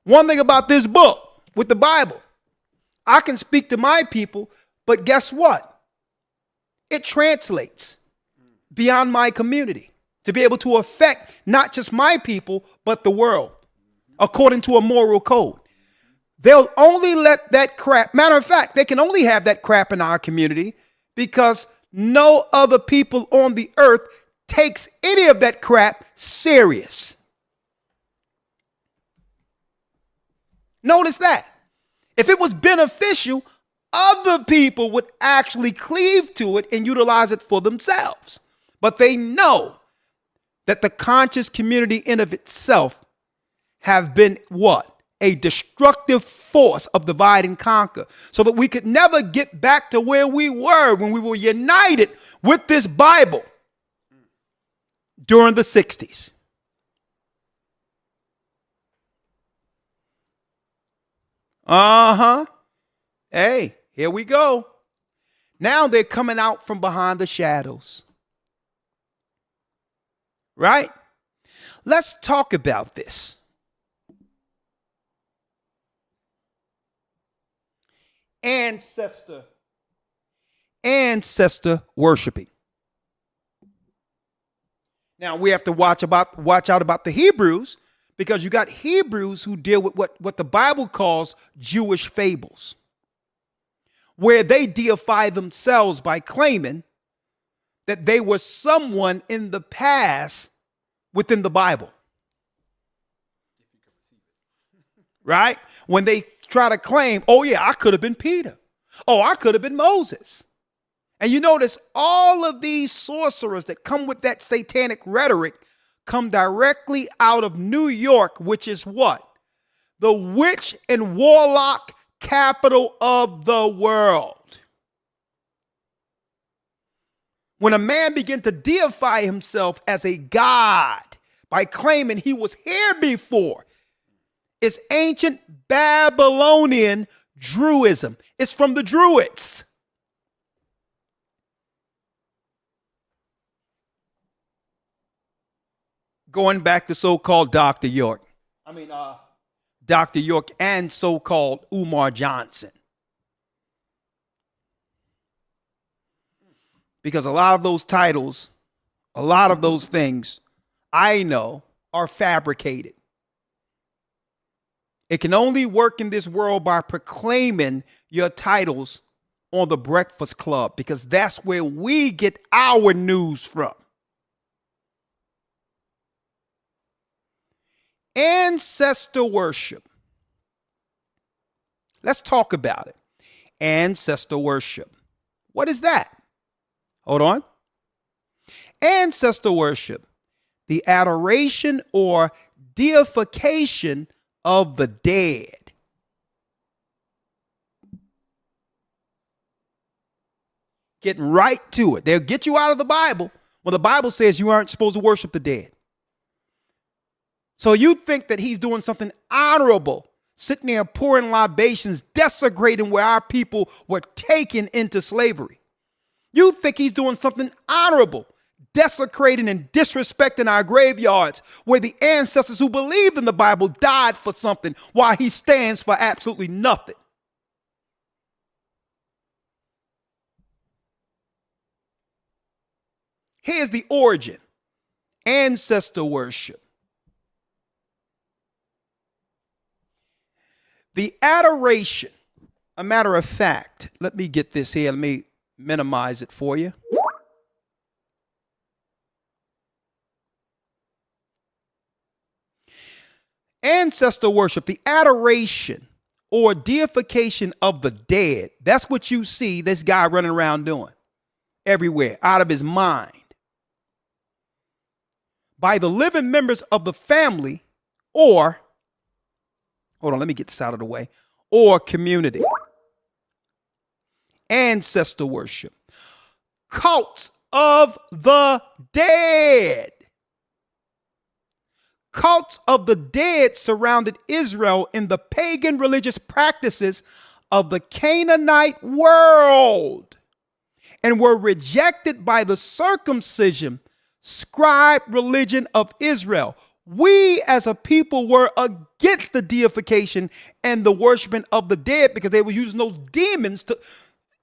One thing about this book with the Bible, I can speak to my people, but guess what? It translates beyond my community to be able to affect not just my people, but the world, according to a moral code. They'll only let that crap, matter of fact, they can only have that crap in our community because no other people on the earth takes any of that crap serious. Notice that. If it was beneficial, other people would actually cleave to it and utilize it for themselves. But they know that the conscious community in of itself have been what? A destructive force of divide and conquer, so that we could never get back to where we were when we were united with this Bible during the 60s. Hey, here we go. Now they're coming out from behind the shadows. Right? Let's talk about this. Ancestor worshiping. Now we have to watch out about the Hebrews, because you got Hebrews who deal with what the Bible calls Jewish fables, where they deify themselves by claiming that they were someone in the past within the Bible. Right? When they try to claim, oh yeah, I could have been Peter. Oh, I could have been Moses. And you notice all of these sorcerers that come with that satanic rhetoric come directly out of New York, which is what? The witch and warlock capital of the world. When a man began to deify himself as a god by claiming he was here before, it's ancient Babylonian Druidism. It's from the Druids. Going back to so-called Dr. York. Dr. York and so-called Umar Johnson. Because a lot of those titles, a lot of those things, I know, are fabricated. It can only work in this world by proclaiming your titles on the Breakfast Club, because that's where we get our news from. Ancestor worship. Let's talk about it. Ancestor worship. What is that? Hold on. Ancestor worship, the adoration or deification of the dead. Getting right to it. They'll get you out of the Bible when the Bible says you aren't supposed to worship the dead. So you think that he's doing something honorable, sitting there pouring libations, desecrating where our people were taken into slavery. You think he's doing something honorable, desecrating and disrespecting our graveyards where the ancestors who believed in the Bible died for something, while he stands for absolutely nothing. Here's the origin. Ancestor worship. The adoration, a matter of fact, let me get this here. Let me minimize it for you. Ancestor worship, the adoration or deification of the dead. That's what you see this guy running around doing everywhere, out of his mind. By the living members of the family, or, hold on, let me get this out of the way, or community. Ancestor worship. Cults of the dead. cults of the dead surrounded Israel in the pagan religious practices of the Canaanite world and were rejected by the circumcision scribe religion of Israel. We as a people were against the deification and the worshiping of the dead because they were using those demons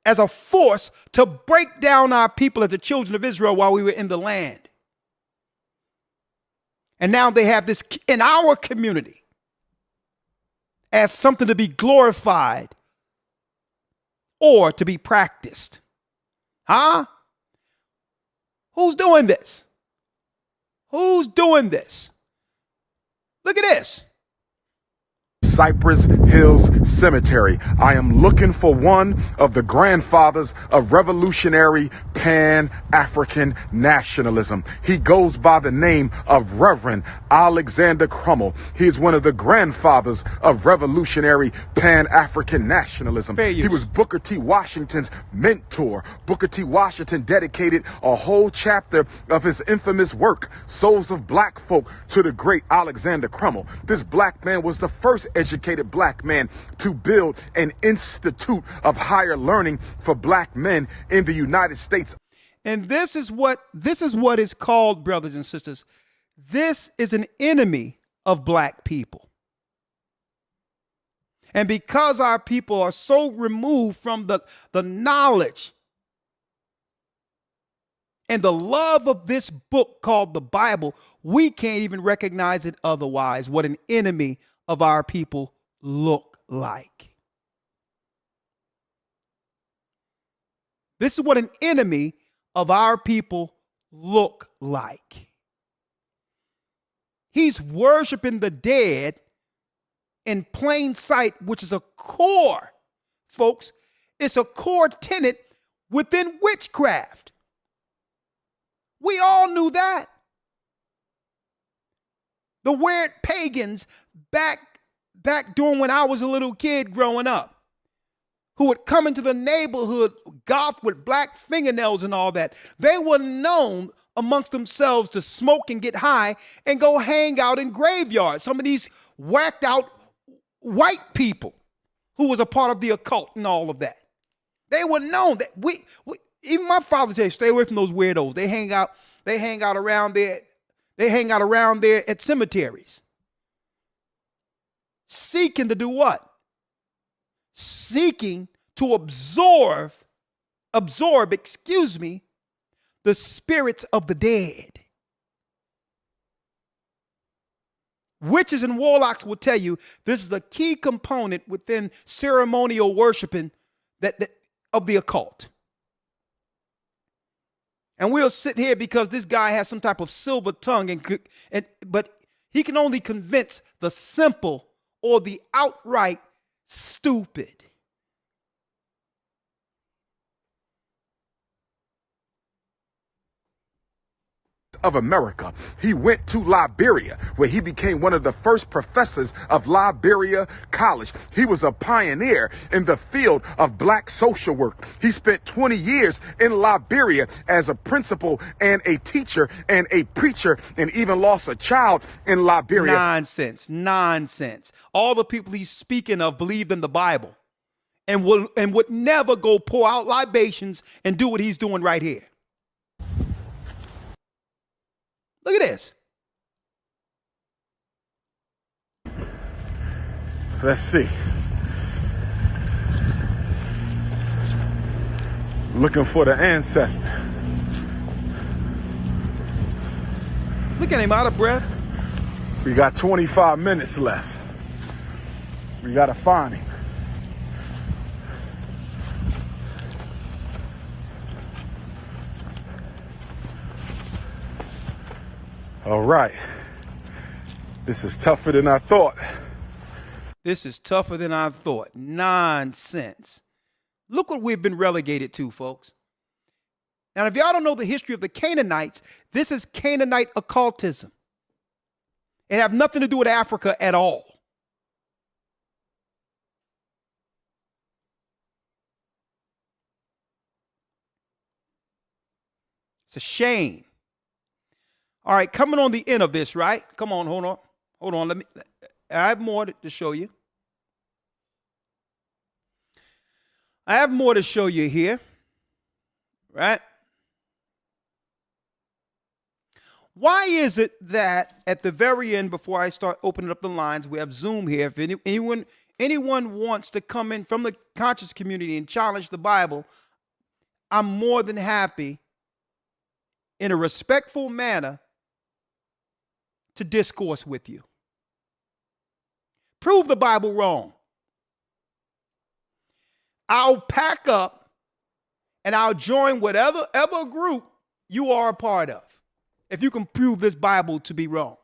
as a force to break down our people as the children of Israel while we were in the land. And now they have this in our community as something to be glorified or to be practiced. Huh? Who's doing this? Who's doing this? Look at this. Cypress Hills Cemetery. I am looking for one of the grandfathers of revolutionary Pan-African nationalism. He goes by the name of Reverend Alexander Crummell. He is one of the grandfathers of revolutionary Pan-African nationalism. He was Booker T. Washington's mentor. Booker T. Washington dedicated a whole chapter of his infamous work, Souls of Black Folk, to the great Alexander Crummell. This black man was the first educated black man to build an institute of higher learning for black men in the United States. And this is what is called, brothers and sisters, this is an enemy of black people. And because our people are so removed from the knowledge and the love of this book called the Bible, we can't even recognize it otherwise, what an enemy of our people look like. This is what an enemy of our people look like. He's worshiping the dead in plain sight, which is a core, folks. It's a core tenet within witchcraft. We all knew that. The weird pagans back during when I was a little kid growing up, who would come into the neighborhood goth with black fingernails and all that, they were known amongst themselves to smoke and get high and go hang out in graveyards. Some of these whacked out white people who was a part of the occult and all of that. They were known that we even my father said, stay away from those weirdos. They hang out around there. They hang out around there at cemeteries. Seeking to do what? Seeking to absorb, the spirits of the dead. Witches and warlocks will tell you this is a key component within ceremonial worshiping of the occult. And we'll sit here because this guy has some type of silver tongue, but he can only convince the simple or the outright stupid. Of America. He went to Liberia, where he became one of the first professors of Liberia College. He was a pioneer in the field of black social work. He spent 20 years in Liberia as a principal and a teacher and a preacher, and even lost a child in Liberia. Nonsense. All the people he's speaking of believed in the Bible and would never go pour out libations and do what he's doing right here. Look at this. Let's see. Looking for the ancestor. Look at him, out of breath. We got 25 minutes left. We gotta find him. All right. This is tougher than I thought. This is tougher than I thought. Nonsense. Look what we've been relegated to, folks. Now, if y'all don't know the history of the Canaanites, this is Canaanite occultism. It have nothing to do with Africa at all. It's a shame. All right, coming on the end of this, right? Come on, hold on. I have more to show you. I have more to show you here, right? Why is it that at the very end, before I start opening up the lines, we have Zoom here. If anyone wants to come in from the conscious community and challenge the Bible, I'm more than happy in a respectful manner to discourse with you. Prove the Bible wrong. I'll pack up and I'll join whatever group you are a part of, if you can prove this Bible to be wrong.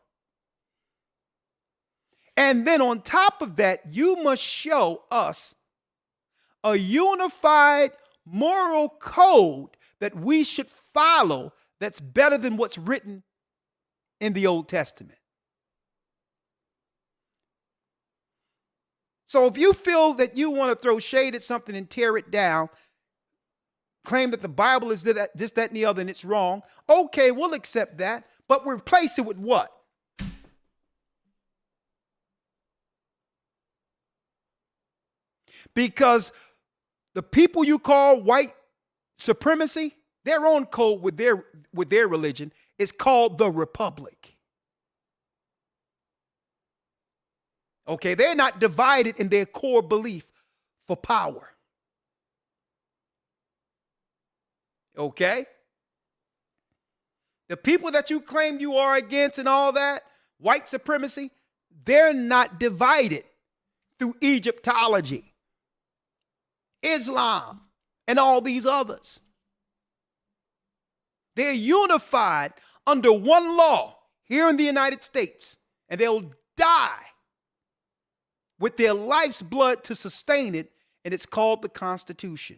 And then on top of that, you must show us a unified moral code that we should follow that's better than what's written in the Old Testament. So if you feel that you want to throw shade at something and tear it down, claim that the Bible is this, that, and the other, and it's wrong, okay, we'll accept that, but replace it with what? Because the people you call white supremacy, their own code with their religion is called the Republic. Okay, they're not divided in their core belief for power. Okay? The people that you claim you are against and all that, white supremacy, they're not divided through Egyptology, Islam, and all these others. They're unified under one law here in the United States, and they'll die with their life's blood to sustain it, and it's called the Constitution.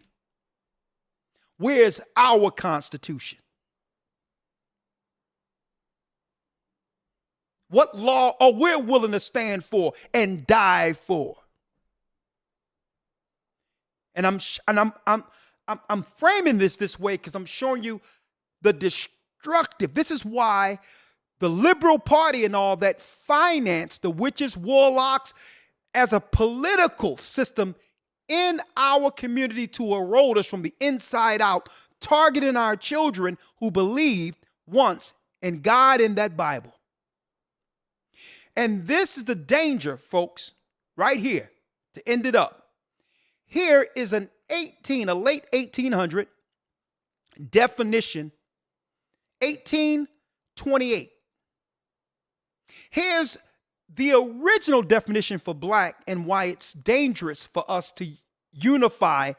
Where's our Constitution? What law are we willing to stand for and die for? And I'm framing this way because I'm showing you the destructive. This is why the liberal party and all that financed the witches, warlocks as a political system in our community to erode us from the inside out, targeting our children who believed once in God and that Bible. And this is the danger, folks, right here, to end it up. Here is a late 1800 definition, 1828. Here's the original definition for black and why it's dangerous for us to unify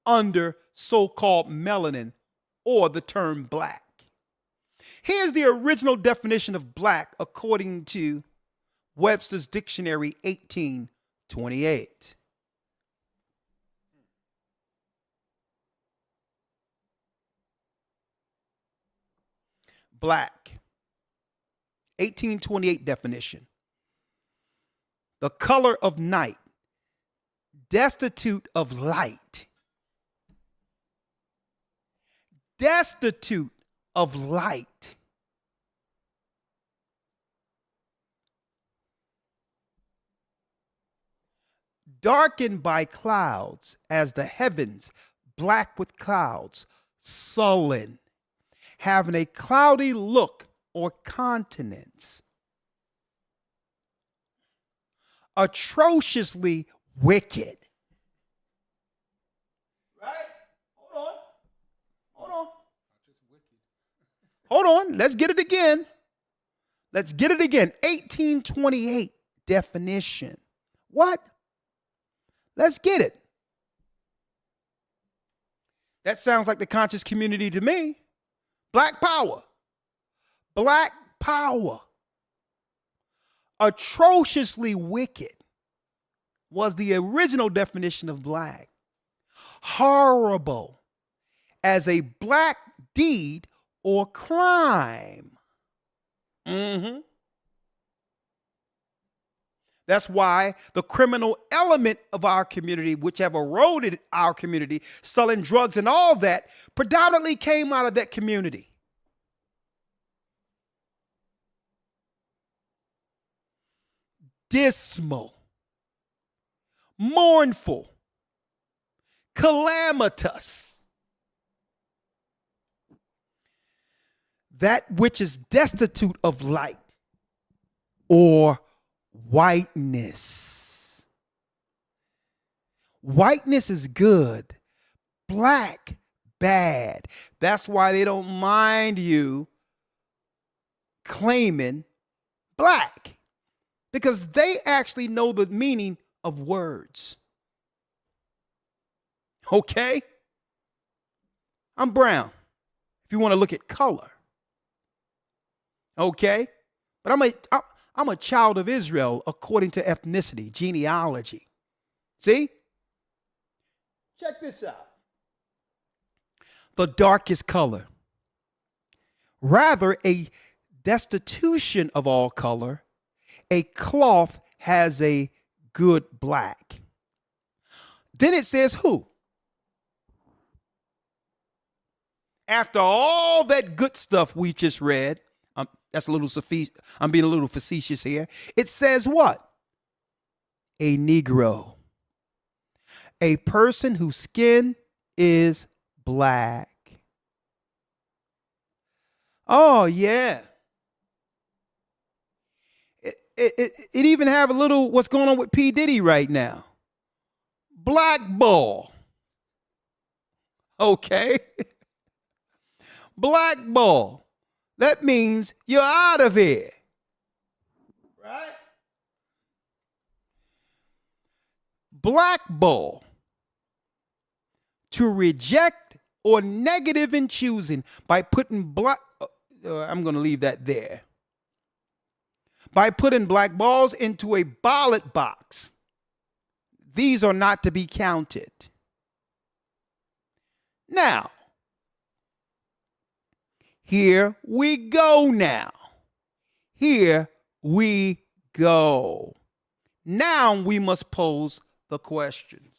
under so-called melanin or the term black. Here's the original definition of black according to Webster's Dictionary, 1828. Black, 1828 definition. The color of night, destitute of light. Destitute of light. Darkened by clouds as the heavens, black with clouds, sullen, having a cloudy look or countenance. Atrociously wicked. Right? Hold on. Let's get it again. 1828 definition. What? Let's get it. That sounds like the conscious community to me. Black power. Black power. Atrociously wicked was the original definition of black. Horrible as a black deed or crime. That's why the criminal element of our community, which have eroded our community, selling drugs and all that, predominantly came out of that community. dismal, mournful, calamitous. That which is destitute of light or whiteness. Whiteness is good. Black, bad. That's why they don't mind you claiming black, because they actually know the meaning of words. Okay? I'm brown, if you want to look at color. Okay? But I'm a child of Israel according to ethnicity, genealogy. See? Check this out. The darkest color. Rather, a destitution of all color, a cloth has a good black. Then it says who? After all that good stuff we just read, that's a little I'm being a little facetious here. It says what? A Negro. A person whose skin is black. Oh, yeah. It even have a little what's going on with P. Diddy right now. Blackball. Okay. Blackball. That means you're out of here. Right? Blackball. To reject or negative in choosing by putting black. I'm going to leave that there. By putting black balls into a ballot box. These are not to be counted. Now, here we go now. Here we go. Now we must pose the questions.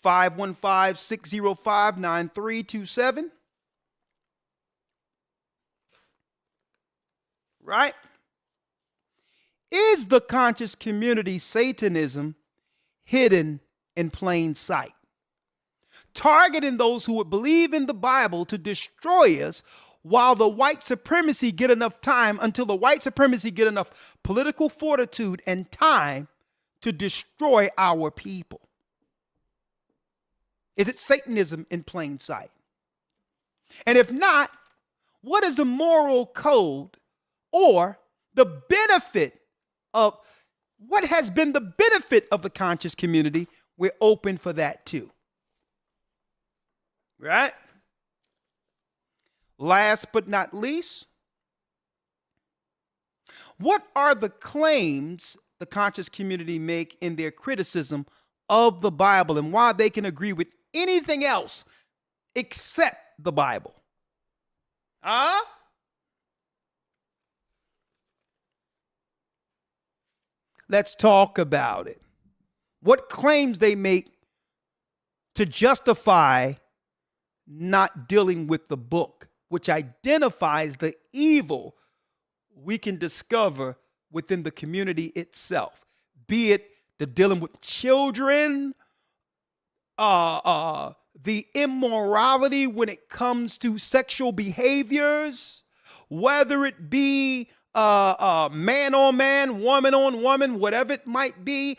515-605-9327. Right? Is the conscious community Satanism hidden in plain sight? Targeting those who would believe in the Bible to destroy us while the white supremacy get enough time, until the white supremacy get enough political fortitude and time to destroy our people. Is it Satanism in plain sight? And if not, what is the moral code or the benefit of, what has been the benefit of the conscious community? We're open for that too. Right? Last but not least, what are the claims the conscious community make in their criticism of the Bible and why they can agree with anything else except the Bible? Let's talk about it. What claims they make to justify not dealing with the book, which identifies the evil we can discover within the community itself, be it the dealing with children, the immorality when it comes to sexual behaviors, whether it be man on man, woman on woman, whatever it might be,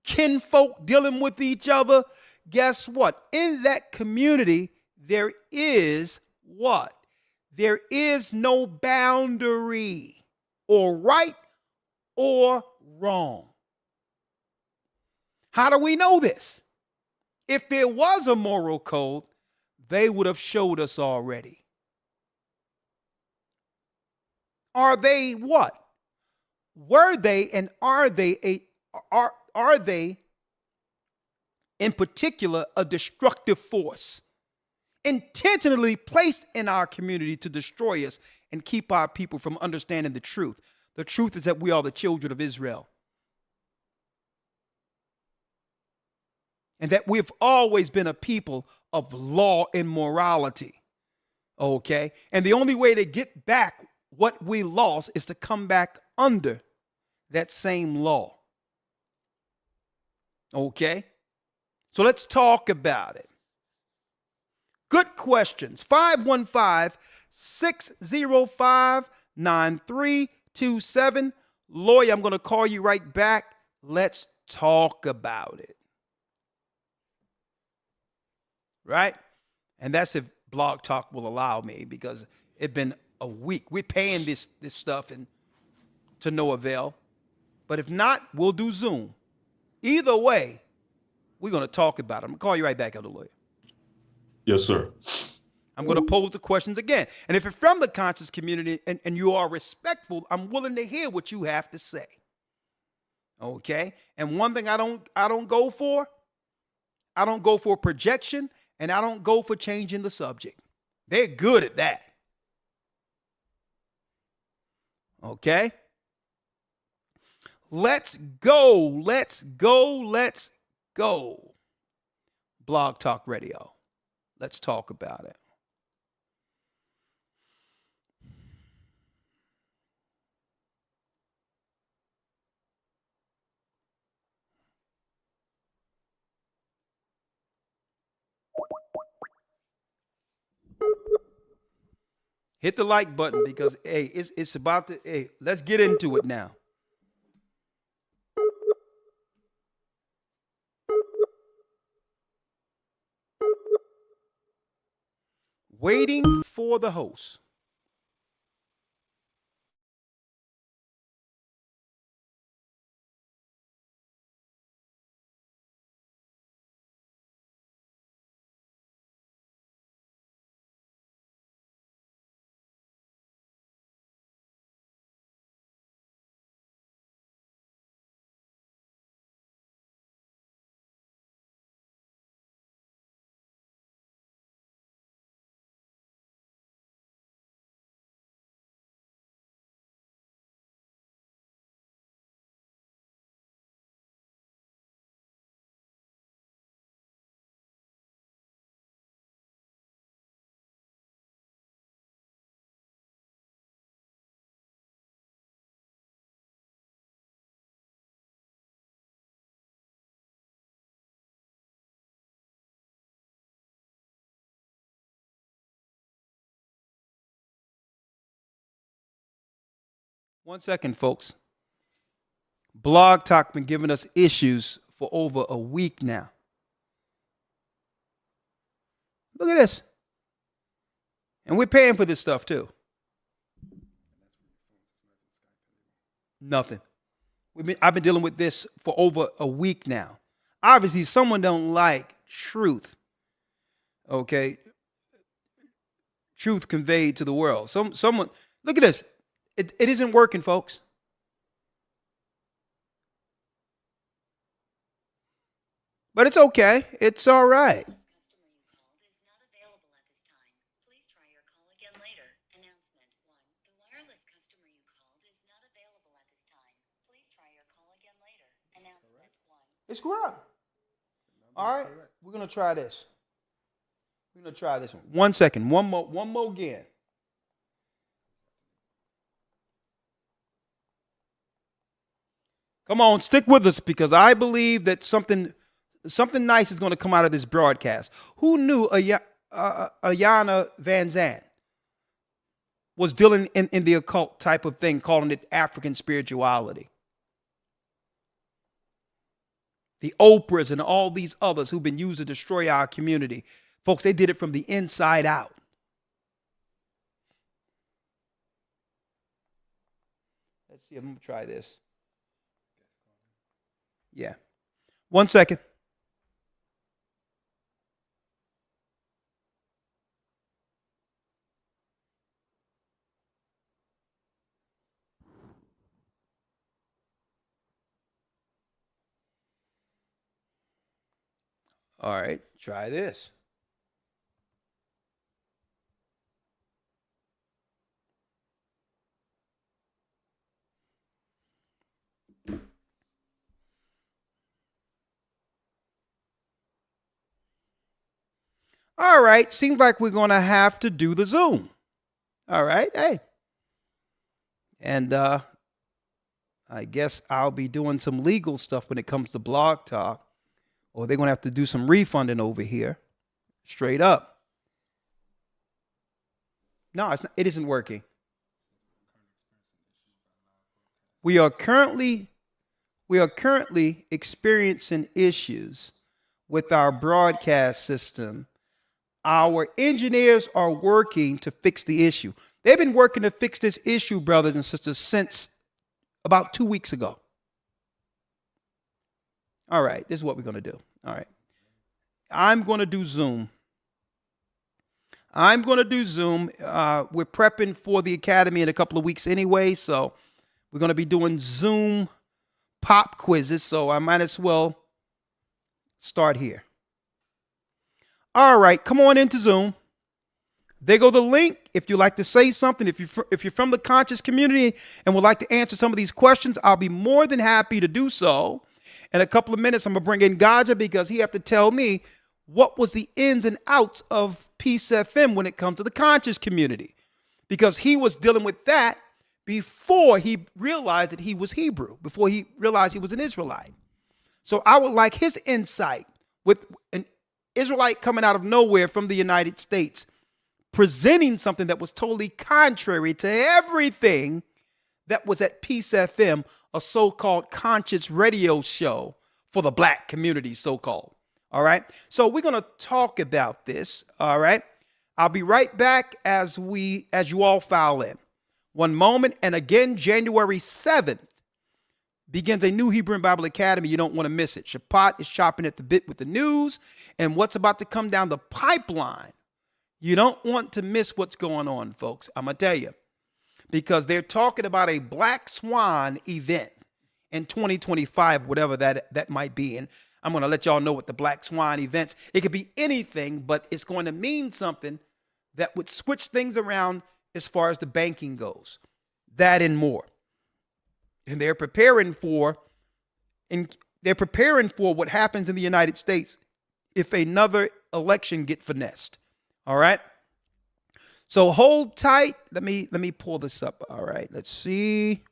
kinfolk dealing with each other. Guess what? In that community, there is what? There is no boundary, or right or wrong. How do we know this? If there was a moral code, they would have showed us already. Are they what? Were they and are they in particular a destructive force intentionally placed in our community to destroy us and keep our people from understanding the truth? The truth is that we are the children of Israel. And that we've always been a people of law and morality. Okay? And the only way to get back what we lost is to come back under that same law. Okay? So let's talk about it. Good questions. 515-605-9327. Lawyer, I'm going to call you right back. Let's talk about it. Right? And that's if Blog Talk will allow me, because it's been a week. We're paying this stuff and to no avail. But if not, we'll do Zoom. Either way, we're going to talk about it. I'm going to call you right back, Elder Lawyer. Yes, sir. I'm going to pose the questions again. And if you're from the conscious community and you are respectful, I'm willing to hear what you have to say. Okay? And one thing I don't go for projection, and I don't go for changing the subject. They're good at that. Okay? Let's go. Let's go. Let's go. Blog Talk Radio. Let's talk about it. Hit the like button, because hey, it's about to, hey, let's get into it now. Waiting for the host. One second, folks. Blog Talk been giving us issues for over a week now. Look at this. And we're paying for this stuff too. Nothing. I've been dealing with this for over a week now. Obviously, someone don't like truth. Okay? Truth conveyed to the world. Someone, look at this. It isn't working, folks. But it's okay. It's all right. It's correct. All right. We're going to try this. We're going to try this one. 1 second. One more again. Come on, stick with us, because I believe that something nice is going to come out of this broadcast. Who knew Ayana Van Zandt was dealing in the occult type of thing, calling it African spirituality? The Oprahs and all these others who've been used to destroy our community. Folks, they did it from the inside out. Let's see, I'm going to try this. Yeah. 1 second. All right, try this. All right, seems like we're going to have to do the Zoom. All right, hey. And I guess I'll be doing some legal stuff when it comes to Blog Talk, or they're going to have to do some refunding over here. Straight up. No, it isn't working. We are currently experiencing issues with our broadcast system. Our engineers are working to fix the issue. They've been working to fix this issue, brothers and sisters, since about 2 weeks ago. All right, this is what we're going to do. All right. I'm going to do Zoom. We're prepping for the academy in a couple of weeks anyway, so we're going to be doing Zoom pop quizzes, so I might as well start here. All right, come on into Zoom. There go the link. If you'd like to say something, if you're from the conscious community and would like to answer some of these questions, I'll be more than happy to do so. In a couple of minutes, I'm going to bring in Gaja because he have to tell me what was the ins and outs of Peace FM when it comes to the conscious community, because he was dealing with that before he realized that he was Hebrew, before he realized he was an Israelite. So I would like his insight with an Israelite coming out of nowhere from the United States, presenting something that was totally contrary to everything that was at Peace FM, a so-called conscious radio show for the black community, so-called. All right. So we're going to talk about this. All right. I'll be right back as you all file in. One moment. And again, January 7th begins a new Hebrew and Bible Academy. You don't want to miss it. Shabbat is chopping at the bit with the news and what's about to come down the pipeline. You don't want to miss what's going on, folks. I'm going to tell you, because they're talking about a Black Swan event in 2025, whatever that might be. And I'm going to let y'all know what the Black Swan events, it could be anything, but it's going to mean something that would switch things around as far as the banking goes. That and more. And they're preparing for what happens in the United States if another election get finessed. All right. So hold tight. Let me pull this up. All right. Let's see.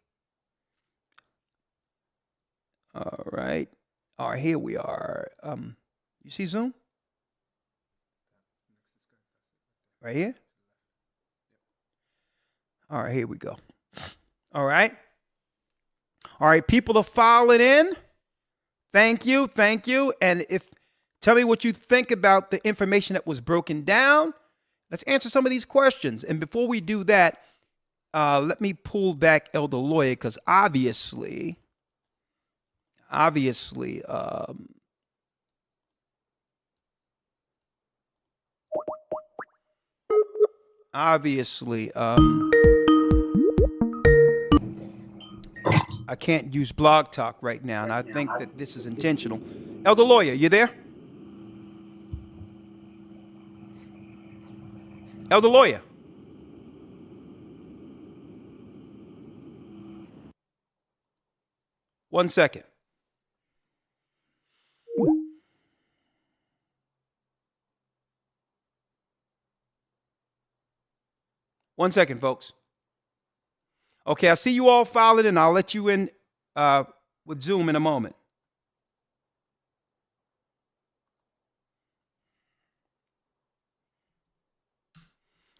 All right. All right, here we are. You see Zoom? Right here? All right, here we go. All right. All right, people are filing in. Thank you. And tell me what you think about the information that was broken down. Let's answer some of these questions. And before we do that, let me pull back Elder Lawyer, because obviously, I can't use Blog Talk right now, and I think that this is intentional. Elder Lawyer, you there? Elder Lawyer. One second. One second, folks. Okay, I see you all filing, and I'll let you in with Zoom in a moment.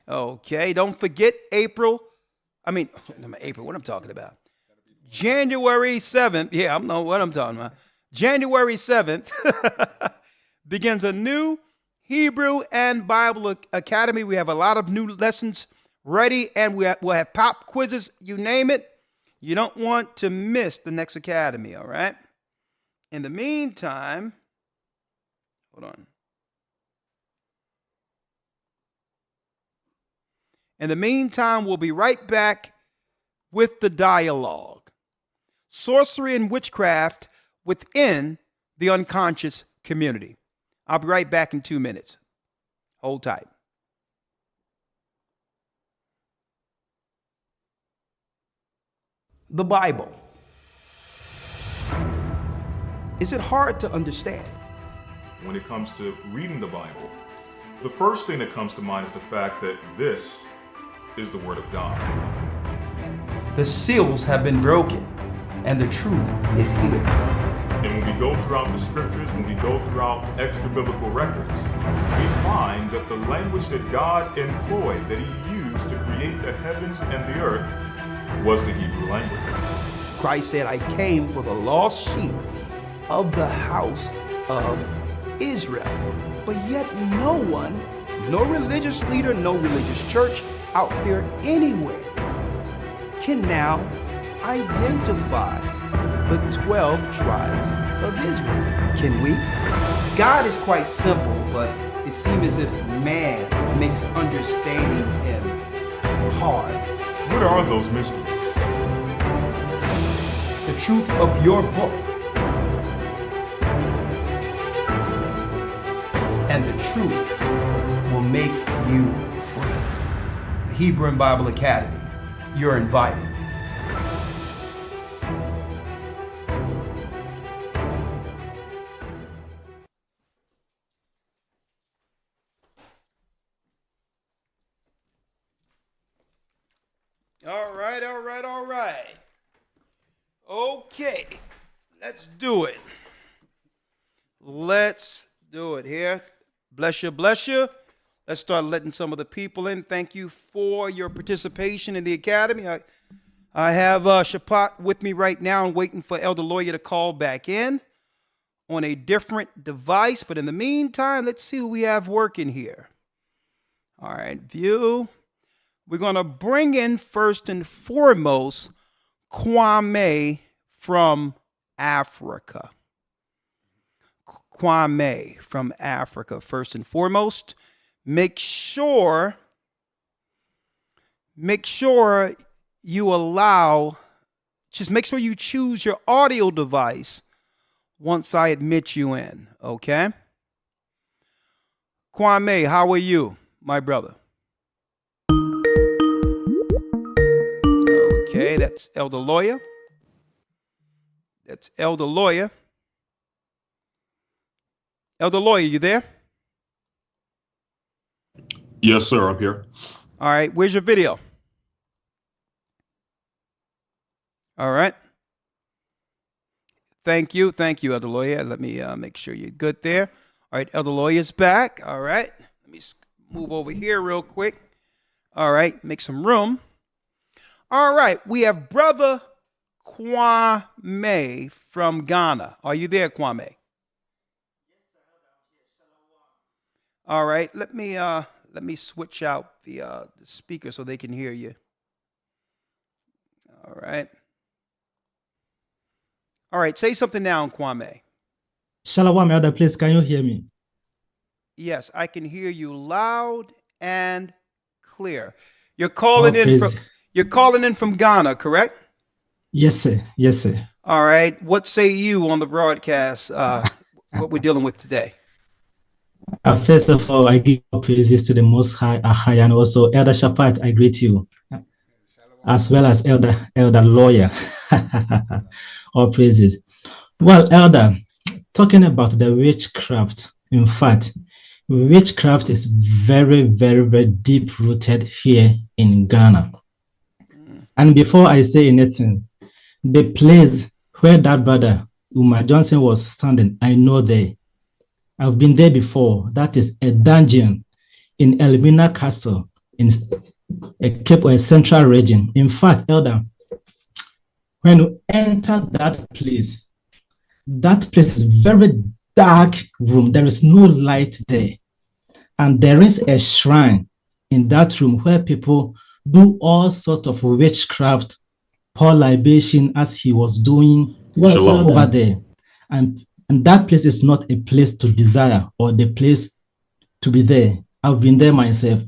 Okay, don't forget April, what I'm talking about. January 7th, yeah, I know what I'm talking about. January 7th begins a new Hebrew and Bible Academy. We have a lot of new lessons ready, and we'll have pop quizzes, you name it. You don't want to miss the next academy, all right? In the meantime, hold on. In the meantime, we'll be right back with the dialogue. Sorcery and witchcraft within the unconscious community. I'll be right back in 2 minutes. Hold tight. The Bible. Is it hard to understand? When it comes to reading the Bible, the first thing that comes to mind is the fact that this is the Word of God. The seals have been broken. and the truth is here. And when we go throughout the scriptures, when we go throughout extra biblical records, we find that the language that God employed, that he used to create the heavens and the earth, was the Hebrew language. Christ said, I came for the lost sheep of the house of Israel. But yet no one, no religious leader, no religious church out there anywhere can now identify the 12 tribes of Israel. Can we? God is quite simple, but it seems as if man makes understanding him hard. What are those mysteries? The truth of your book. And the truth will make you free. The Hebrew and Bible Academy, you're invited. All right. Okay, let's do it. Let's do it here. Bless you, bless you. Let's start letting some of the people in. Thank you for your participation in the academy. I have Shapat with me right now and waiting for Elder Lawyer to call back in on a different device. But in the meantime, let's see who we have working here. All right, view. We're going to bring in first and foremost Kwame from Africa. Kwame from Africa, first and foremost. Make sure you allow, just make sure you choose your audio device once I admit you in, okay? Kwame, how are you, my brother? Okay, that's Elder Lawyer. That's Elder Lawyer. Elder Lawyer, you there? Yes, sir, I'm here. All right, where's your video? All right. Thank you, Elder Lawyer. Let me make sure you're good there. All right, Elder Lawyer's back. All right, let me move over here real quick. All right, make some room. All right, we have Brother Kwame from Ghana. Are you there, Kwame? All right, let me switch out the speaker so they can hear you. All right, say something now, Kwame. Shalom, Elder, please, can you hear me? Yes, I can hear you loud and clear. You're calling in from Ghana, correct? Yes, sir. Yes, sir. All right. What say you on the broadcast, what we're dealing with today? First of all, I give praises to the Most High, and also Elder Shapat, I greet you, as well as Elder Lawyer. All praises. Well, Elder, talking about the witchcraft, in fact, witchcraft is very, very, very deep rooted here in Ghana. And before I say anything, the place where that brother Umar Johnson was standing, I know there. I've been there before. That is a dungeon in Elmina Castle in a central region. In fact, Elder, when you enter that place is very dark room. There is no light there. And there is a shrine in that room where people do all sorts of witchcraft, pour libation as he was doing over there. And that place is not a place to desire or the place to be there. I've been there myself.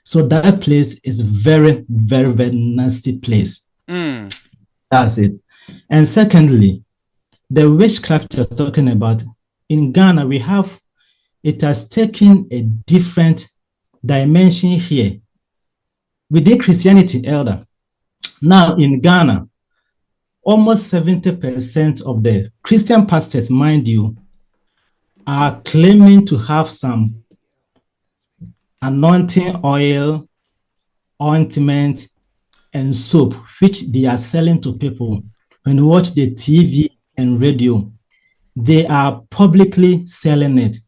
So that place is very, very, very nasty place. That's it. And secondly, the witchcraft you're talking about, in Ghana, it has taken a different dimension here. Within Christianity, Elder, now in Ghana, almost 70% of the Christian pastors, mind you, are claiming to have some anointing oil, ointment, and soap, which they are selling to people when you watch the TV and radio, they are publicly selling it.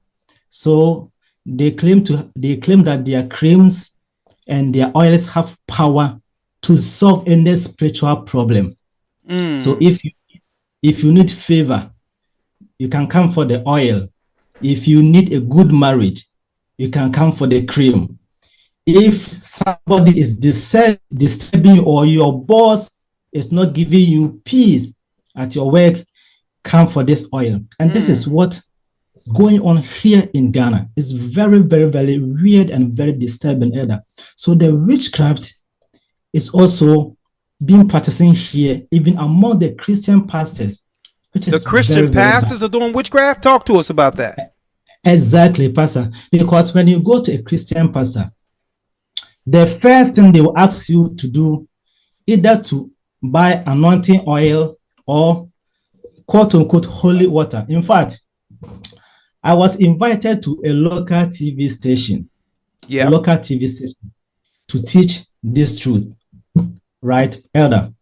So they claim that their creams and their oils have power to solve any spiritual problem. So if you need favor, you can come for the oil. If you need a good marriage, you can come for the cream. If somebody is disturbing you, or your boss is not giving you peace at your work, come for this oil. And this is what is going on here in Ghana. It's very, very, very weird and very disturbing, Elder. So the witchcraft is also being practicing here, even among the Christian pastors. Which is the Christian very, very pastors are doing witchcraft? Talk to us about that. Exactly, Pastor. Because when you go to a Christian pastor, the first thing they will ask you to do, either to buy anointing oil or quote unquote holy water. In fact, I was invited to a local TV station, to teach this truth, right, Elder?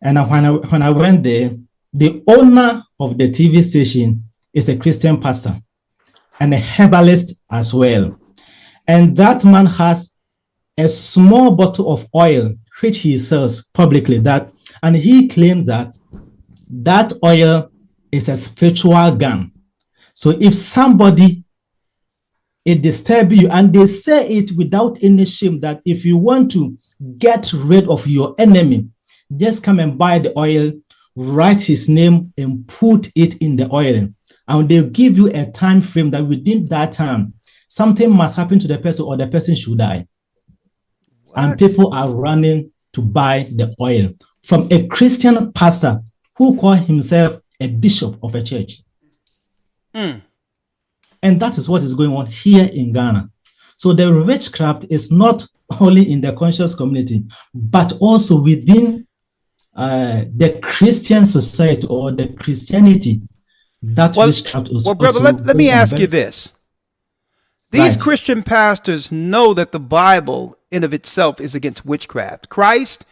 And when I went there, the owner of the TV station is a Christian pastor and a herbalist as well. And that man has a small bottle of oil which he sells publicly, and he claims that oil is a spiritual gun. So if somebody it disturbs you, and they say it without any shame, that if you want to get rid of your enemy, just come and buy the oil, write his name and put it in the oil, and they'll give you a time frame that within that time something must happen to the person or the person should die. And people are running to buy the oil from a Christian pastor who calls himself a bishop of a church. And that is what is going on here in Ghana. So the witchcraft is not only in the conscious community, but also within the Christian society or the Christianity. Witchcraft is brother, let me ask you this. These Christian pastors know that the Bible in of itself is against witchcraft. Christ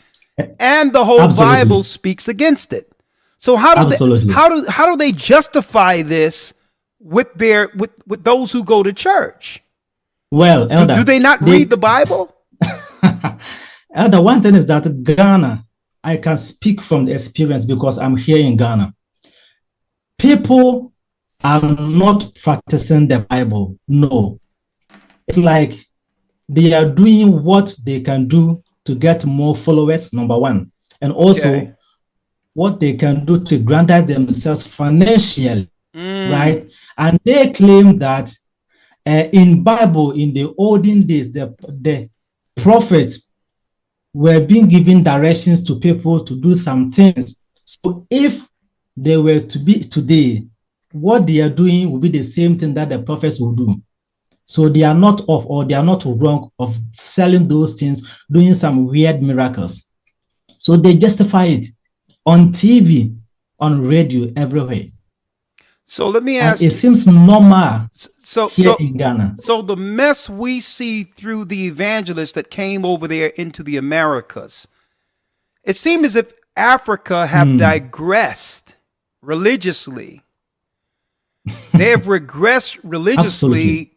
and the whole Bible speaks against it. So how do they justify this with those who go to church? Well, Elder, do they not read the Bible? Elder, one thing is that Ghana, I can speak from the experience because I'm here in Ghana. People are not practicing the Bible. No. It's like they are doing what they can do to get more followers, number one. And also what they can do to grandise themselves financially, right? And they claim that in Bible, in the olden days, the prophets were being given directions to people to do some things. So if they were to be today, what they are doing will be the same thing that the prophets will do. So they are not off, or they are not wrong of selling those things, doing some weird miracles. So they justify it on TV, on radio, everywhere. So let me ask you. It seems normal here in Ghana. So the mess we see through the evangelists that came over there into the Americas, it seems as if Africa have digressed religiously. They have regressed religiously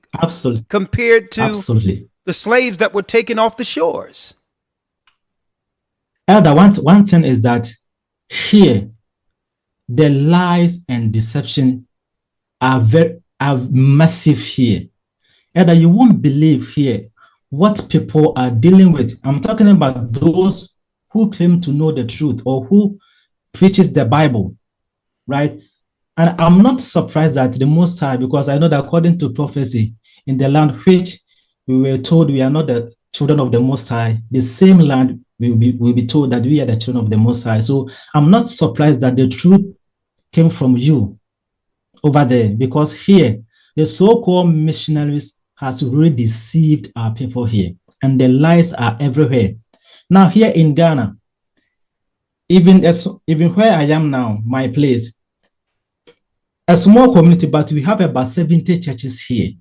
compared to the slaves that were taken off the shores. Elder, one thing is that here, the lies and deception are massive here. Elder, you won't believe here what people are dealing with. I'm talking about those who claim to know the truth or who preaches the Bible, right? And I'm not surprised that the Most High, because I know that according to prophecy, in the land which we were told we are not the children of the Most High, the same land will be told that we are the children of the Most High. So I'm not surprised that the truth came from you over there, because here, the so-called missionaries has really deceived our people here, and the lies are everywhere. Now here in Ghana, even where I am now, my place, a small community, but we have about 70 churches here.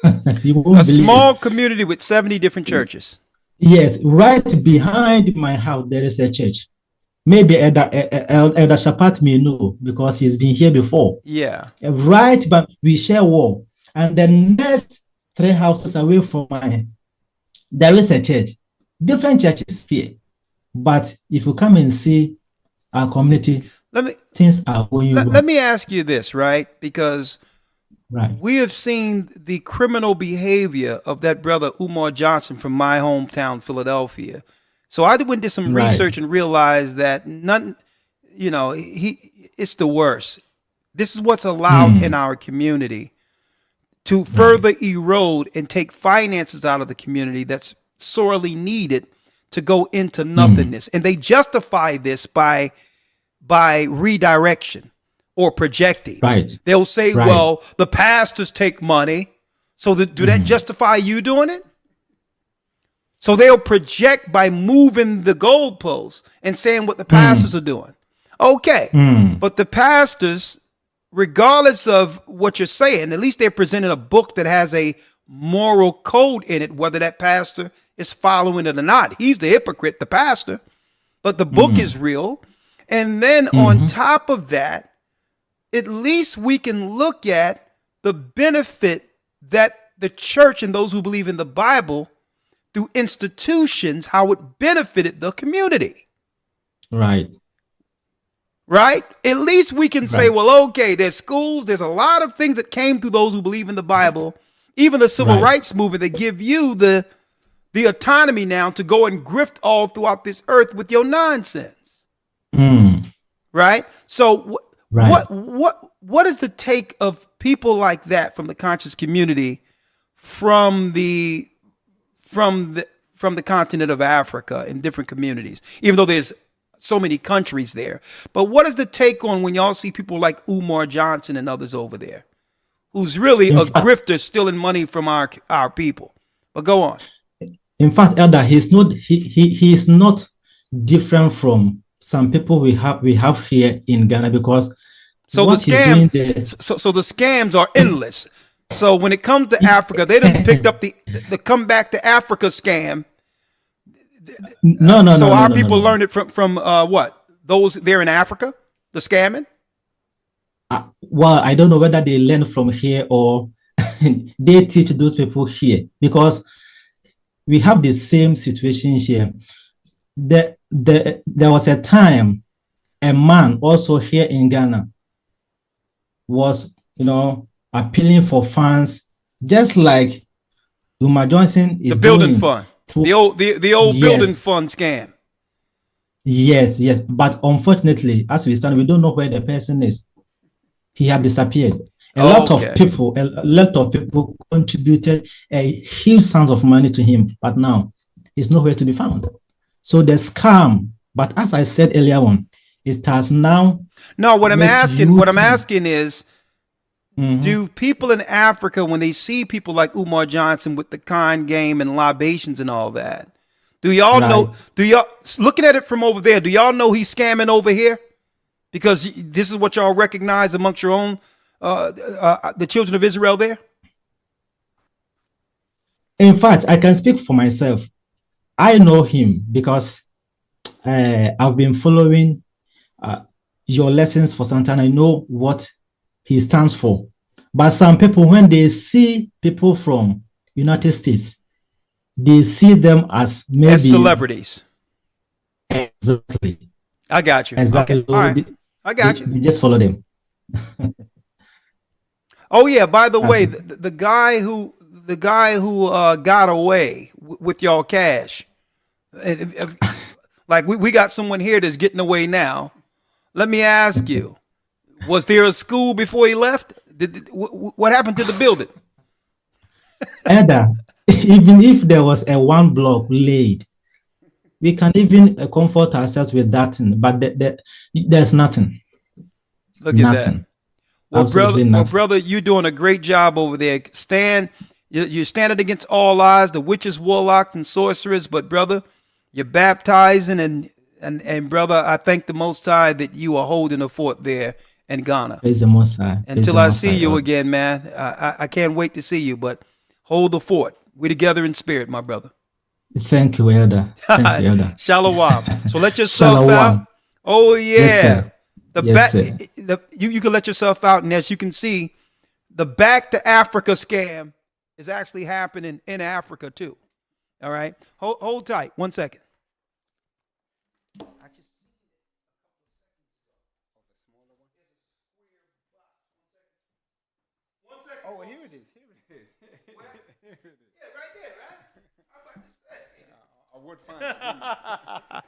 A small community with 70 different churches. Yes, right behind my house, there is a church. maybe Elder Shapat may know because he's been here before. Yeah. Right, but we share wall. And the next 3 houses away from mine, there is a church. Different churches here. But if you come and see our community, things are going wrong. Let me ask you this, right? Because we have seen the criminal behavior of that brother Umar Johnson from my hometown, Philadelphia. So I went and did some research and realized that it's the worst. This is what's allowed in our community to further erode and take finances out of the community that's sorely needed to go into nothingness. And they justify this by redirection or projecting. Right. They'll say, well, the pastors take money. So do that justify you doing it? So they'll project by moving the goalposts and saying what the pastors are doing. Okay. But the pastors, regardless of what you're saying, at least they're presenting a book that has a moral code in it, whether that pastor is following it or not. He's the hypocrite, the pastor, but the book is real. And then on top of that, at least we can look at the benefit that the church and those who believe in the Bible through institutions, how it benefited the community. Right. At least we can say, well, okay, there's schools, there's a lot of things that came through those who believe in the Bible, even the civil rights movement, that give you the autonomy now to go and grift all throughout this earth with your nonsense. Right? So what is the take of people like that from the conscious community from the continent of Africa in different communities, even though there's so many countries there? But what is the take on when y'all see people like Umar Johnson and others over there, who's really a grifter stealing money from our people? But go on. In fact, Elder, he is not different from some people we have here in Ghana, because so the scams are endless. So when it comes to Africa, they done picked up the come back to Africa scam. So our people learned it from what? Those there in Africa, the scamming? Well, I don't know whether they learn from here or they teach those people here, because we have the same situation here. There was a time a man also here in Ghana was, appealing for funds, just like Umar Johnson is the building doing fund, the old building fund scam. Yes. But unfortunately, as we stand, we don't know where the person is. He had disappeared. A lot of people contributed a huge sums of money to him, but now he's nowhere to be found. So the scam, but as I said earlier on, it has now. No, what I'm asking is, do people in Africa, when they see people like Umar Johnson with the con game and libations and all that, do y'all know? Do y'all, looking at it from over there, do y'all know he's scamming over here? Because this is what y'all recognize amongst your own, the children of Israel there? In fact, I can speak for myself. I know him because I've been following your lessons for some time. I know what he stands for. But some people, when they see people from United States, they see them as maybe as celebrities. Exactly. I got you. Exactly. Okay. All right. I got you. They just follow them. Oh yeah. By the way, the guy who got away with y'all cash, like we got someone here that's getting away now. Let me ask you: was there a school before he left? What happened to the building? Elder, even if there was a one block laid, we can even comfort ourselves with that, but there's nothing. Look at that. Well, brother, you're doing a great job over there. You're standing against all odds, the witches, warlocks, and sorcerers. But brother, you're baptizing, and brother, I thank the Most High that you are holding a fort there in Ghana. Praise the Most High. Until I see you again, man. I can't wait to see you. But hold the fort. We're together in spirit, my brother. Thank you, Elder. Thank you, Elder. Shalom. So let yourself out. Oh yeah. Yes, sir. The Yes, back. sir. You can let yourself out, and as you can see, the Back to Africa scam is actually happening in Africa too. All right. Hold tight. 1 second. Oh, here it is. Here it is. Here it is. Yeah, right there, right? I'm about to say. I would find it.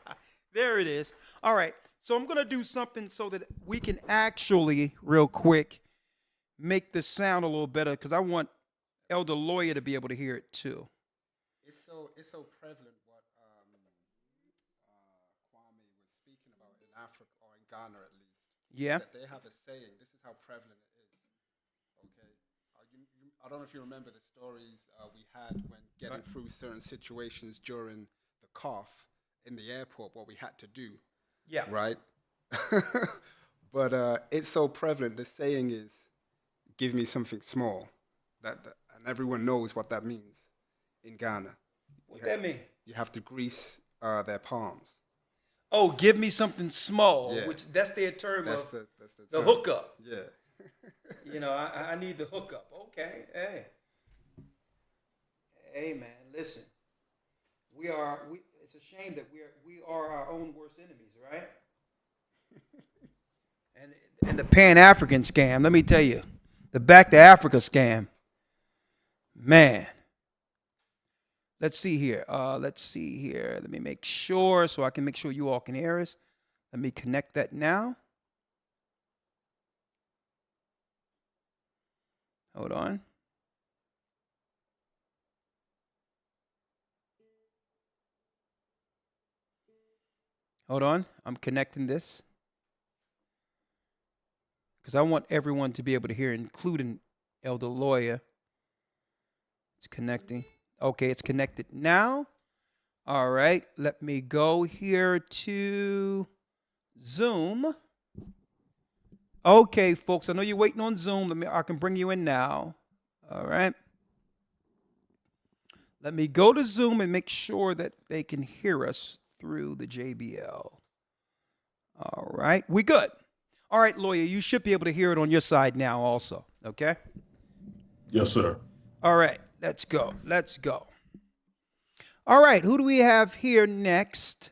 There it is. All right. So I'm going to do something so that we can actually, real quick, make this sound a little better because I want Elder Lawyer to be able to hear it too. It's so prevalent what Kwame was speaking about in Africa or in Ghana at least. Yeah. That they have a saying. This is how prevalent it is. Okay. I don't know if you remember the stories we had when getting through certain situations during the cough in the airport, what we had to do. Yeah. Right? But it's so prevalent. The saying is, give me something small. And everyone knows what that means in Ghana. What that mean? You have to grease their palms. Oh, give me something small, Yeah. which that's their term That's of the the term. hookup. Yeah. You know, I need the hookup. Okay. Hey. Hey, man, listen. It's a shame that we are our own worst enemies, right? And the Pan-African scam, let me tell you, the Back to Africa scam, man. Let's see here. Let me make sure so I can make sure you all can hear us. Let me connect that now. Hold on. Hold on. I'm connecting this because I want everyone to be able to hear, including Elder Lawyer. It's connecting. Okay, it's connected now. All right. Let me go here to Zoom. Okay, folks. I know you're waiting on Zoom. I can bring you in now. All right. Let me go to Zoom and make sure that they can hear us through the JBL. All right. We good. All right, Lawyer, you should be able to hear it on your side now also. Okay? Yes, sir. All right. Let's go. All right. Who do we have here next?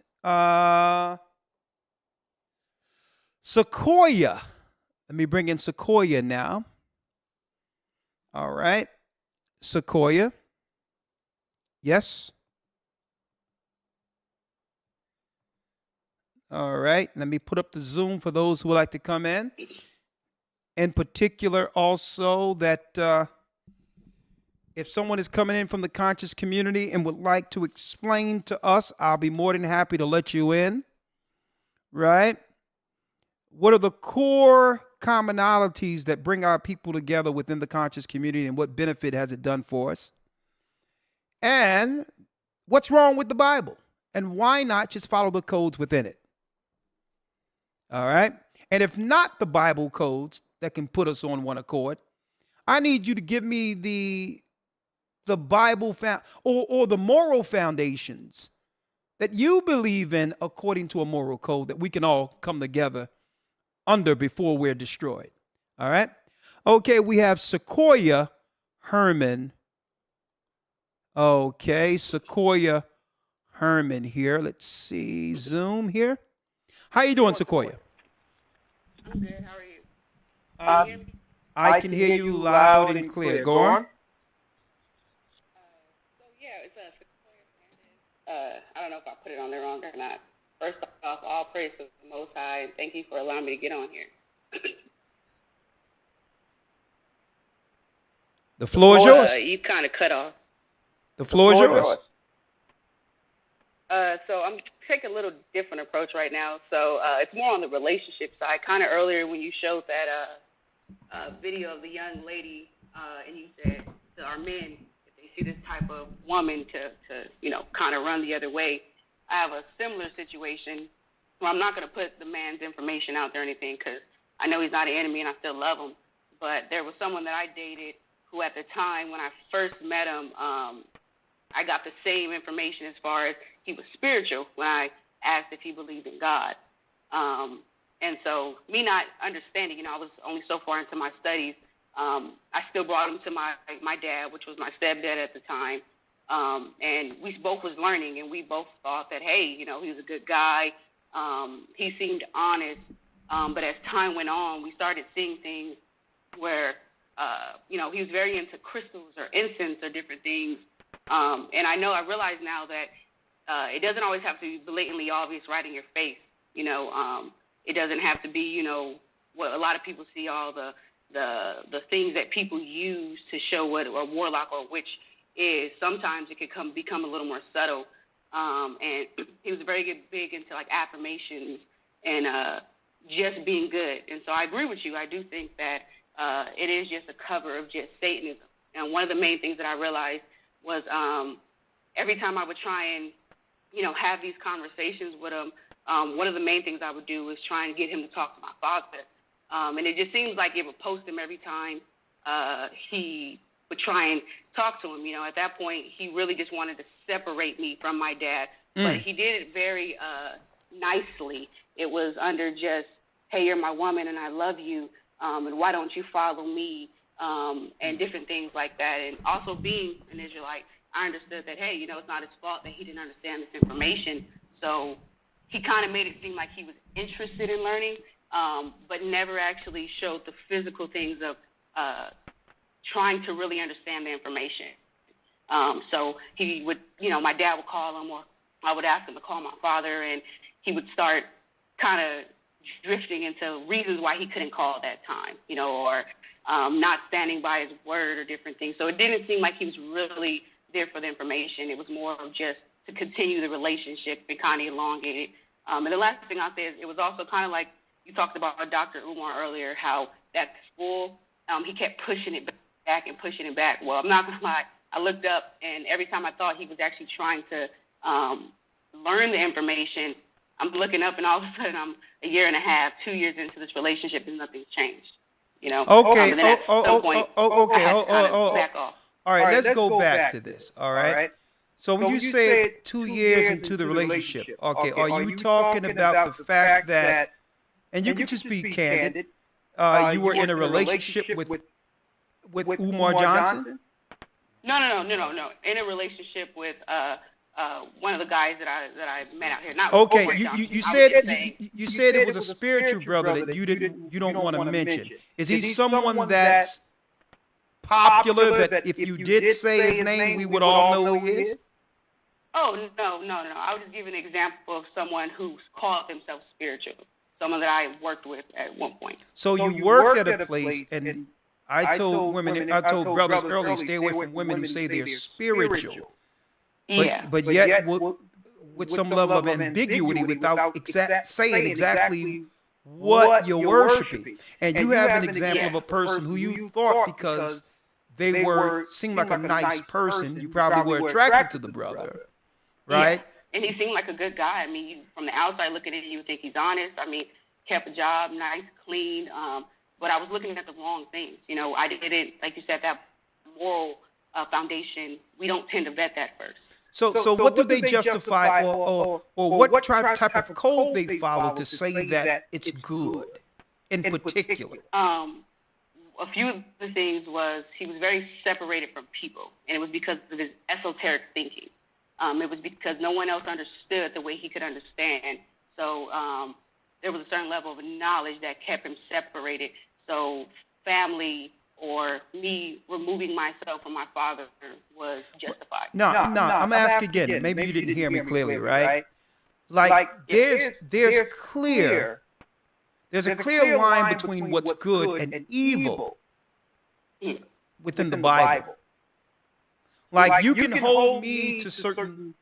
Sequoia. Let me bring in Sequoia now. All right. Sequoia. Yes. All right. Let me put up the Zoom for those who would like to come in. In particular, also that if someone is coming in from the conscious community and would like to explain to us, I'll be more than happy to let you in. Right? What are the core commonalities that bring our people together within the conscious community, and what benefit has it done for us? And what's wrong with the Bible? And why not just follow the codes within it? All right? And if not the Bible codes that can put us on one accord, I need you to give me the Bible or the moral foundations that you believe in according to a moral code that we can all come together under before we're destroyed. All right? Okay, we have Sequoia Herman. Okay, Sequoia Herman here. Let's see, Zoom here. How you doing, Sequoia? I'm good. How are you? I can hear you loud and clear. Go on. So yeah, it's Sequoia. I don't know if I put it on there wrong or not. First off, all praise to the Most High, and thank you for allowing me to get on here. The floor is yours. You kind of cut off. The floor is yours. So I'm taking a little different approach right now. So it's more on the relationship side. Kind of earlier when you showed that video of the young lady, and you said to our men, if they see this type of woman to kind of run the other way. I have a similar situation. Well, I'm not going to put the man's information out there or anything because I know he's not an enemy and I still love him. But there was someone that I dated who at the time when I first met him, I got the same information as far as he was spiritual when I asked if he believed in God. And so me not understanding, I was only so far into my studies. I still brought him to my dad, which was my stepdad at the time. And we both was learning, and we both thought that, hey, he was a good guy. He seemed honest. But as time went on, we started seeing things where, he was very into crystals or incense or different things. And I realize now that it doesn't always have to be blatantly obvious right in your face. It doesn't have to be, what a lot of people see, all the things that people use to show what a warlock or a witch is. Sometimes it can become a little more subtle. And he was very big into like affirmations and just being good. And so I agree with you. I do think that it is just a cover of just Satanism. And one of the main things that I realized was every time I would try and, have these conversations with him, one of the main things I would do was try and get him to talk to my father. And it just seems like it would post him every time he would try and talk to him. At that point, he really just wanted to separate me from my dad. But he did it very nicely. It was under just, hey, you're my woman and I love you, and why don't you follow me, and different things like that. And also being an Israelite, I understood that, hey, it's not his fault that he didn't understand this information. So he kind of made it seem like he was interested in learning, but never actually showed the physical things of trying to really understand the information. So he would, my dad would call him, or I would ask him to call my father, and he would start kind of drifting into reasons why he couldn't call at that time, or not standing by his word or different things. So it didn't seem like he was really there for the information. It was more of just to continue the relationship and kind of elongate it. And the last thing I'll say is it was also kind of like you talked about Dr. Umar earlier, how that school, he kept pushing it back and pushing it back. Well, I'm not going to lie. I looked up, and every time I thought he was actually trying to learn the information, I'm looking up, and all of a sudden I'm a year and a half, 2 years into this relationship, and nothing's changed. Okay. And then at some point, I had to kind of back off. All right, let's go back to this. All right. So when you say 2 years into the relationship, okay, are you talking about the fact that, and you can just be candid, you were in a relationship with Umar Johnson? No. In a relationship with one of the guys that I met out here. Not okay, Umar you Johnson. you said it was a spiritual brother that you don't want to mention. Is he someone that's popular that if you did say his name, we would all know who he is? Oh, no. I was just giving an example of someone who called themselves spiritual, someone that I worked with at one point. So you worked at a place, and I told brothers earlier, stay away from women who say they're spiritual. Yeah. But yet with some level of ambiguity without saying exactly what you're worshiping. And you have an example of a person who you thought because they seemed like a nice person, you probably were attracted to the brother, right? Yeah. And he seemed like a good guy. I mean, from the outside looking at it, you would think he's honest. I mean, kept a job, nice, clean. But I was looking at the wrong things. I didn't, like you said, that moral foundation, we don't tend to vet that first. So what do they justify or what type of code they follow to say that it's good in particular? A few of the things was he was very separated from people, and it was because of his esoteric thinking. It was because no one else understood the way he could understand. So there was a certain level of knowledge that kept him separated. So family or me removing myself from my father was justified. No, I'm asking again. Maybe you didn't hear me clearly, right? Like there's a clear line between what's good and evil within the Bible. Like you can hold me to certain,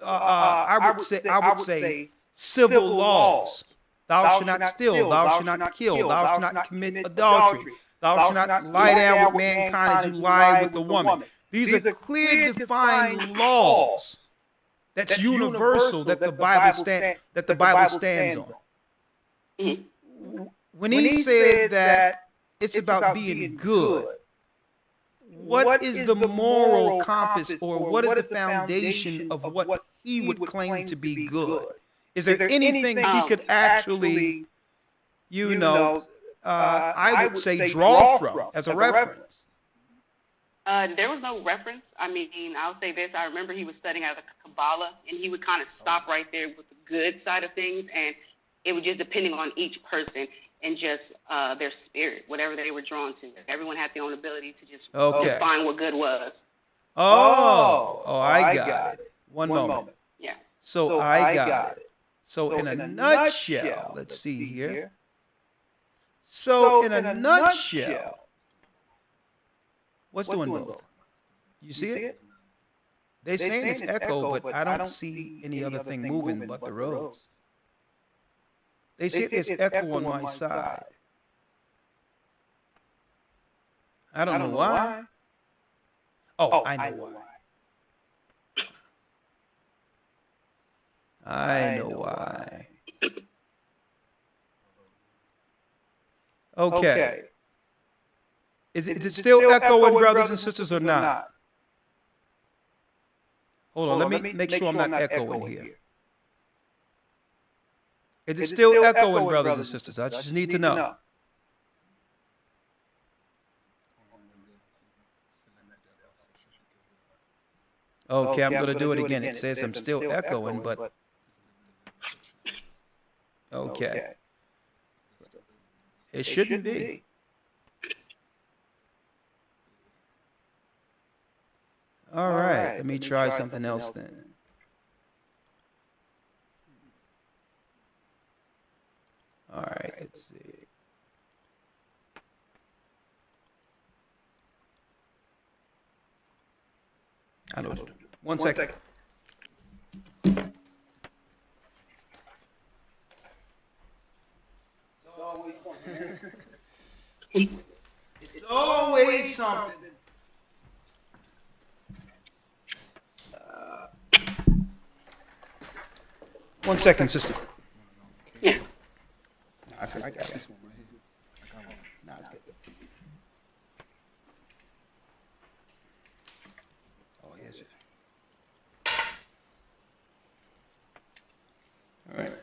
I would say, civil laws. Thou shalt not steal. Thou shalt not kill. Thou shalt not commit adultery. Thou shalt not lie down with mankind as you lie with the woman. These are clear, defined laws. That's universal. That the Bible stands on. When he said that it's about being good, what is the moral compass, or what is the foundation of what he would claim to be good? Is there anything he could actually, I would say draw from as a reference? There was no reference. I mean, I'll say this. I remember he was studying out of the Kabbalah, and he would kind of stop right there with the good side of things, and it was just depending on each person and just their spirit, whatever they were drawn to. Everyone had their own ability to just find what good was. I got it. One moment. Yeah. So I got it. So in a nutshell, let's see here. So in a nutshell, what's doing both? You see it? They saying it's echo, but I don't see any other thing moving but the roads. They say there's echo on my side. I don't know why. Oh, I know why. I know why. Okay. Is it still echoing, brothers and sisters, or not? Hold on, let me make sure I'm not echoing here. Is it still echoing, brothers and sisters? I just need to know. Okay, I'm going to do it again. It says I'm still echoing, but... Okay. It shouldn't be. All right, let me try something else then. All right, let's see. I know what to do. One second. It's always something. One second, sister. Yeah. I got this one right here. I got one. Nah, it's good. Oh, yes, sir. All right.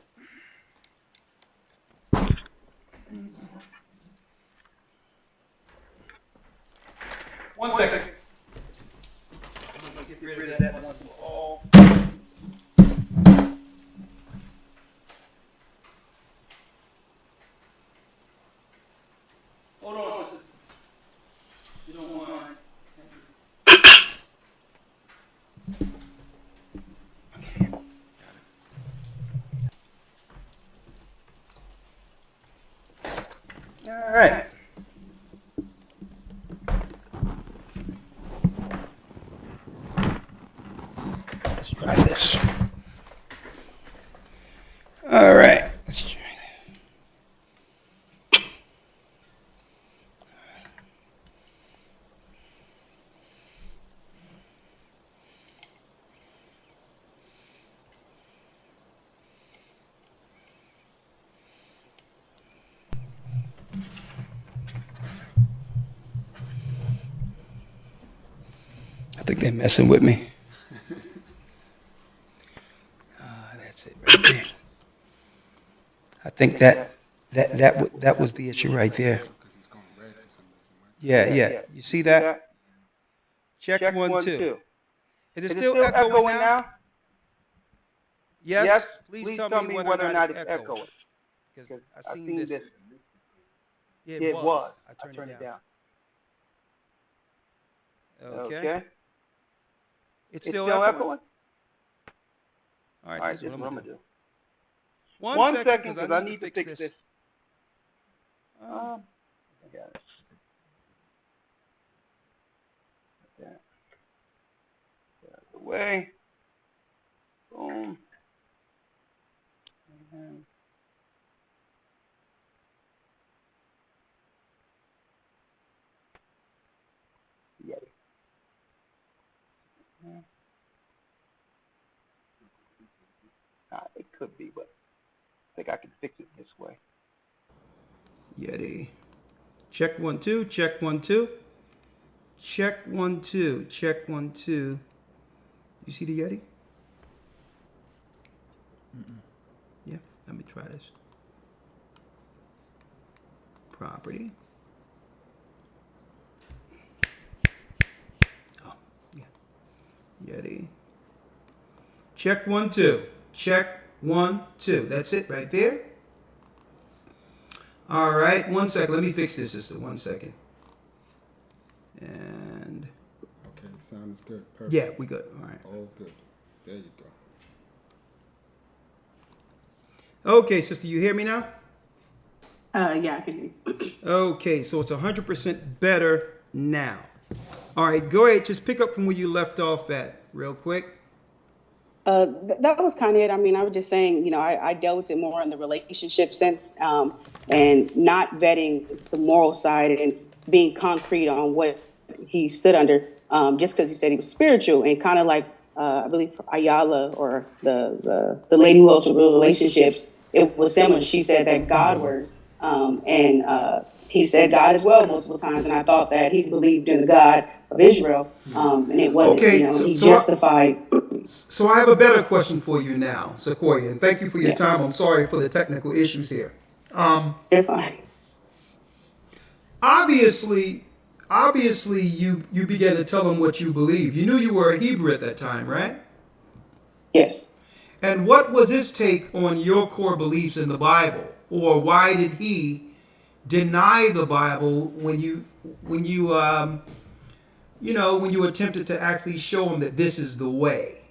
One second. I'm going to get rid of that once and for all. Hold on, sister. You don't want to. Okay. Got it. All right. Let's try this. All right. Let's try that. I think they're messing with me. That's it right there. I think that was the issue right there. Yeah. You see that? Check 1, 2. Is it still echoing now? Yes. Please tell me whether or not it's echoing. Because I've seen this. Yeah, it was. I turned it down. Okay. It's still echoing? All right, this is what I'm going to do. One second, because I need to fix this. I got it. Get out of the way. Boom. Yeti. It could be, but I think I can fix it this way. Yeti. Check 1, 2. Check 1, 2. Check 1, 2. Check 1, 2. You see the Yeti? Let me try this. Property. Oh, yeah. Yeti. Check 1, 2. Check 1, 2. That's it right there. All right. 1 second. Let me fix this, sister. 1 second. And. Okay, sounds good. Perfect. Yeah, we good. All right. All good. There you go. Okay, sister, you hear me now? Yeah, I can hear you. Okay, so it's 100% better now. All right, go ahead. Just pick up from where you left off at real quick. That was kind of it. I mean, I was just saying, you know, I dealt with it more in the relationship sense, and not vetting the moral side and being concrete on what he stood under, just because he said he was spiritual, and kind of like I believe Ayala or the lady who holds relationships, it was similar. She said that God word, and he said God as well multiple times, and I thought that he believed in the God of Israel, and it wasn't. Okay, you know, he so justified. So I have a better question for you now, Sequoia, and thank you for your time. I'm sorry for the technical issues here. You're fine. Obviously, you began to tell him what you believe. You knew you were a Hebrew at that time, right? Yes. And what was his take on your core beliefs in the Bible, or why did he deny the Bible when you attempted to actually show him that this is the way?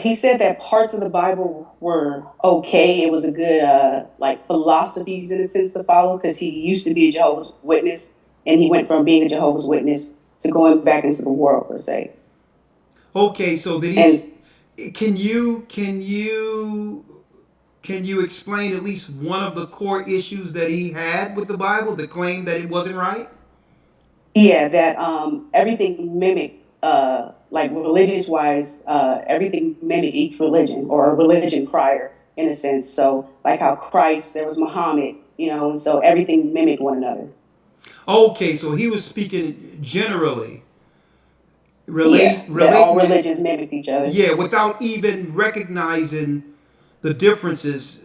He said that parts of the Bible were okay. It was a good, like, philosophies in a sense to follow, because he used to be a Jehovah's Witness, and he went from being a Jehovah's Witness to going back into the world, per se. Okay, so that can you explain at least one of the core issues that he had with the Bible, the claim that it wasn't right? Yeah, that everything mimicked, like religious-wise, everything mimicked each religion or a religion prior, in a sense. So, like how Christ, there was Muhammad, you know, and so everything mimicked one another. Okay, so he was speaking generally. That all religions mimicked each other. Yeah, without even recognizing the differences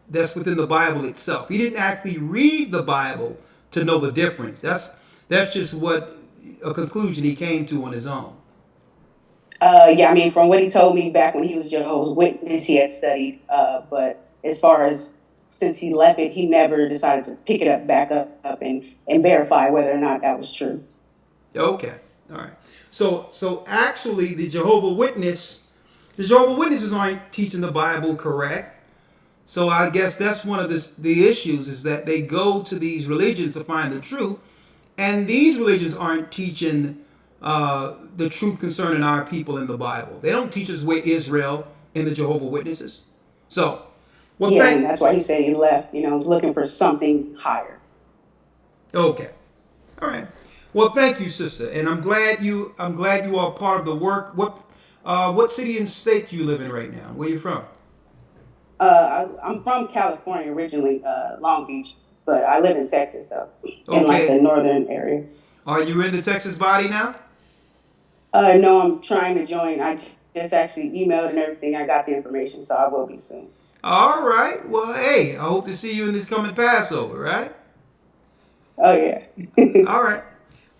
that's within the Bible itself. He didn't actually read the Bible to know the difference. That's just what a conclusion he came to on his own. Yeah, I mean, from what he told me back when he was Jehovah's Witness, he had studied. But as far as since he left it, he never decided to pick it up, back up, and verify whether or not that was true. Okay, all right. So actually, the Jehovah's Witnesses aren't teaching the Bible correct. So I guess that's one of the issues, is that they go to these religions to find the truth, and these religions aren't teaching the truth concerning our people in the Bible. They don't teach us where Israel and the Jehovah's Witnesses. So, and that's why he said he left. You know, was looking for something higher. Okay, all right. Well, thank you, sister, and I'm glad you are part of the work. What city and state do you live in right now? Where are you from? I'm from California originally, Long Beach, but I live in Texas though, in like the northern area. Are you in the Texas body now? No, I'm trying to join. I just actually emailed and everything. I got the information, so I will be soon. All right. Well, hey, I hope to see you in this coming Passover, right? Oh yeah. All right.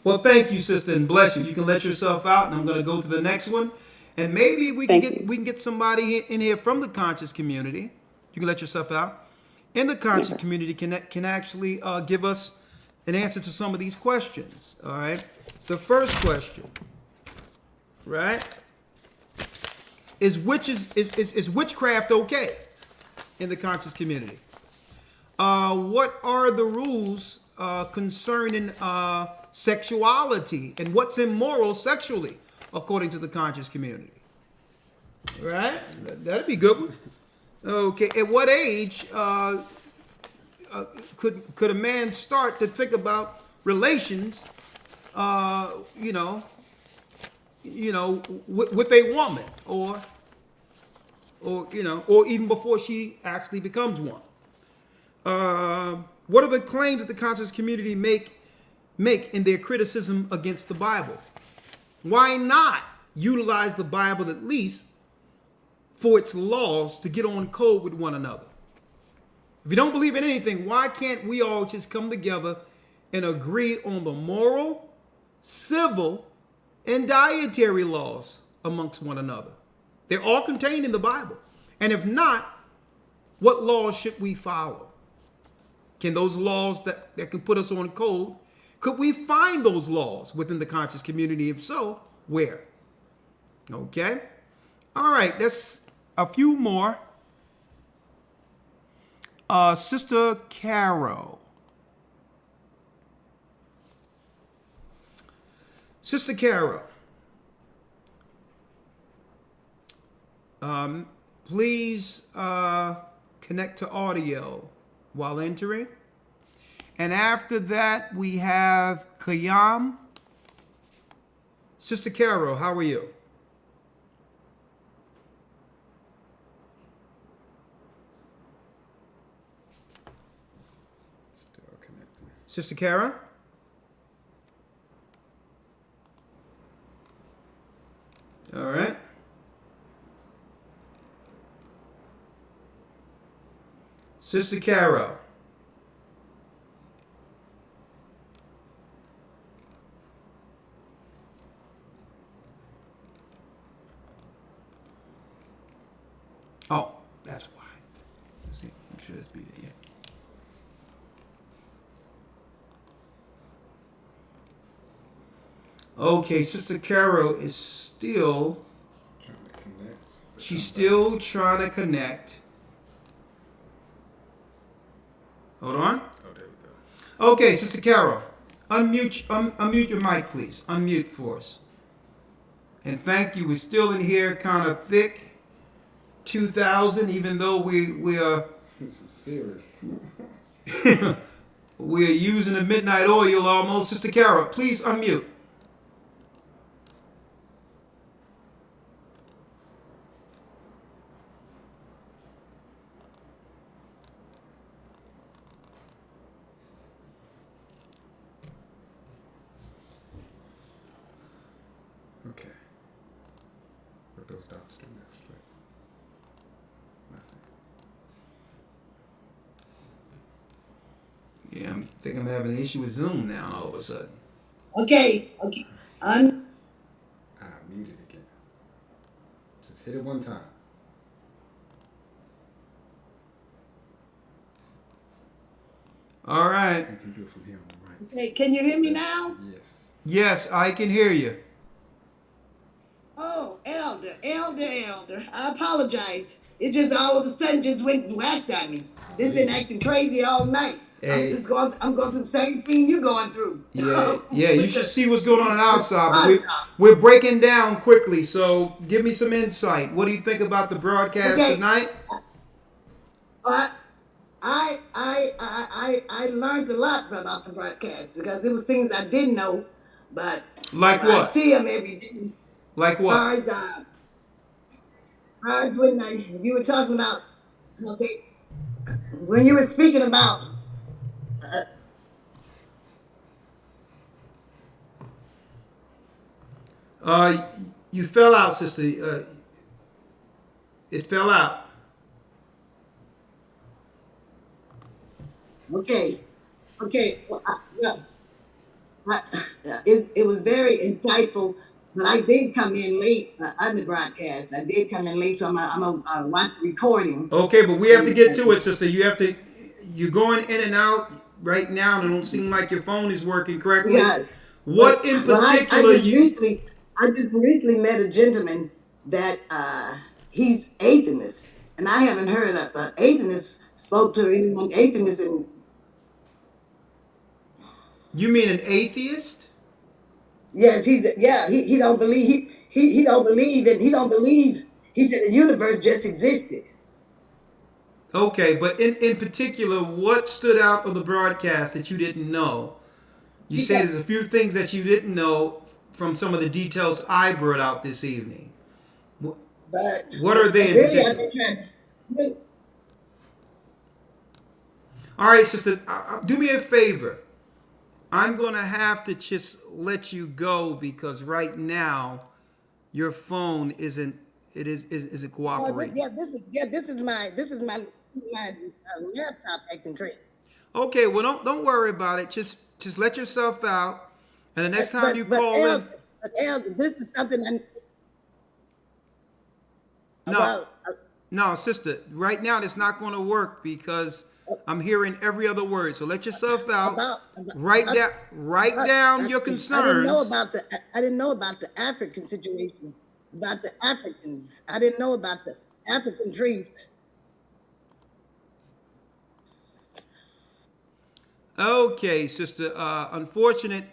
Well, thank you, sister, and bless you. You can let yourself out, and I'm going to go to the next one, and maybe we can get somebody in here from the conscious community. You can let yourself out. In the conscious community can actually give us an answer to some of these questions. All right. The first question, right, is witchcraft okay in the conscious community? What are the rules concerning sexuality, and what's immoral sexually according to the conscious community? Right? That'd be a good one. Okay. At what age could a man start to think about relations, with a woman, or even before she actually becomes one? What are the claims that the conscious community make in their criticism against the Bible? Why not utilize the Bible at least for its laws to get on code with one another? If you don't believe in anything, why can't we all just come together and agree on the moral, civil, and dietary laws amongst one another? They're all contained in the Bible. And if not, what laws should we follow? Can those laws that can put us on code, could we find those laws within the conscious community? If so, where? Okay. All right. That's a few more. Sister Carol. Sister Carol. Please connect to audio while entering. And after that, we have Kayam. Sister Carol, how are you? Still connecting. Sister Carol? All right. Sister Carol. Oh, that's why. Let's see. Make sure that's be there. Yeah. Okay, Sister Carol is still Trying to connect. She's still trying to connect. Hold on. Oh, there we go. Okay, Sister Carol, unmute your mic, please. Unmute for us. And thank you. We're still in here, kind of thick. 2,000, even though we are Some serious. we're using the midnight oil almost. Sister Carol, please unmute. Okay. What those dots do next, right? Nothing. Yeah, I think I'm having an issue with Zoom now all of a sudden. Okay. Ah, muted again. Just hit it one time. All right. You can do it from here on the right. Okay, can you hear me now? Yes. Yes, I can hear you. Oh, elder. I apologize. It just all of a sudden just went whacked on me. This been acting crazy all night. Hey. I'm going through the same thing you're going through. Yeah, you should see what's going on outside. But we're breaking down quickly, so give me some insight. What do you think about the broadcast tonight? I learned a lot about the broadcast because there was things I didn't know, but Like I what? see them every day. Like what? As when you were talking about, when you were speaking about, you fell out, sister. It fell out. okay. Well, it was very insightful, but I did come in late on the broadcast. I did come in late, so I'm gonna watch the recording. Okay, but we have to get to it, sister. You're going in and out right now, and it don't seem like your phone is working correctly. Yes. What in particular? I just recently met a gentleman that he's atheist, and I haven't heard an atheist spoke to anyone atheist in. You mean an atheist? Yes, he don't believe he don't believe it. He don't believe. He said the universe just existed. Okay, but in particular, what stood out of the broadcast that you didn't know? You said there's a few things that you didn't know from some of the details I brought out this evening. What are they in particular? All right, sister, do me a favor. I'm going to have to just let you go because right now your phone isn't is it Oh, cooperating? this is my laptop acting crazy. Okay, well don't worry about it. Just let yourself out, and the next time you But call in. Elder, this is something No, sister. Right now, it's not going to work because I'm hearing every other word. So let yourself out. Write down your concerns. I didn't know about the African situation, about the Africans. I didn't know about the African trees. Okay, sister. Unfortunate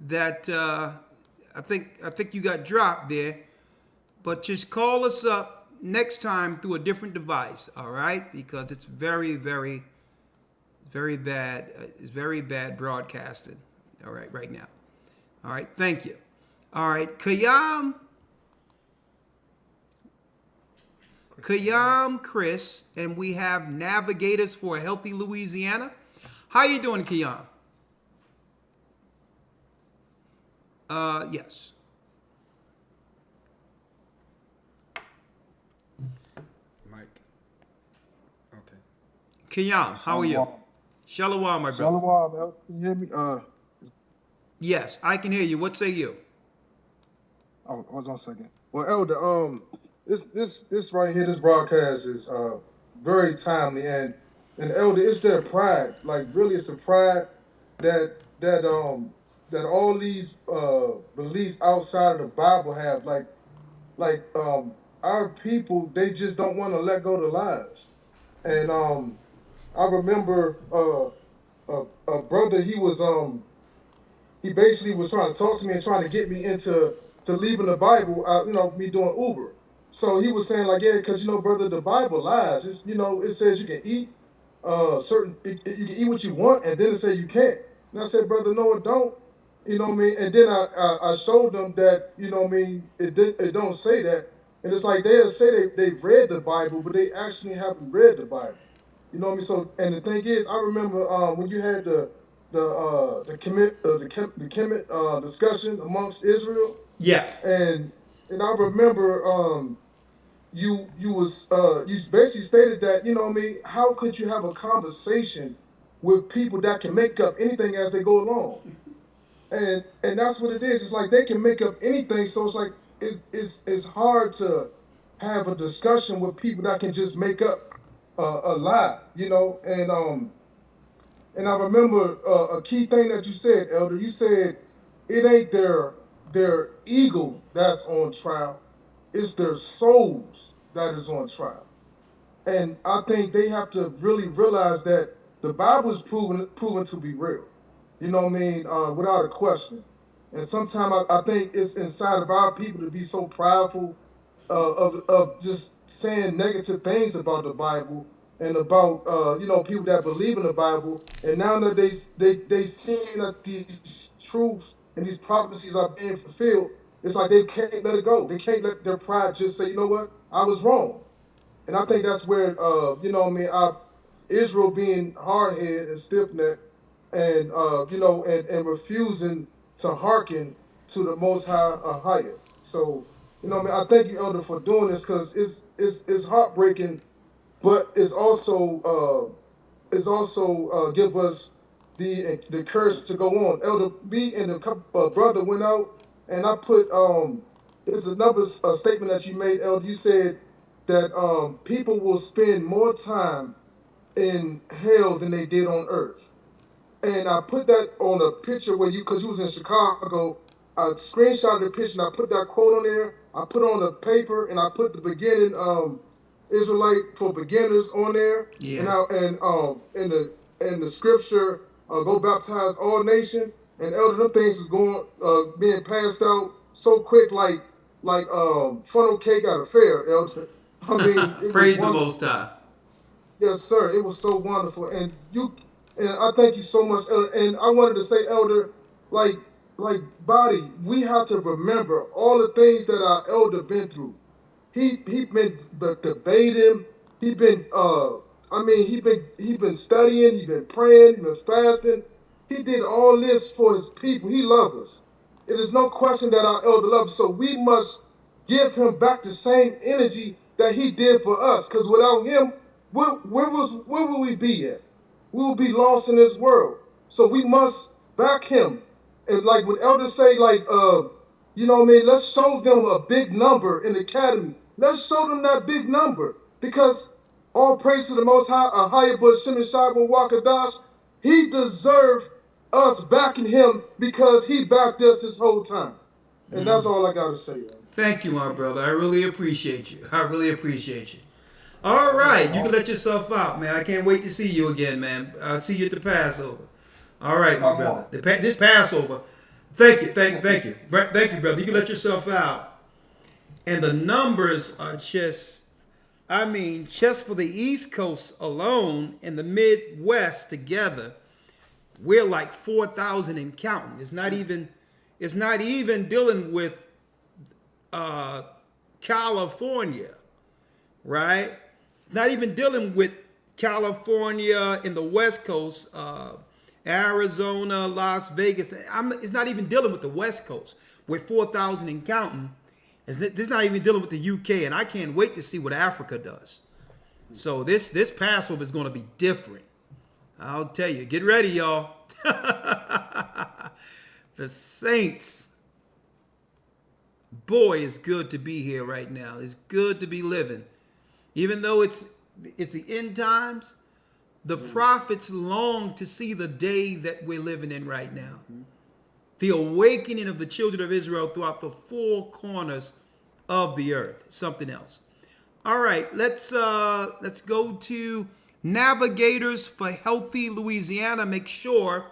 that I think you got dropped there, but just call us up next time through a different device. All right, because it's very bad. It's very bad broadcasting. All right, right now. All right, thank you. All right, Kayam, Chris, and we have Navigators for a Healthy Louisiana. How you doing, Kayam? Yes. Mike. Okay. Kayam, how are you? Shalom, my brother. Shalom, can you hear me? Yes, I can hear you. What say you? Oh, hold on a second. Well, Elder, this right here, this broadcast is very timely, and Elder, it's their pride. Like really, it's a pride that all these beliefs outside of the Bible have. Like our people, they just don't want to let go of the lies. And I remember a brother, he basically was trying to talk to me and trying to get me into leaving the Bible, me doing Uber. So he was saying like, yeah, because brother, the Bible lies. It's, it says you can eat you can eat what you want, and then it says you can't. And I said, brother, no, it don't. You know what I mean? And then I showed them that, it don't say that. And it's like they'll say they've read the Bible, but they actually haven't read the Bible. You know what I mean? So, and the thing is, I remember when you had the discussion amongst Israel. Yeah. And I remember you basically stated that, how could you have a conversation with people that can make up anything as they go along? And that's what it is. It's like they can make up anything. So it's like it's hard to have a discussion with people that can just make up a lie, And I remember a key thing that you said, Elder. You said it ain't their ego that's on trial, it's their souls that is on trial. And I think they have to really realize that the Bible is proven to be real. You know what I mean? Without a question. And sometimes I think it's inside of our people to be so prideful of just saying negative things about the Bible and about people that believe in the Bible. And now that they seeing that these truths and these prophecies are being fulfilled, it's like they can't let it go. They can't let their pride just say, you know what, I was wrong. And I think that's where Israel being hard-headed and stiff-necked and and refusing to hearken to the Most High higher. So, I thank you, Elder, for doing this because it's heartbreaking, but it's also give us the courage to go on. Elder B and the brother went out, and I put it's another statement that you made, Elder. You said that people will spend more time in hell than they did on earth. And I put that on a picture because you was in Chicago, I screenshotted the picture and I put that quote on there. I put on the paper and I put the beginning Israelite for beginners on there. Yeah. And the scripture, go baptize all nation. And Elder, them things is being passed out so quick like funnel cake at a fair, Elder. I mean, praise the Most High. Yes, sir. It was so wonderful, and I thank you so much, Elder. And I wanted to say, Elder, like Body, we have to remember all the things that our elder been through. He been debating. He been he been studying. He been praying. He been fasting. He did all this for his people. He loves us. It is no question that our elder loves. So we must give him back the same energy that he did for us. Because without him, where would we be at? We will be lost in this world. So we must back him. And like when elders say, like, you know what I mean, let's show them a big number in the academy. Let's show them that big number. Because all praise to the Most High, Ahayabah Shem Shaibu Wakadash, he deserved us backing him because he backed us this whole time. And that's all I got to say. Man. Thank you, my brother. I really appreciate you. I really appreciate you. All right, you can let yourself out, man. I can't wait to see you again, man. I'll see you at the Passover. All right, my brother. This Passover. Thank you, thank you, thank you, brother. You can let yourself out. And the numbers are just, I mean, just for the East Coast alone and the Midwest together, we're like 4,000 and counting. It's not even dealing with California, right? Not even dealing with California in the West Coast, Arizona, Las Vegas. It's not even dealing with the West Coast. We're 4,000 and counting. It's not even dealing with the UK, and I can't wait to see what Africa does. So this Passover is going to be different. I'll tell you. Get ready, y'all. The saints. Boy, it's good to be here right now. It's good to be living. Even though it's the end times, the prophets long to see the day that we're living in right now. The awakening of the children of Israel throughout the four corners of the earth. Something else. All right, let's go to Navigators for Healthy Louisiana. Make sure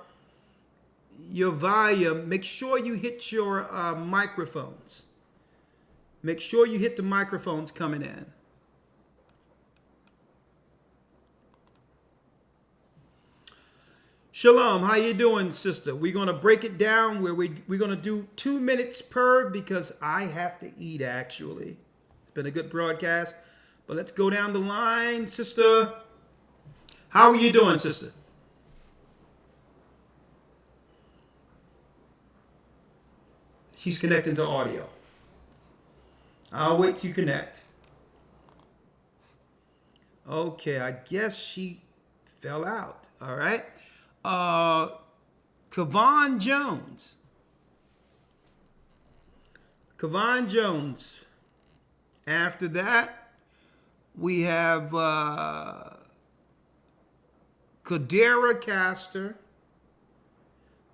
your volume, make sure you hit your microphones. Make sure you hit the microphones coming in. Shalom, how you doing, sister? We're going to break it down where we're going to do 2 minutes per because I have to eat, actually. It's been a good broadcast. But let's go down the line, sister. How are you doing, sister? She's connecting to audio. I'll wait till you connect. Okay, I guess she fell out. All right. Kavon Jones. Kavon Jones. After that, we have Kadera Castor,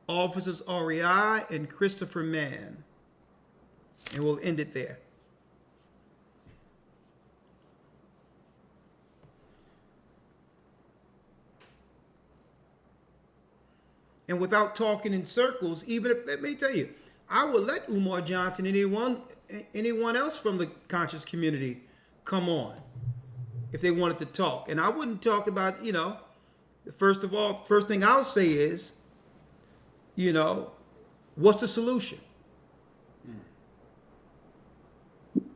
Officers REI, and Christopher Mann. And we'll end it there. And without talking in circles, even if, let me tell you, I would let Umar Johnson and anyone else from the conscious community come on if they wanted to talk. And I wouldn't talk about, first of all, first thing I'll say is, what's the solution?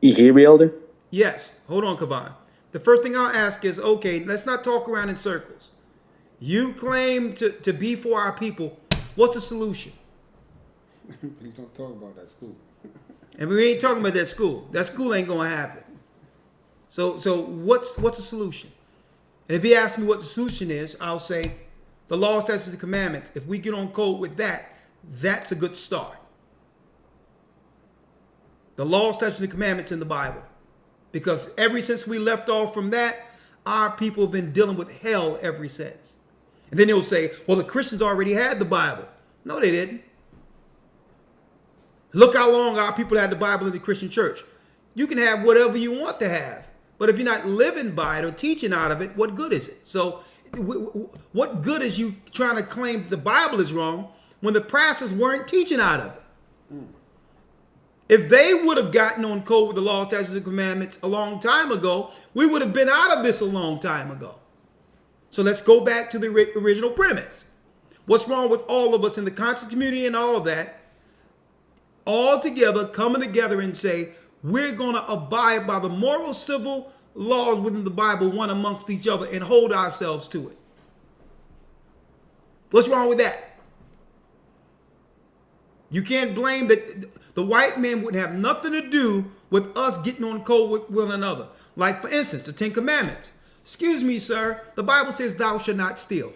You hear me, Elder? Yes. Hold on, Kavan. The first thing I'll ask is, okay, let's not talk around in circles. You claim to be for our people. What's the solution? Please don't talk about that school. And we ain't talking about that school. That school ain't gonna happen. So what's the solution? And if he asks me what the solution is, I'll say the law, statutes, and commandments. If we get on code with that, that's a good start. The law, statutes, and commandments in the Bible. Because ever since we left off from that, our people have been dealing with hell ever since. And then they'll say, well, the Christians already had the Bible. No, they didn't. Look how long our people had the Bible in the Christian church. You can have whatever you want to have. But if you're not living by it or teaching out of it, what good is it? So what good is you trying to claim that the Bible is wrong when the pastors weren't teaching out of it? If they would have gotten on code with the law, statutes, and commandments a long time ago, we would have been out of this a long time ago. So let's go back to the original premise. What's wrong with all of us in the conscious community and all of that? All together, coming together and say, we're going to abide by the moral, civil laws within the Bible, one amongst each other, and hold ourselves to it. What's wrong with that? You can't blame that the white man would have nothing to do with us getting on code with one another. Like, for instance, the Ten Commandments. Excuse me, sir. The Bible says thou shalt not steal.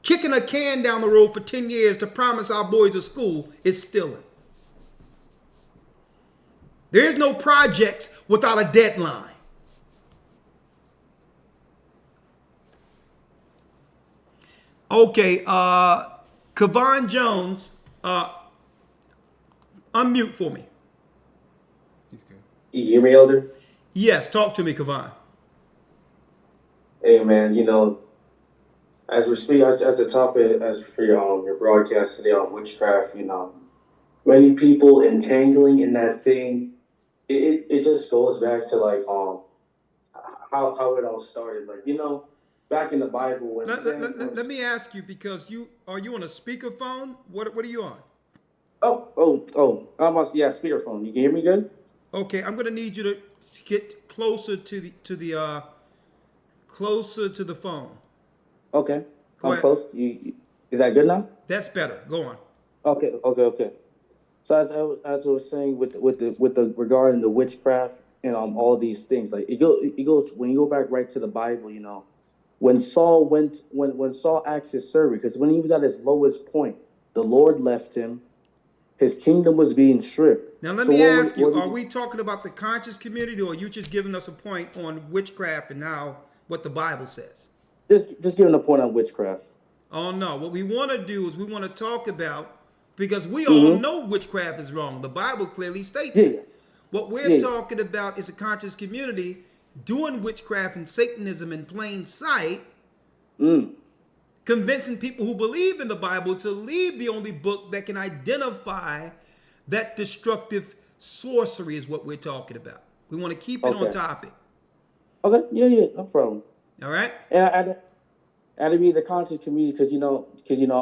Kicking a can down the road for 10 years to promise our boys a school is stealing. There is no projects without a deadline. Okay, Kavon Jones, unmute for me. You hear me, Elder? Yes, talk to me, Kavon. Hey, man, you know, as we're speaking, as the topic, as for your broadcast today on witchcraft, you know, many people entangling in that thing, it just goes back to like how it all started. Like, you know, back in the Bible when let me ask you, because you on a speakerphone? What are you on? Yeah, speakerphone. You can hear me good? Okay, I'm gonna need you to get closer to the phone. Okay, Go I'm ahead. close. Is that good now? That's better. Go on. Okay. So as I was saying with the regarding the witchcraft and all these things, like it goes when you go back right to the Bible, you know, when Saul asked his servant, because when he was at his lowest point, the Lord left him. His kingdom was being stripped. Now let me ask you: are we talking about the conscious community, or are you just giving us a point on witchcraft and now what the Bible says? Just giving a point on witchcraft. Oh no! What we want to do is we want to talk about, because we all know witchcraft is wrong. The Bible clearly states it. What we're talking about is a conscious community doing witchcraft and Satanism in plain sight, convincing people who believe in the Bible to leave the only book that can identify that destructive sorcery is what we're talking about. We want to keep it on topic. Okay, yeah, no problem. All right. And I mean the conscious community, because you know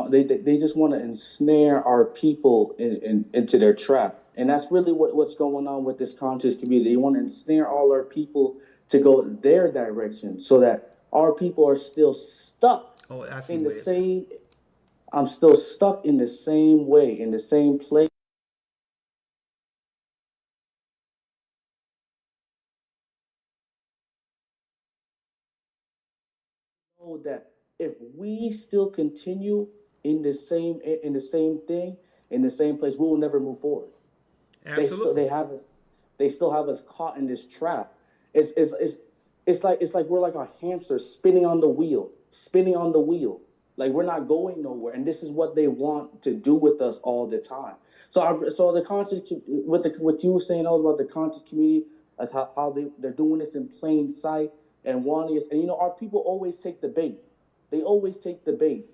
they just want to ensnare our people into their trap, and that's really what's going on with this conscious community. They want to ensnare all our people to go their direction, so that our people are still stuck in the same. I'm still stuck in the same way, in the same place. Know that if we still continue in the same thing, in the same place, we will never move forward. Absolutely. They still have us caught in this trap. It's like we're like a hamster spinning on the wheel. Like we're not going nowhere, and this is what they want to do with us all the time. So the conscious, what you were saying all about the conscious community, like how they're doing this in plain sight and wanting us, and you know our people always take the bait. They always take the bait,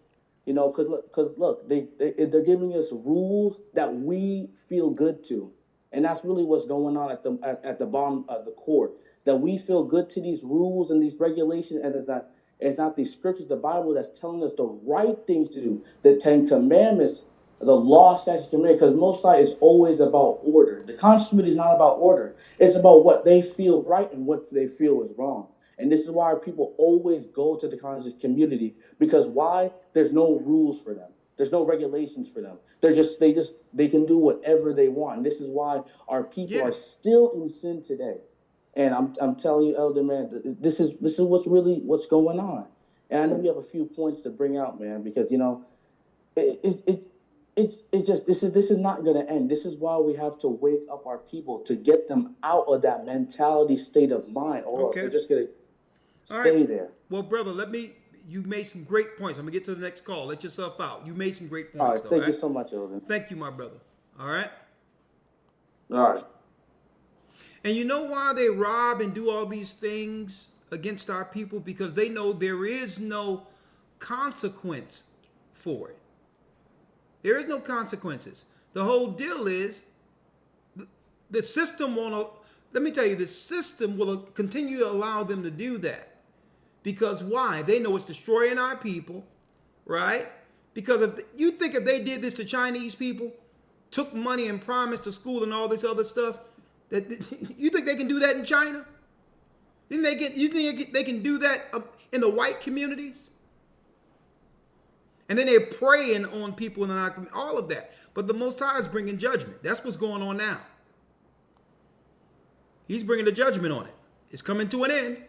you know, because look, they're giving us rules that we feel good to, and that's really what's going on at the bottom of the core. That we feel good to these rules and these regulations, and it's not the scriptures, the Bible, that's telling us the right things to do. The 10 Commandments, the law, statutes, commandments, because most of is always about order. The conscious community is not about order. It's about what they feel right and what they feel is wrong. And this is why people always go to the conscious community, because why? There's no rules for them. There's no regulations for them. They can do whatever they want. And this is why our people are still in sin today. And I'm telling you, Elder Man, this is what's going on. And I know we have a few points to bring out, man, because you know, it's just this is not going to end. This is why we have to wake up our people to get them out of that mentality state of mind, or else they're just going to stay there. Well, brother, you made some great points. I'm gonna get to the next call. Let yourself out. You made some great points. All right, thank you so much, Elder. Thank you, my brother. All right. All right. And you know why they rob and do all these things against our people? Because they know there is no consequence for it. There is no consequences. The whole deal is the system won't. Let me tell you, the system will continue to allow them to do that. Because why? They know it's destroying our people, right? Because if they did this to Chinese people, took money and promised to school and all this other stuff, you think they can do that in China? You think they can do that in the white communities? And then they're preying on people in our community, all of that. But the Most High is bringing judgment. That's what's going on now. He's bringing the judgment on it. It's coming to an end.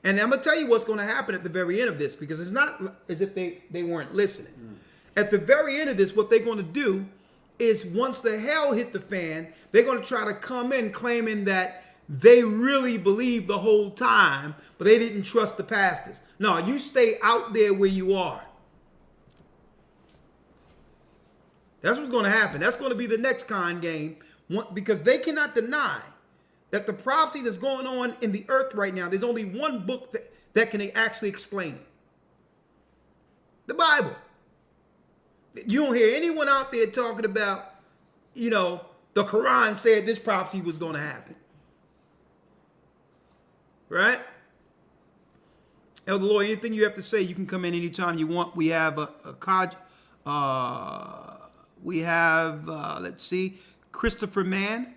And I'm going to tell you what's going to happen at the very end of this, because it's not as if they weren't listening. At the very end of this, what they're going to do is, once the hell hit the fan, they're going to try to come in claiming that they really believed the whole time, but they didn't trust the pastors. No, you stay out there where you are. That's what's going to happen. That's going to be the next con game, because they cannot deny that the prophecy that's going on in the earth right now, there's only one book that can actually explain it. The Bible. You don't hear anyone out there talking about, the Quran said this prophecy was going to happen. Right? Elder Lloyd, anything you have to say, you can come in anytime you want. We have let's see, Christopher Mann.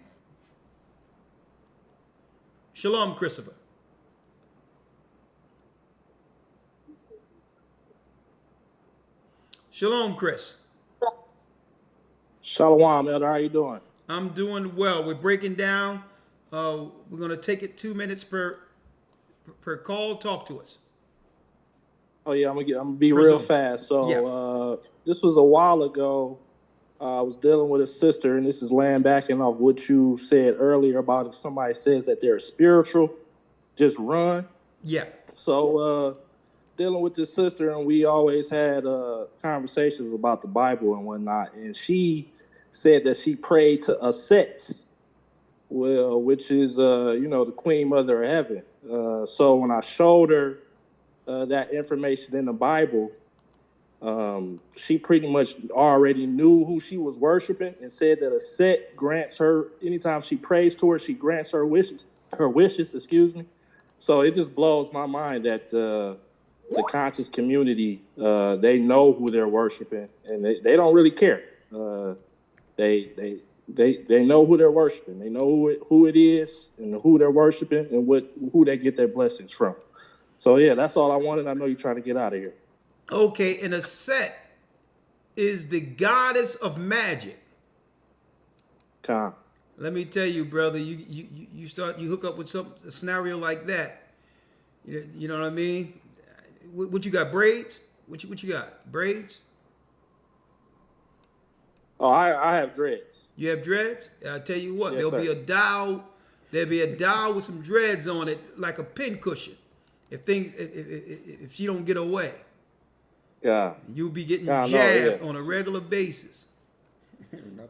Shalom, Christopher. Shalom, Chris. Shalom, Elder. How you doing? I'm doing well. We're breaking down. We're going to take it 2 minutes per call. Talk to us. Oh yeah, I'm gonna be real fast. So this was a while ago. I was dealing with a sister, and this is laying backing off what you said earlier about if somebody says that they're spiritual, just run. Yeah. So dealing with this sister, and we always had conversations about the Bible and whatnot, and she said that she prayed to a Set, which is the Queen Mother of Heaven. So when I showed her that information in the Bible, she pretty much already knew who she was worshiping, and said that a Set grants her, anytime she prays to her, she grants her wishes, So it just blows my mind that the conscious community, they know who they're worshiping, and they don't really care. They know who they're worshiping. They know who it is and who they're worshiping and who they get their blessings from. So yeah, that's all I wanted. I know you're trying to get out of here. Okay, and a Set is the goddess of magic. Come. Let me tell you, brother, you hook up with a scenario like that. You know what I mean? What you got? Braids? What you got? Braids? Oh, I have dreads. You have dreads? I'll tell you what, Yes, there'll be sir. a dial. There'll be a dial with some dreads on it, like a pin cushion. If she don't get away. Yeah. You'll be getting Yeah, I know, jabbed yeah. on a regular basis.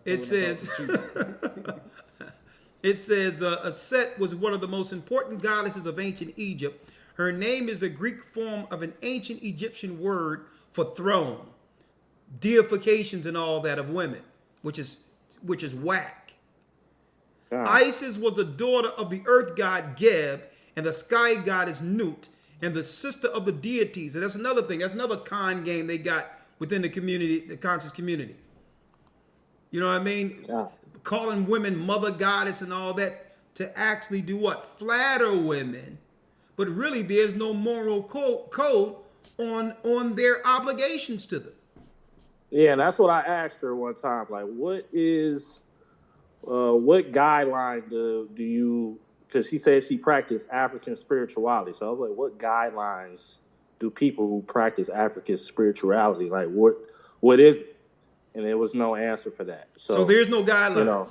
It says, a Set was one of the most important goddesses of ancient Egypt. Her name is the Greek form of an ancient Egyptian word for throne, deifications and all that of women, which is whack. Isis was the daughter of the earth god Geb and the sky goddess Nut, and the sister of the deities. And that's another thing. That's another con game they got within the community, the conscious community. You know what I mean? Yeah. Calling women mother goddess and all that to actually do what? Flatter women. But really, there's no moral code on their obligations to them. Yeah, and that's what I asked her one time. Like, what guideline do you? Because she said she practiced African spirituality. So I was like, what guidelines do people who practice African spirituality, like what is it? And there was no answer for that. So there's no guidelines.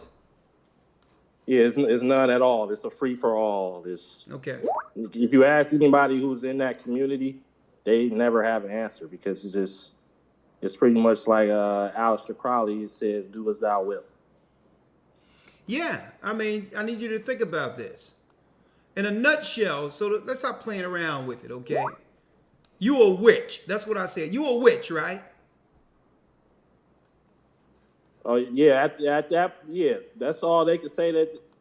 Yeah, it's none at all. It's a free for all. Okay. If you ask anybody who's in that community, they never have an answer, because it's pretty much like Aleister Crowley says, "Do as thou wilt." Yeah, I mean, I need you to think about this. In a nutshell, so let's stop playing around with it, okay? You a witch. That's what I said. You a witch, right? Oh yeah, yeah. That's all they can say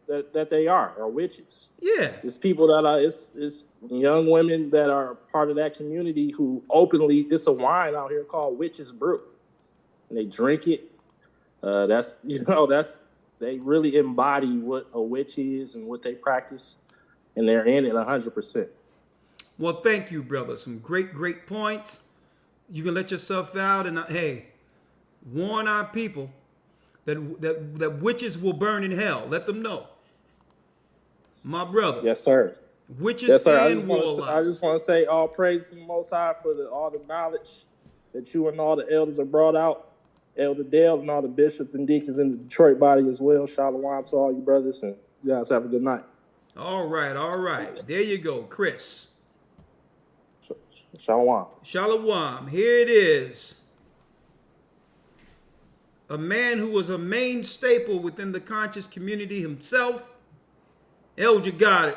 that they are witches. Yeah. It's people that are it's young women that are part of that community who openly, it's a wine out here called Witch's Brew, and they drink it. They really embody what a witch is and what they practice, and they're in it 100%. Well, thank you, brother. Some great points. You can let yourself out and hey, warn our people that witches will burn in hell. Let them know. My brother. Yes, sir. Witches Yes, sir. and warlocks. I just want to say all praise to the Most High for all the knowledge that you and all the elders have brought out. Elder Dale and all the bishops and deacons in the Detroit body as well. Shalom to all you brothers, and you guys have a good night. All right. There you go, Chris. Shalom. Shalom. Here it is. A man who was a main staple within the conscious community himself, Elder God.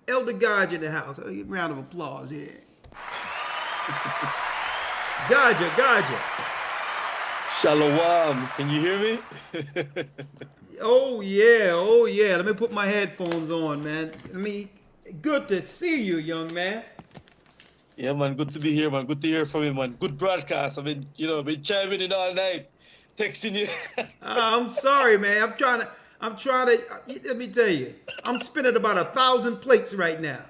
Elder God in the house. A round of applause here. Gaja. Shalom. Can you hear me? Oh yeah. Let me put my headphones on, man. Good to see you, young man. Yeah, man. Good to be here, man. Good to hear from you, man. Good broadcast. Been chiming in all night, texting you. I'm sorry, man. I'm trying to. Let me tell you, I'm spinning about 1,000 plates right now.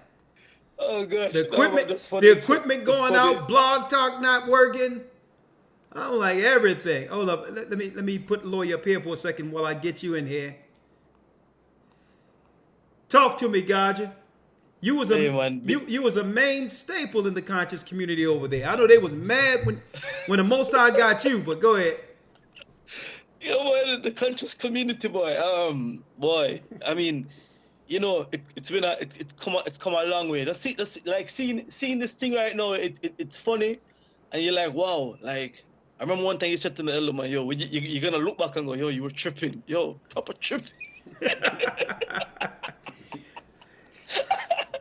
Oh gosh. The equipment going out. Blog Talk not working. I'm like everything. Hold up. Let me put Lawyer up here for a second while I get you in here. Talk to me, Gaja. You was a main staple in the conscious community over there. I know they was mad when the Most High got you, but go ahead. Yeah, boy, the conscious community, boy. Boy. I mean, it's come a long way. Like seeing this thing right now. It's funny, and you're like, wow, like. I remember one time you said to the elder man, yo, you're going to look back and go, yo, you were tripping. Yo, proper tripping.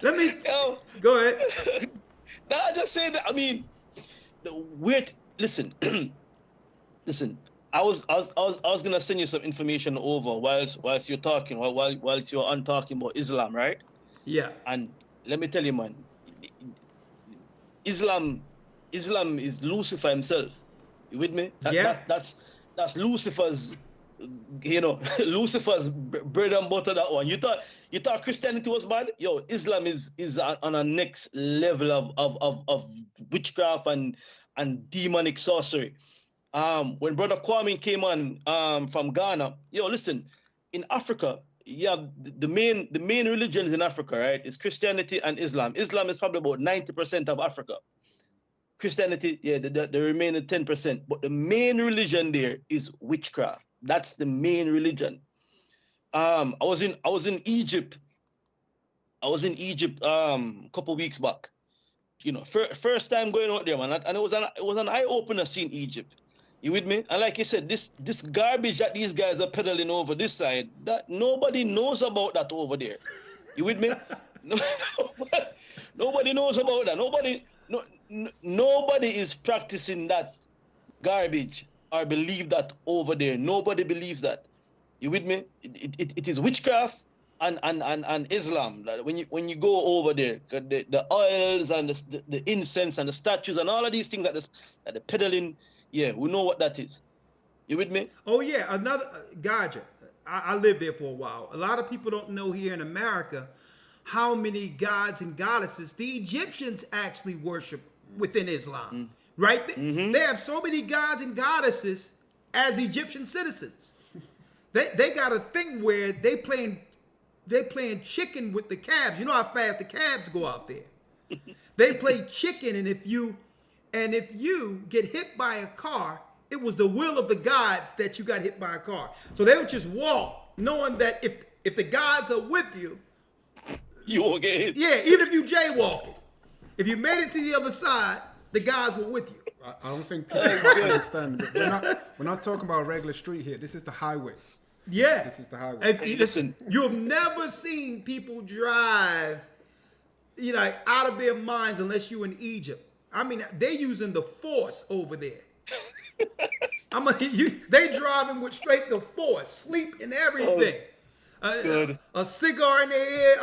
Let me, go ahead. Nah, I just saying that, I mean, listen, I was going to send you some information over whilst you're talking, whilst you're on talking about Islam, right? Yeah. And let me tell you, man, Islam is Lucifer himself. You with me? That's Lucifer's, Lucifer's bread and butter. That one. You thought Christianity was bad? Yo, Islam is on a next level of witchcraft and demonic sorcery. When Brother Kwame came on from Ghana, yo, listen, in Africa, the main religions in Africa, right, is Christianity and Islam. Islam is probably about 90% of Africa. Christianity, the remaining 10%. But the main religion there is witchcraft. That's the main religion. I was in Egypt. A couple weeks back. First time going out there, man. And it was an eye opener seeing Egypt. You with me? And like you said, this garbage that these guys are peddling over this side, that nobody knows about that over there. You with me? Nobody knows about that. Nobody is practicing that garbage or believe that over there. Nobody believes that. You with me? It is witchcraft and Islam. When you go over there, the oils and the incense and the statues and all of these things that they're peddling, yeah, we know what that is. You with me? Oh yeah, another Gaja. I lived there for a while. A lot of people don't know here in America how many gods and goddesses the Egyptians actually worship within Islam, right? They have so many gods and goddesses as Egyptian citizens. They got a thing where they playing chicken with the calves. You know how fast the calves go out there. They play chicken, and if you get hit by a car, it was the will of the gods that you got hit by a car. So they would just walk, knowing that if the gods are with you, you won't get hit. Yeah, even if you jaywalking. If you made it to the other side, the guys were with you. I don't think people understand. We're not talking about a regular street here. This is the highway. Yeah. This is the highway. Listen. You have never seen people drive, out of their minds unless you're in Egypt. I mean, they using the force over there. They driving with straight the force, sleep and everything. A cigar in their ear,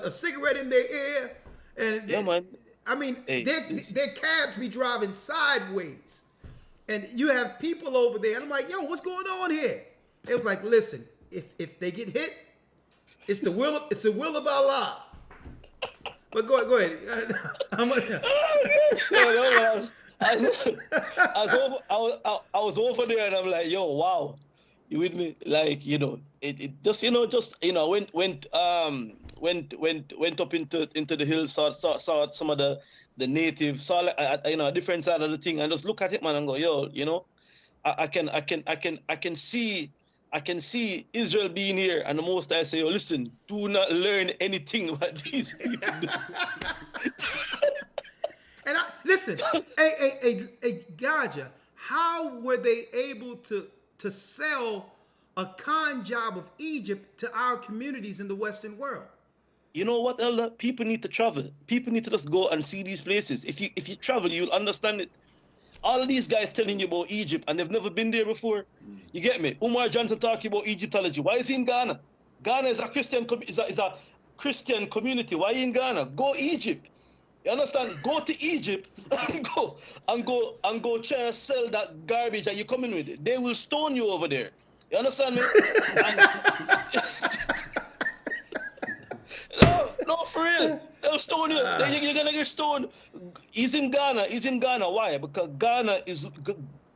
a cigarette in their ear, and yeah, man. I mean, their cabs be driving sideways, and you have people over there. And I'm like, yo, what's going on here? It was like, listen, if they get hit, it's the will of Allah. But go ahead. I was over there and I'm like, yo, wow, you with me? Like, it just, went up into the hills, saw some of the natives, saw like, a different side of the thing, and just look at it, man, and go, yo, I can see Israel being here, and the most I say, yo, listen, do not learn anything what these people do. And listen, hey, Gaja, how were they able to sell a con job of Egypt to our communities in the Western world? You know what, Elder? People need to travel. People need to just go and see these places. If you travel, you'll understand it. All of these guys telling you about Egypt, and they've never been there before. You get me? Umar Johnson talking about Egyptology. Why is he in Ghana? Ghana is a Christian community. Why in Ghana? Go Egypt. You understand? Go to Egypt and go try and sell that garbage that you're coming with. They will stone you over there. You understand me? No, for real. They'll stone you. You're gonna get stoned. He's in Ghana. Why? Because Ghana is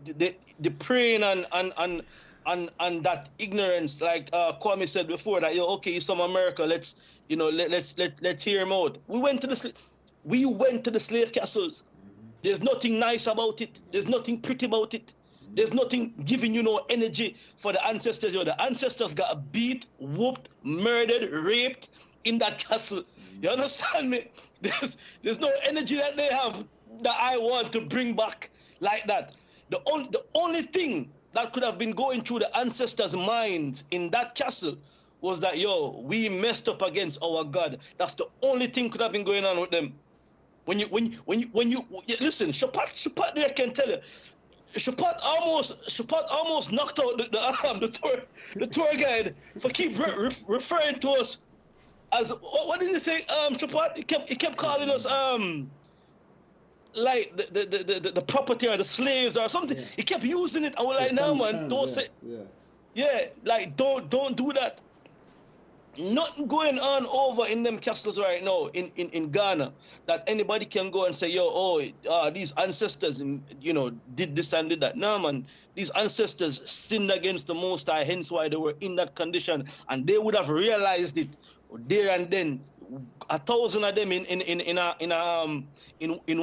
the preying on that ignorance. Like Kwame said before, that okay, he's from America. Let's hear him out. We went to the slave castles. There's nothing nice about it. There's nothing pretty about it. There's nothing giving you no energy for the ancestors. The ancestors got beat, whooped, murdered, raped in that castle. You understand me? There's no energy that they have that I want to bring back like that. The only thing that could have been going through the ancestors' minds in that castle was that, we messed up against our God. That's the only thing could have been going on with them. When you listen, Shapat there can tell you. Shapat almost knocked out the tour guide for keep referring to us as what did he say? Shapat he kept calling us like the property or the slaves or something. Yeah. He kept using it, and we're like, no man, don't say. Yeah, like don't do that. Nothing going on over in them castles right now in Ghana that anybody can go and say, these ancestors, did this and did that. No, man, these ancestors sinned against the Most High, hence why they were in that condition, and they would have realized it there and then. 1,000 of them in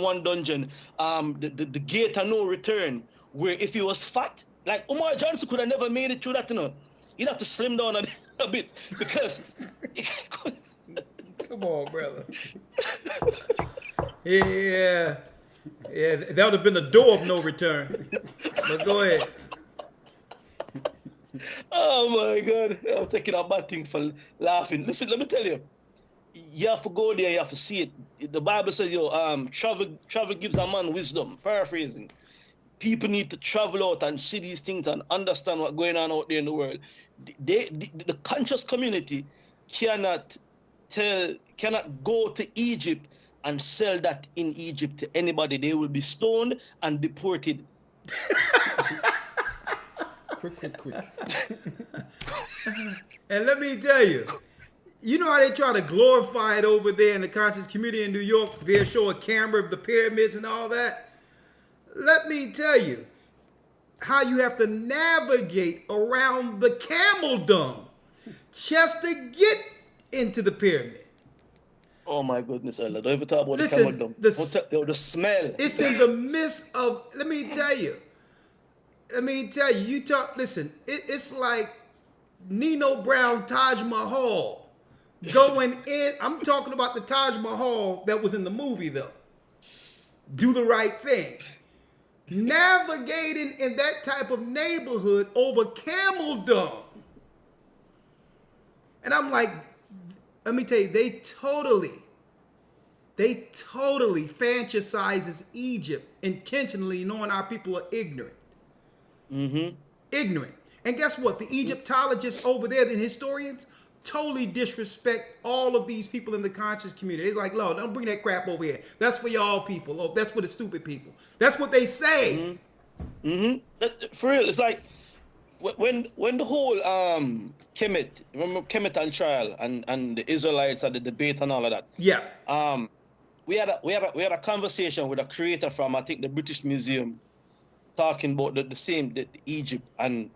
one dungeon. The gate of no return, where if he was fat, like Umar Johnson could have never made it through that, You'd have to slim down a bit because. Come on, brother. Yeah, that would have been the door of no return. But go ahead. Oh my God, I'm taking a bad thing for laughing. Listen, let me tell you. You have to go there. You have to see it. The Bible says, travel gives a man wisdom. Paraphrasing. People need to travel out and see these things and understand what's going on out there in the world. The conscious community cannot go to Egypt and sell that in Egypt to anybody. They will be stoned and deported. Quick. And let me tell you, you know how they try to glorify it over there in the conscious community in New York? They'll show a camera of the pyramids and all that. Let me tell you how you have to navigate around the camel dung just to get into the pyramid. Oh my goodness, Allah. Don't even talk about the camel dung. The smell. It's in the midst of, let me tell you, it's like Nino Brown Taj Mahal going in. I'm talking about the Taj Mahal that was in the movie though. Do the Right Thing. Navigating in that type of neighborhood over camel dung. And I'm like, let me tell you, they totally fantasizes Egypt intentionally, knowing our people are ignorant. Mm-hmm. Ignorant. And guess what? The Egyptologists over there, the historians, totally disrespect all of these people in the conscious community. It's like, Lord, don't bring that crap over here. That's for y'all people. Oh, that's for the stupid people. That's what they say. Mm-hmm. For real, it's like when the whole Kemet, remember Kemet and trial and the Israelites had the debate and all of that. Yeah. we had a conversation with a creator from, I think, the British Museum, talking about the Egypt and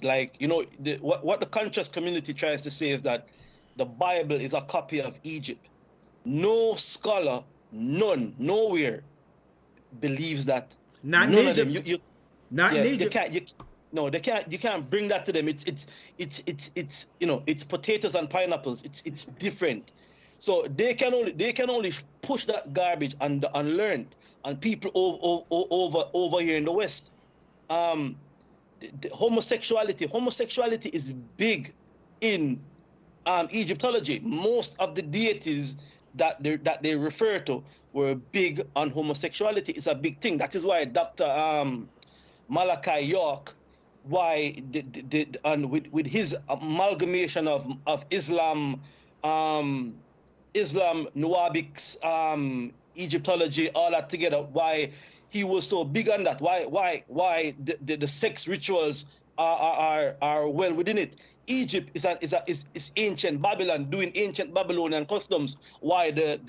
like, you know, what the conscious community tries to say is that the Bible is a copy of Egypt. No scholar, nowhere believes that. Not none in of them. Egypt. Not in Egypt. You can't bring that to them. It's you know, it's potatoes and pineapples. It's different. So they can only push that garbage and unlearned on people over here in the West. The homosexuality is big in Egyptology. Most of the deities that they refer to were big on homosexuality. It's a big thing. That is why Dr. Malachi York, with his amalgamation of Islam, Nuwabics, Egyptology, all that together, why he was so big on that, why the sex rituals are well within it. Egypt is ancient Babylon, doing ancient Babylonian customs. Why the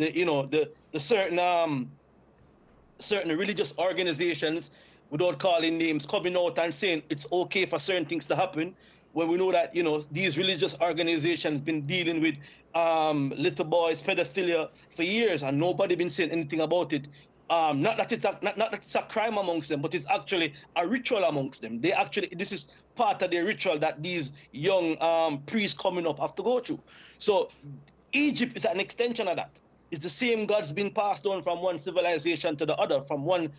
certain religious organizations, without calling names, coming out and saying it's okay for certain things to happen, when we know that, you know, these religious organizations been dealing with little boys, pedophilia for years, and nobody been saying anything about it. Not that it's a crime amongst them, but it's actually a ritual amongst them. This is part of their ritual that these young priests coming up have to go through. So Egypt is an extension of that. It's the same gods being passed on from one civilization to the other, from one,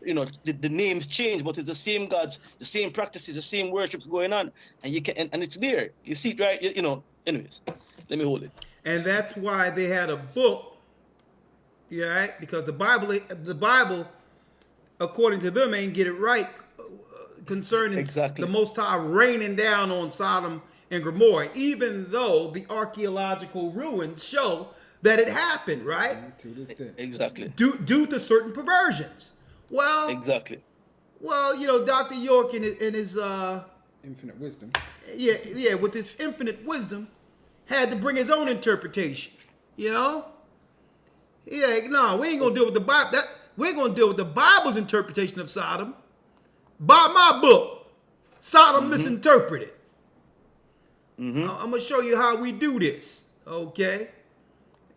you know, the names change, but it's the same gods, the same practices, the same worships going on, and it's there. You see it, right? You know. Anyways, let me hold it. And that's why they had a book, yeah, right? Because the Bible, according to them, ain't get it right concerning the Most High raining down on Sodom and Gomorrah, even though the archaeological ruins show that it happened, right? To this day. Exactly. Due to certain perversions. Well, exactly. Well, you know, Dr. York in his infinite wisdom. Yeah, with his infinite wisdom, had to bring his own interpretation. You know? Yeah, no, we ain't gonna deal with the Bible. We ain't gonna deal with the Bible's interpretation of Sodom. By my book, Sodom misinterpreted. I'm gonna show you how we do this. Okay.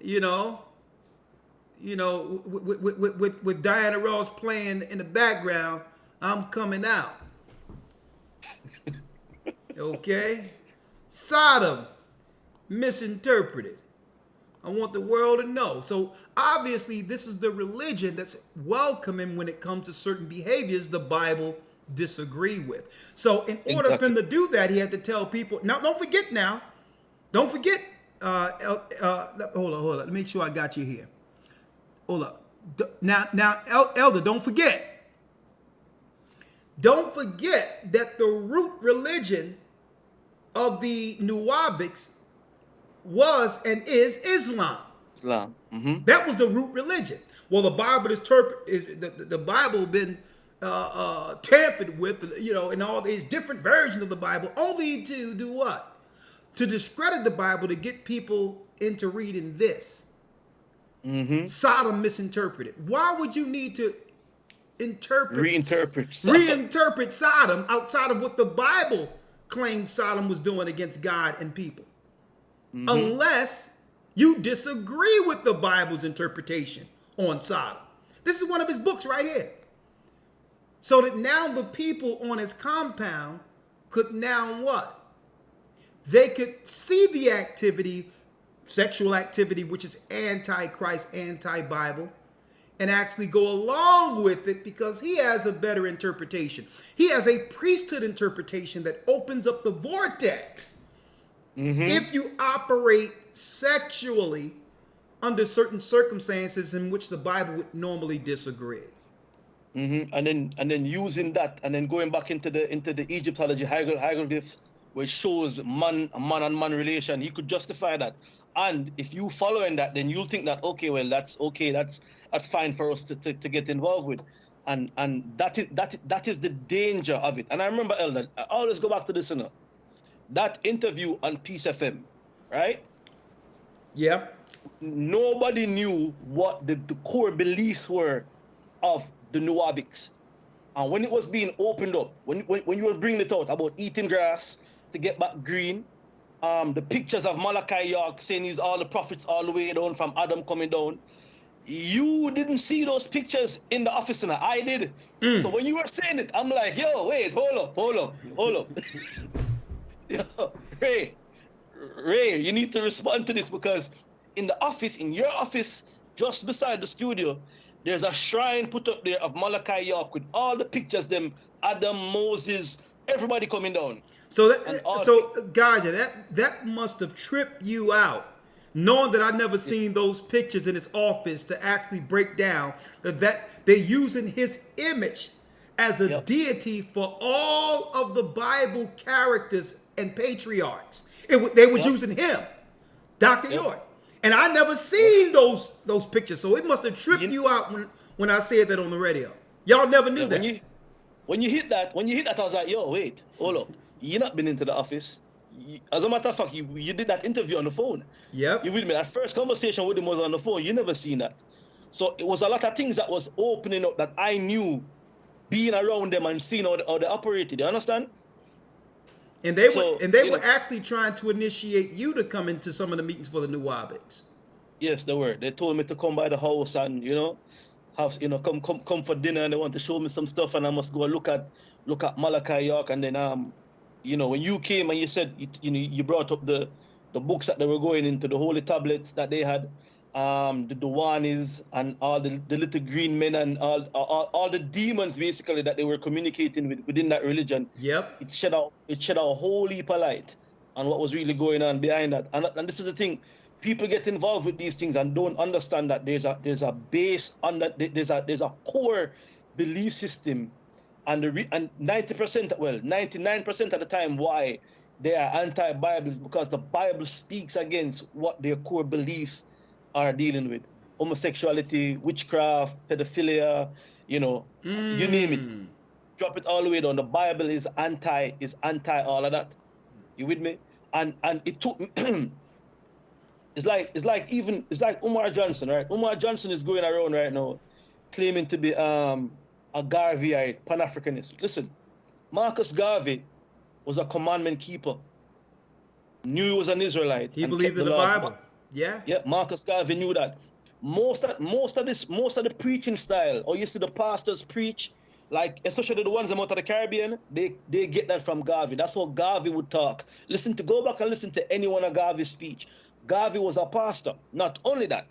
You know, with Diana Ross playing in the background, I'm coming out. Okay? Sodom misinterpreted. I want the world to know. So obviously this is the religion that's welcoming when it comes to certain behaviors the Bible disagree with. So in order for him to do that, he had to tell people, now don't forget, hold on. Let me make sure I got you here. Hold up. Now, Elder, don't forget. Don't forget that the root religion of the Nuwabics was and is Islam. That was the root religion. Well, the Bible the Bible been tampered with, you know, and all these different versions of the Bible, only to do what? To discredit the Bible, to get people into reading this. Sodom misinterpreted. Why would you need to reinterpret Sodom outside of what the Bible claimed Sodom was doing against God and people? Unless you disagree with the Bible's interpretation on Sodom. This is one of his books right here. So that now the people on his compound could now what? They could see the activity, sexual activity, which is anti-Christ, anti-Bible, and actually go along with it because he has a better interpretation. He has a priesthood interpretation that opens up the vortex. If you operate sexually under certain circumstances in which the Bible would normally disagree. And then using that and then going back into the Egyptology hieroglyph, which shows man and man relation, he could justify that. And if you following that, then you'll think that that's fine for us to get involved with. And that is the danger of it. And I remember, Elder, I always go back to this, that interview on Peace FM, right? Yeah. nobody knew what the core beliefs were of the Nuwabics. And when it was being opened up, when you were bringing it out about eating grass to get back green, the pictures of Malachi York saying he's all the prophets all the way down from Adam coming down, you didn't see those pictures in the office, and I did. So when you were saying it, I'm like, yo, wait, hold up. Yo, Ray, you need to respond to this, because in the office, in your office, just beside the studio, there's a shrine put up there of Malachi York with all the pictures, them Adam, Moses, everybody coming down. So Gaja, that must have tripped you out, knowing that I never seen those pictures in his office, to actually break down that they're using his image as a deity for all of the Bible characters and patriarchs. They was using him, Dr. York. And I never seen those pictures, so it must have tripped you out when I said that on the radio. Y'all never knew that. When you hit that, I was like, yo, wait, hold up. You not been into the office. As a matter of fact, you did that interview on the phone. Yep. You with me? That first conversation with him was on the phone. You never seen that. So it was a lot of things that was opening up that I knew, being around them and seeing how they operated. You understand? And they were actually trying to initiate you to come into some of the meetings for the Nuwabics. Yes, they were. They told me to come by the house and have come for dinner, and they want to show me some stuff, and I must go look at Malachi York. And then when you came and you said you brought up the books that they were going into, the holy tablets that they had, the Duwanis and all the little green men and all the demons basically that they were communicating within that religion. Yep. It shed out a whole heap of light on what was really going on behind that. And this is the thing. People get involved with these things and don't understand that there's a base on that. There's a core belief system, and 99% of the time why they are anti-Bible is because the Bible speaks against what their core beliefs are dealing with: homosexuality, witchcraft, pedophilia, you name it. Drop it all the way down. The Bible is anti all of that. You with me? And it took it's like Umar Johnson, right? Umar Johnson is going around right now claiming to be a Garveyite Pan-Africanist. Listen, Marcus Garvey was a commandment keeper. Knew he was an Israelite. He believed in the Bible. Yeah. Yeah, Marcus Garvey knew that. Most of the preaching style, or you see the pastors preach, like especially the ones out of the Caribbean, they get that from Garvey. That's how Garvey would talk. Go back and listen to any one of Garvey's speech. Garvey was a pastor. Not only that,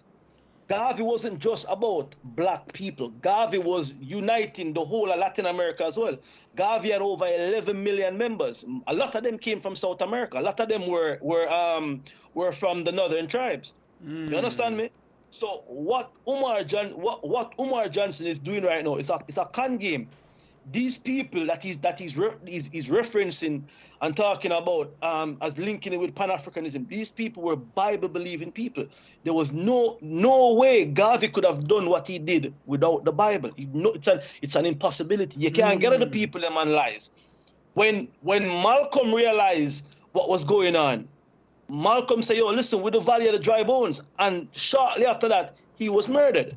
Garvey wasn't just about black people. Garvey was uniting the whole of Latin America as well. Garvey had over 11 million members. A lot of them came from South America. A lot of them were from the northern tribes. You understand me? So what Umar Johnson is doing right now is a con game. These people that he's referencing and talking about as linking it with Pan-Africanism, these people were Bible-believing people. There was no way Garvey could have done what he did without the Bible. It's an impossibility. You can't get at the people them and lies. When Malcolm realized what was going on, Malcolm said, yo, listen, with the Valley of the Dry Bones. And shortly after that, he was murdered.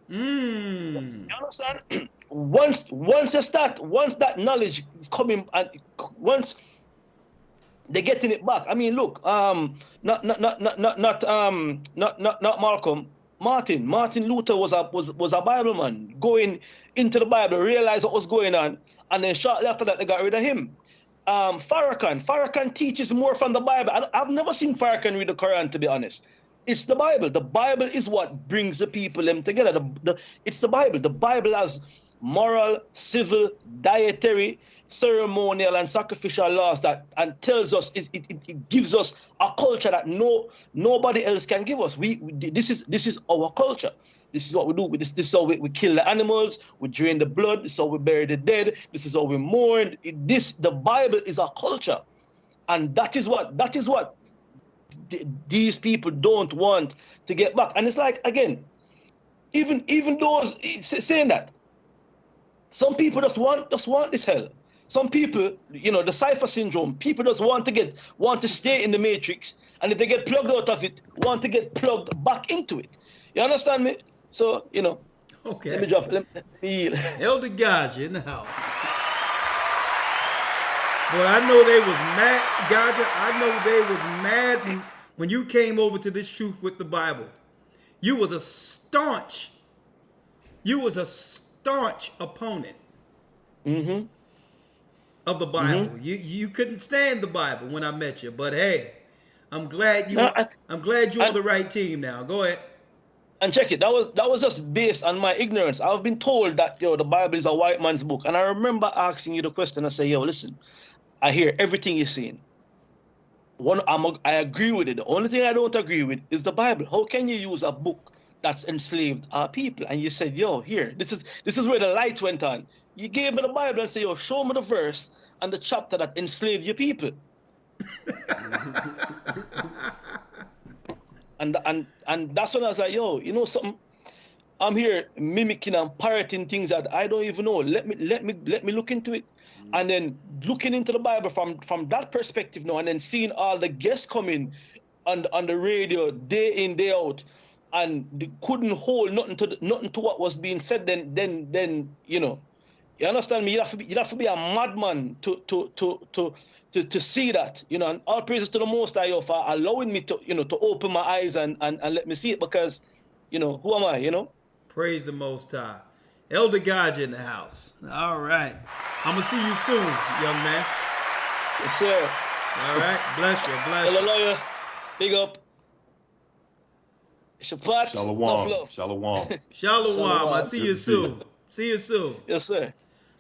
You understand? Once that knowledge coming, and once they're getting it back. I mean, look, not Malcolm. Martin Luther was a Bible man, going into the Bible, realized what was going on, and then shortly after that they got rid of him. Farrakhan teaches more from the Bible. I've never seen Farrakhan read the Quran, to be honest. It's the Bible. The Bible is what brings the people them together. It's the Bible. The Bible has moral, civil, dietary, ceremonial, and sacrificial laws that and tells us it gives us a culture that nobody else can give us. This is our culture. This is what we do. This is how we kill the animals. We drain the blood. This is how we bury the dead. This is how we mourn. The Bible is a culture, and that is what these people don't want to get back. And it's like, again, even those saying that, some people just want this hell. some people, the cipher syndrome, people just want to stay in the matrix, and if they get plugged out of it, want to get plugged back into it. You understand me? So, Okay. Let me drop. Let me yield. Elder Gaja in the house. Boy, I know they was mad, Gaja. I know they was mad when you came over to this truth with the Bible. You was a staunch opponent of the Bible. You couldn't stand the Bible when I met you, but hey, I'm glad you're on the right team now. Go ahead. And check it. That was just based on my ignorance. I've been told that the Bible is a white man's book, and I remember asking you the question. I say, listen, I hear everything you're saying. I agree with it. The only thing I don't agree with is the Bible. How can you use a book that's enslaved our people? And you said, here, this is where the light went on. You gave me the Bible and say, show me the verse and the chapter that enslaved your people. and that's when I was like, something? I'm here mimicking and parroting things that I don't even know. Let me look into it. And then looking into the Bible from that perspective now, and then seeing all the guests coming on the radio day in, day out, and they couldn't hold nothing to what was being said, then you understand me? You have to be a madman to see that, and all praises to the Most High for allowing me to open my eyes and let me see it, because who am I? Praise the Most High. Elder Gaja in the house. All right. I'm going to see you soon, young man. Yes, sir. All right. Bless you. Hallelujah. Big up. Shabbat. Shalom. Love. Shalom. Shalom. I'll see you soon. See you soon. Yes, sir.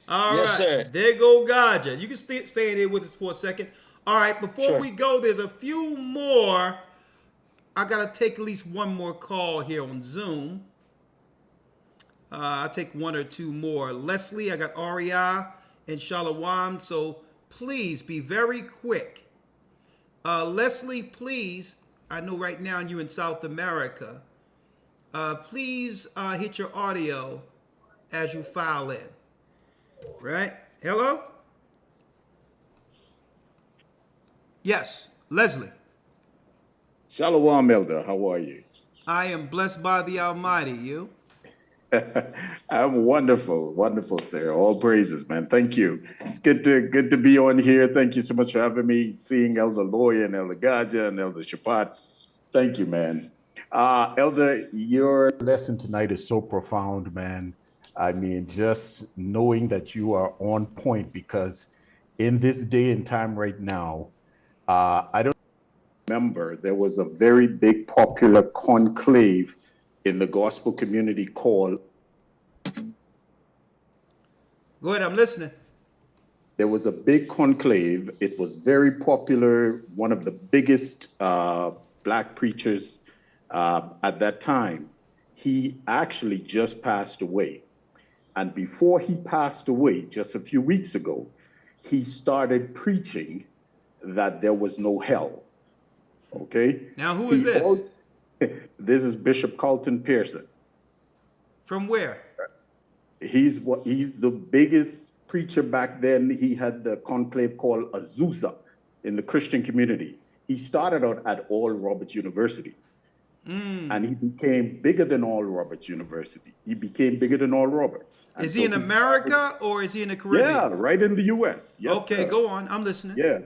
All yes, right. Sir. There go Gaja. You can stay in here with us for a second. All right. Before we go, there's a few more. I got to take at least one more call here on Zoom. I'll take one or two more. Leslie, I got Aria and Shalom, so please be very quick. Leslie, please, I know right now you're in South America. Please hit your audio as you file in. Right? Hello? Yes, Leslie. Shalom, Elder. How are you? I am blessed by the Almighty. You? I'm wonderful, sir. All praises, man. Thank you. It's good to be on here. Thank you so much for having me. Seeing Elder Lawyer and Elder Gaja and Elder Shabbat. Thank you, man. Elder, your lesson tonight is so profound, man. I mean, just knowing that you are on point, because in this day and time right now, I don't remember there was a very big popular conclave in the gospel community called. Go ahead, I'm listening. There was a big conclave. It was very popular. One of the biggest black preachers at that time. He actually just passed away. And before he passed away, just a few weeks ago, he started preaching that there was no hell. Okay? Now, who is this? This is Bishop Carlton Pearson. From where? He's the biggest preacher back then. He had the conclave called Azusa in the Christian community. He started out at Oral Roberts University. And he became bigger than Oral Roberts University. He became bigger than Oral Roberts. And is he in America or is he in the Caribbean? Yeah, right in the U.S. Yes, okay, go on. I'm listening. Yeah.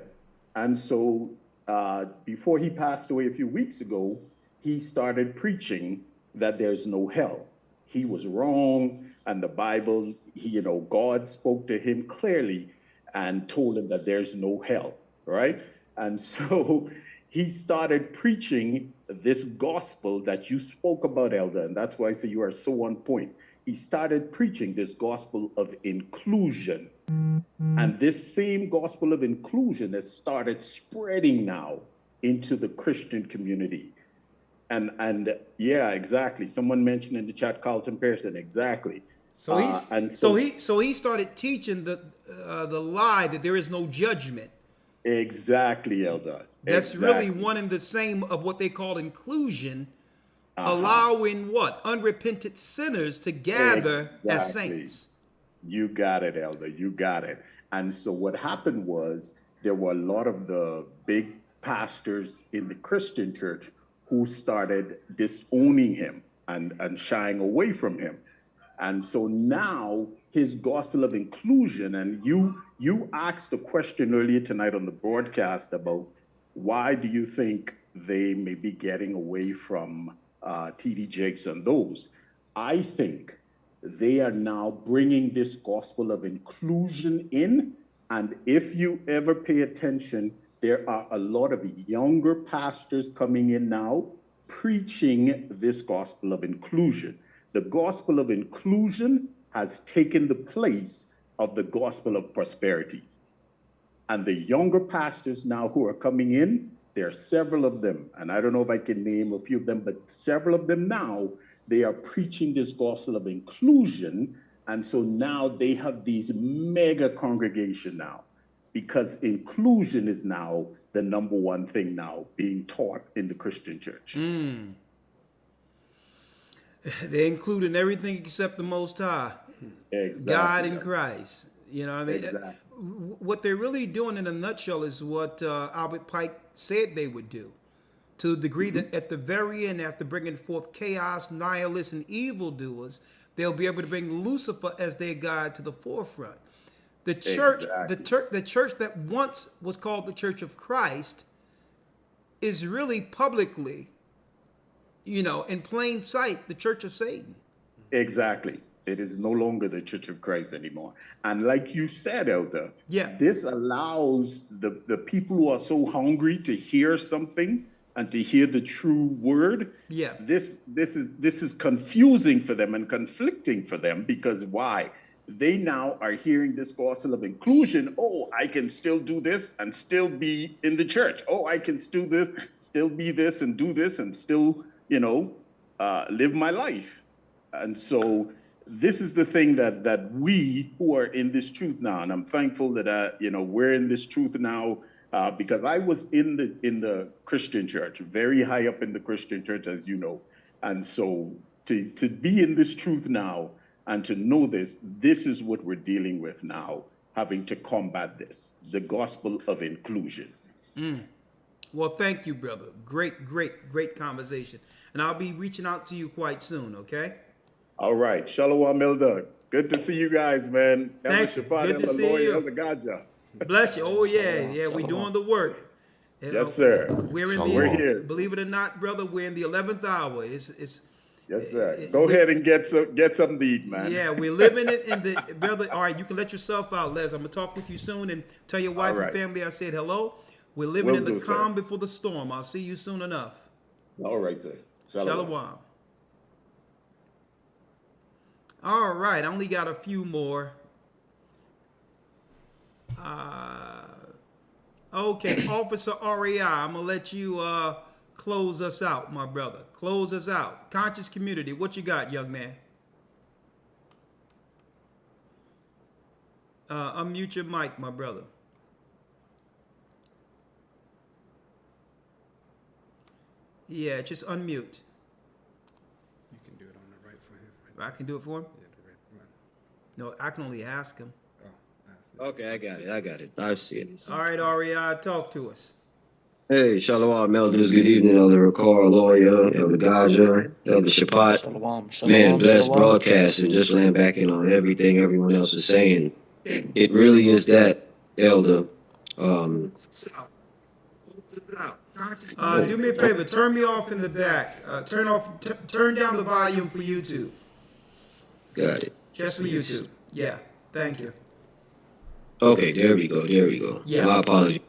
And so before he passed away a few weeks ago, he started preaching that there's no hell. He was wrong, and the Bible, God spoke to him clearly and told him that there's no hell, right? And so he started preaching this gospel that you spoke about, Elder, and that's why I say you are so on point. He started preaching this gospel of inclusion. And this same gospel of inclusion has started spreading now into the Christian community. And yeah, exactly. Someone mentioned in the chat, Carlton Pearson, exactly. So he started teaching the lie that there is no judgment. Exactly, Elder. That's really one and the same of what they call inclusion, allowing what? Unrepentant sinners to gather as saints. You got it, Elder. You got it. And so what happened was there were a lot of the big pastors in the Christian church who started disowning him and shying away from him. And so now his gospel of inclusion, and you asked a question earlier tonight on the broadcast about why do you think they may be getting away from T.D. Jakes and those. I think they are now bringing this gospel of inclusion in. And if you ever pay attention, there are a lot of younger pastors coming in now preaching this gospel of inclusion. The gospel of inclusion has taken the place of the gospel of prosperity. And the younger pastors now who are coming in, there are several of them, and I don't know if I can name a few of them, but several of them now, they are preaching this gospel of inclusion. And so now they have these mega congregation now, because inclusion is now the number one thing now being taught in the Christian church. They're including everything except the Most High, Exactly. God in Christ. You know what I mean? Exactly. What they're really doing in a nutshell is what Albert Pike said they would do, to the degree that at the very end, after bringing forth chaos, nihilists, and evildoers, they'll be able to bring Lucifer as their God to the forefront. The church, the church that once was called the Church of Christ, is really publicly, in plain sight, the Church of Satan. Exactly. It is no longer the Church of Christ anymore. And like you said, Elder, this allows the people who are so hungry to hear something and to hear the true word. This is confusing for them and conflicting for them, because why? They now are hearing this gospel of inclusion. Oh, I can still do this and still be in the church. Oh, I can still this, still be this and do this and still, live my life. And so this is the thing that we who are in this truth now, and I'm thankful that we're in this truth now, because I was in the Christian church, very high up in the Christian church, as you know. And so to be in this truth now and to know this is what we're dealing with now, having to combat this, the gospel of inclusion. Well, thank you, brother. Great conversation. And I'll be reaching out to you quite soon, okay? All right. Shalom, Elder. Good to see you guys, man. Thank you. Good to see you. Elder Gaja. Bless you. Oh, yeah, we're doing the work. Yes, sir. We're here. Believe it or not, brother, we're in the 11th hour. It's yes, sir. Go ahead and get something to eat, man. Yeah, we're living it in the brother. All right, you can let yourself out, Les. I'm gonna talk with you soon and tell your wife and family I said hello. We're living in the calm before the storm. I'll see you soon enough. All right, sir. Shalom. All right, I only got a few more. Okay, Officer REI, I'm gonna let you close us out, my brother. Close us out. Conscious community, what you got, young man? Unmute your mic, my brother. Yeah, just unmute. You can do it on the right for him. I can do it for him? Yeah, the right one. No, I can only ask him. Okay, I got it. I see it. All right, REI, talk to us. Hey, Shalom, elders. Good evening, Elder Ricard, lawyer, Elder Gaja, Elder Shapat. Man, blessed broadcasting, just laying back in on everything everyone else is saying. It really is that, Elder. Do me a favor, turn me off in the back. Turn down the volume for YouTube. Got it. Just for YouTube. Yeah, thank you. Okay, there we go. Yeah. My apologies.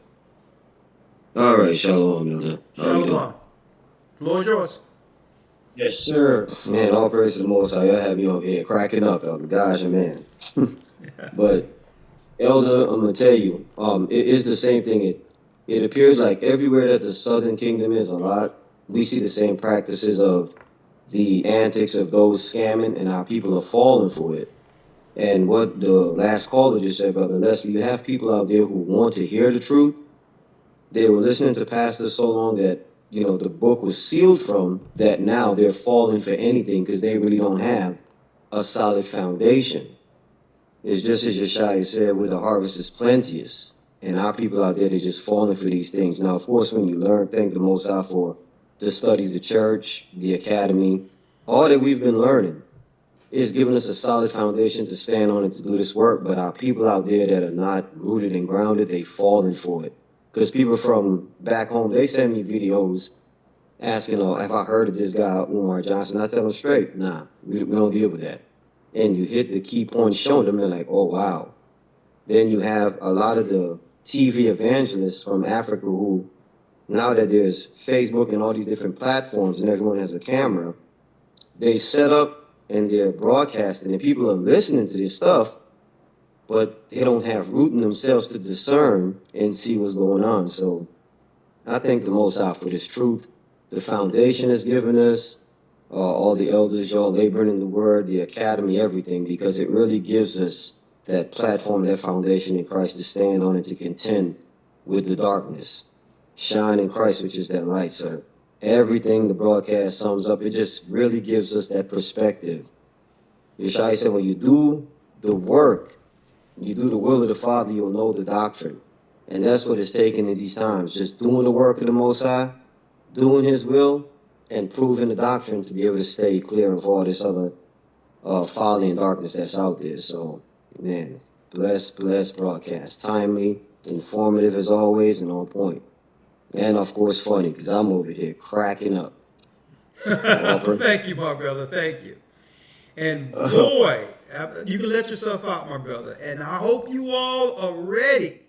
All right, Shalom, Elder. Shalom. Lord yours. Yes, sir. Man, all praise to the Most High. I have you over here cracking up, Elder Gaja, man. But, Elder, I'm going to tell you, it is the same thing. It appears like everywhere that the Southern Kingdom is a lot, we see the same practices of the antics of those scamming, and our people are falling for it. And what the last caller just said, Brother Leslie, you have people out there who want to hear the truth. They were listening to pastors so long that, the book was sealed from, that now they're falling for anything because they really don't have a solid foundation. It's just as Yeshua said, where the harvest is plenteous. And our people out there, they're just falling for these things. Now, of course, when you learn, thank the Most High for the studies, the church, the academy, all that we've been learning is giving us a solid foundation to stand on and to do this work. But our people out there that are not rooted and grounded, they've fallen for it. Because people from back home, they send me videos asking, oh, have I heard of this guy, Umar Johnson? I tell them straight, nah, we don't deal with that. And you hit the key points showing them, they're like, oh, wow. Then you have a lot of the TV evangelists from Africa who, now that there's Facebook and all these different platforms and everyone has a camera, they set up and they're broadcasting and people are listening to this stuff, but they don't have root in themselves to discern and see what's going on. So I thank the Most High for this truth. The foundation has given us, all the elders, y'all laboring in the word, the academy, everything, because it really gives us that platform, that foundation in Christ to stand on and to contend with the darkness. Shine in Christ, which is that light, sir. Everything the broadcast sums up, it just really gives us that perspective. Yeshua said, when you do the work, you do the will of the Father, you'll know the doctrine. And that's what it's taken in these times, just doing the work of the Most High, doing his will, and proving the doctrine to be able to stay clear of all this other folly and darkness that's out there. So, man, blessed broadcast. Timely, informative as always, and on point. And, of course, funny, because I'm over here cracking up. Thank you, my brother. Thank you. And boy, you can let yourself out, my brother. And I hope you all are ready.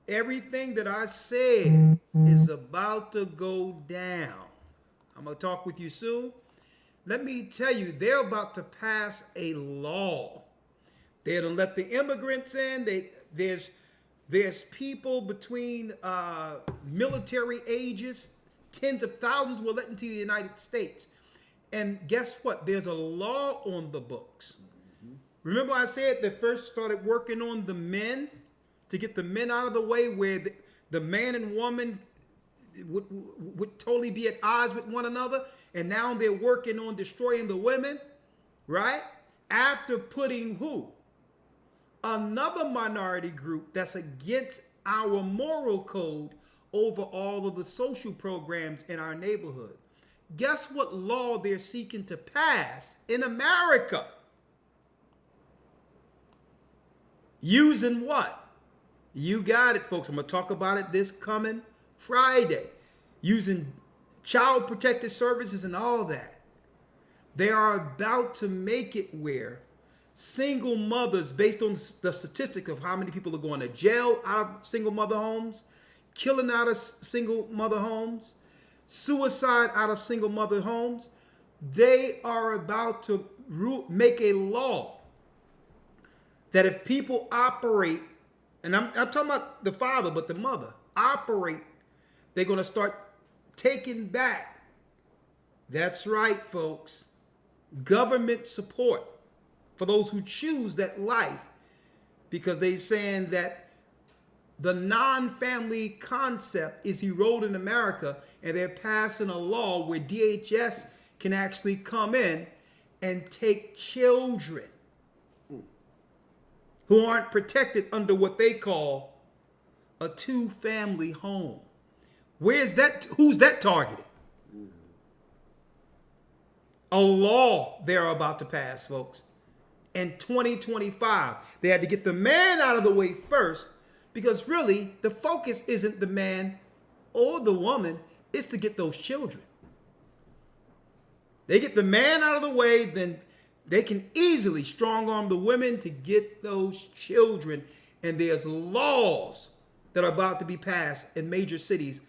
Everything that I said is about to go down. I'm going to talk with you soon. Let me tell you, they're about to pass a law. They're going to let the immigrants in. There's people between military ages, tens of thousands were let into the United States. And guess what? There's a law on the books. Remember I said they first started working on the men to get the men out of the way where the man and woman would totally be at odds with one another. And now they're working on destroying the women, right? After putting who? Another minority group that's against our moral code over all of the social programs in our neighborhood. Guess what law they're seeking to pass in America? Using what? You got it, folks. I'm going to talk about it this coming Friday. Using child protective services and all that. They are about to make it where single mothers, based on the statistic of how many people are going to jail out of single mother homes, killing out of single mother homes, suicide out of single mother homes, they are about to make a law that if people operate, and I'm talking about the father, but the mother, operate, they're going to start taking back, that's right, folks, government support for those who choose that life, because they're saying that the non-family concept is eroded in America, and they're passing a law where DHS can actually come in and take children who aren't protected under what they call a two-family home. Where's that? Who's that targeted? A law they're about to pass, folks. In 2025, they had to get the man out of the way first, because really the focus isn't the man or the woman, it's to get those children. They get the man out of the way, then they can easily strong arm the women to get those children. And there's laws that are about to be passed in major cities.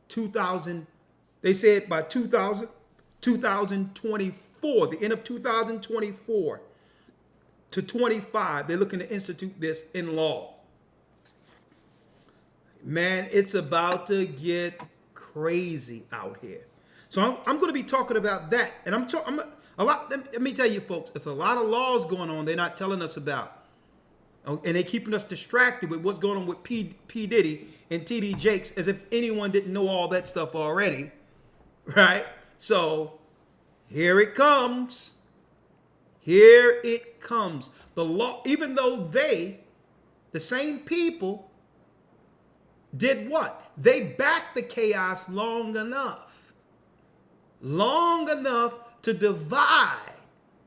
They said by 2024, the end of 2024 to 25, they're looking to institute this in law. Man, it's about to get crazy out here. So I'm going to be talking about that. And let me tell you, folks, it's a lot of laws going on they're not telling us about. And they're keeping us distracted with what's going on with P. Diddy and TD Jakes, as if anyone didn't know all that stuff already, right? So here it comes. Here it comes. The law, even though they, the same people, did what? They backed the chaos long enough to divide.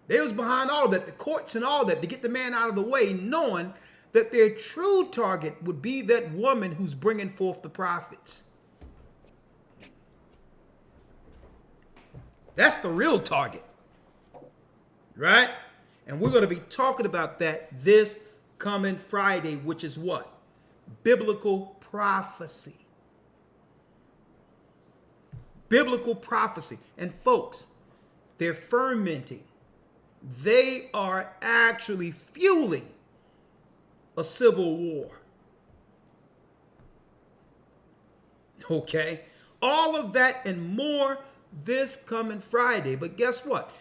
They was behind all of that, the courts and all that, to get the man out of the way, knowing that their true target would be that woman who's bringing forth the prophets. That's the real target, right? And we're going to be talking about that this coming Friday, which is what? Biblical prophecy. Biblical prophecy. And folks, they're fermenting. They are actually fueling a civil war. Okay? All of that and more this coming Friday. But guess what?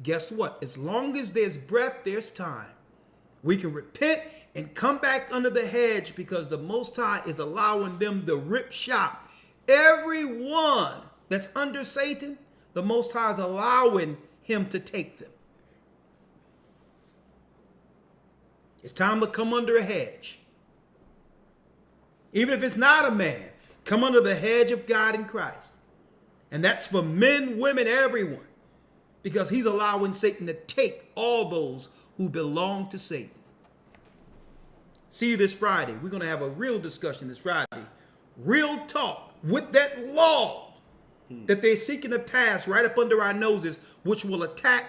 Guess what? As long as there's breath, there's time. We can repent and come back under the hedge, because the Most High is allowing them to rip shop. Everyone that's under Satan, the Most High is allowing him to take them. It's time to come under a hedge. Even if it's not a man, come under the hedge of God in Christ. And that's for men, women, everyone. Because he's allowing Satan to take all those who belong to Satan. See you this Friday. We're going to have a real discussion this Friday. Real talk with that law that they're seeking to pass right up under our noses, which will attack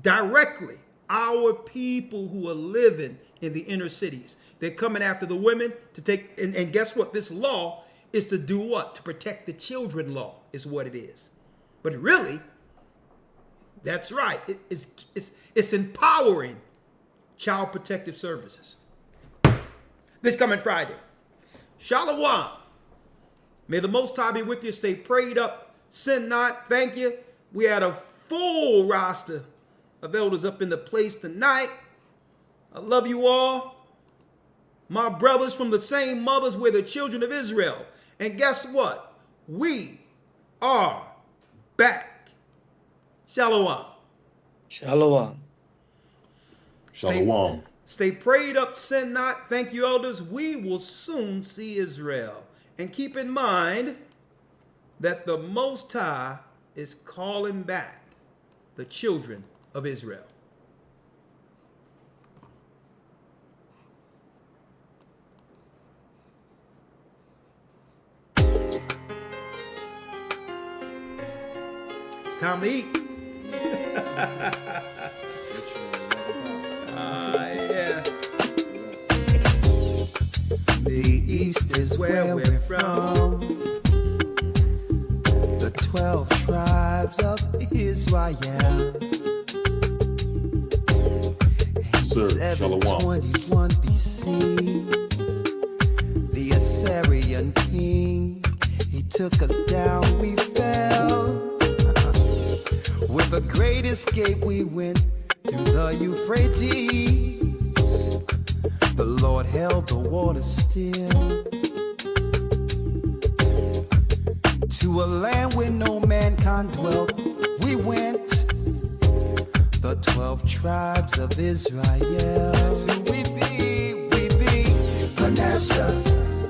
directly our people who are living in the inner cities. They're coming after the women to take, and guess what? This law is to do what? To protect the children law is what it is. But really, that's right. It's empowering child protective services. This coming Friday. Shalom. May the Most High be with you. Stay prayed up. Sin not. Thank you. We had a full roster of elders up in the place tonight. I love you all. My brothers from the same mothers were the children of Israel. And guess what? We are back. Shalom. Shalom. Shalom. Stay prayed up, sin not. Thank you, elders. We will soon see Israel. And keep in mind that the Most High is calling back the children of Israel. It's time to eat. Yeah. The East is where we're from. The 12 tribes of Israel. Sir, Shalom. 721 BC, the Assyrian king, he took us down, we fell. With a great escape we went through the Euphrates. The Lord held the water still. To a land where no mankind dwelt, we went. The 12 tribes of Israel. So we be Manasseh,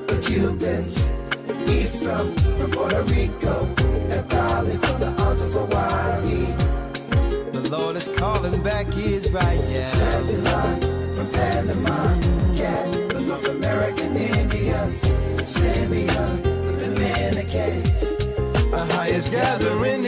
the Cubans, Ephraim from Puerto Rico, Naphtali from the Isles of Hawaii. The Lord is calling back Israel. Zebulun from Panama, Gad, the North American Indians, Simeon, the Dominicans, our highest gathering.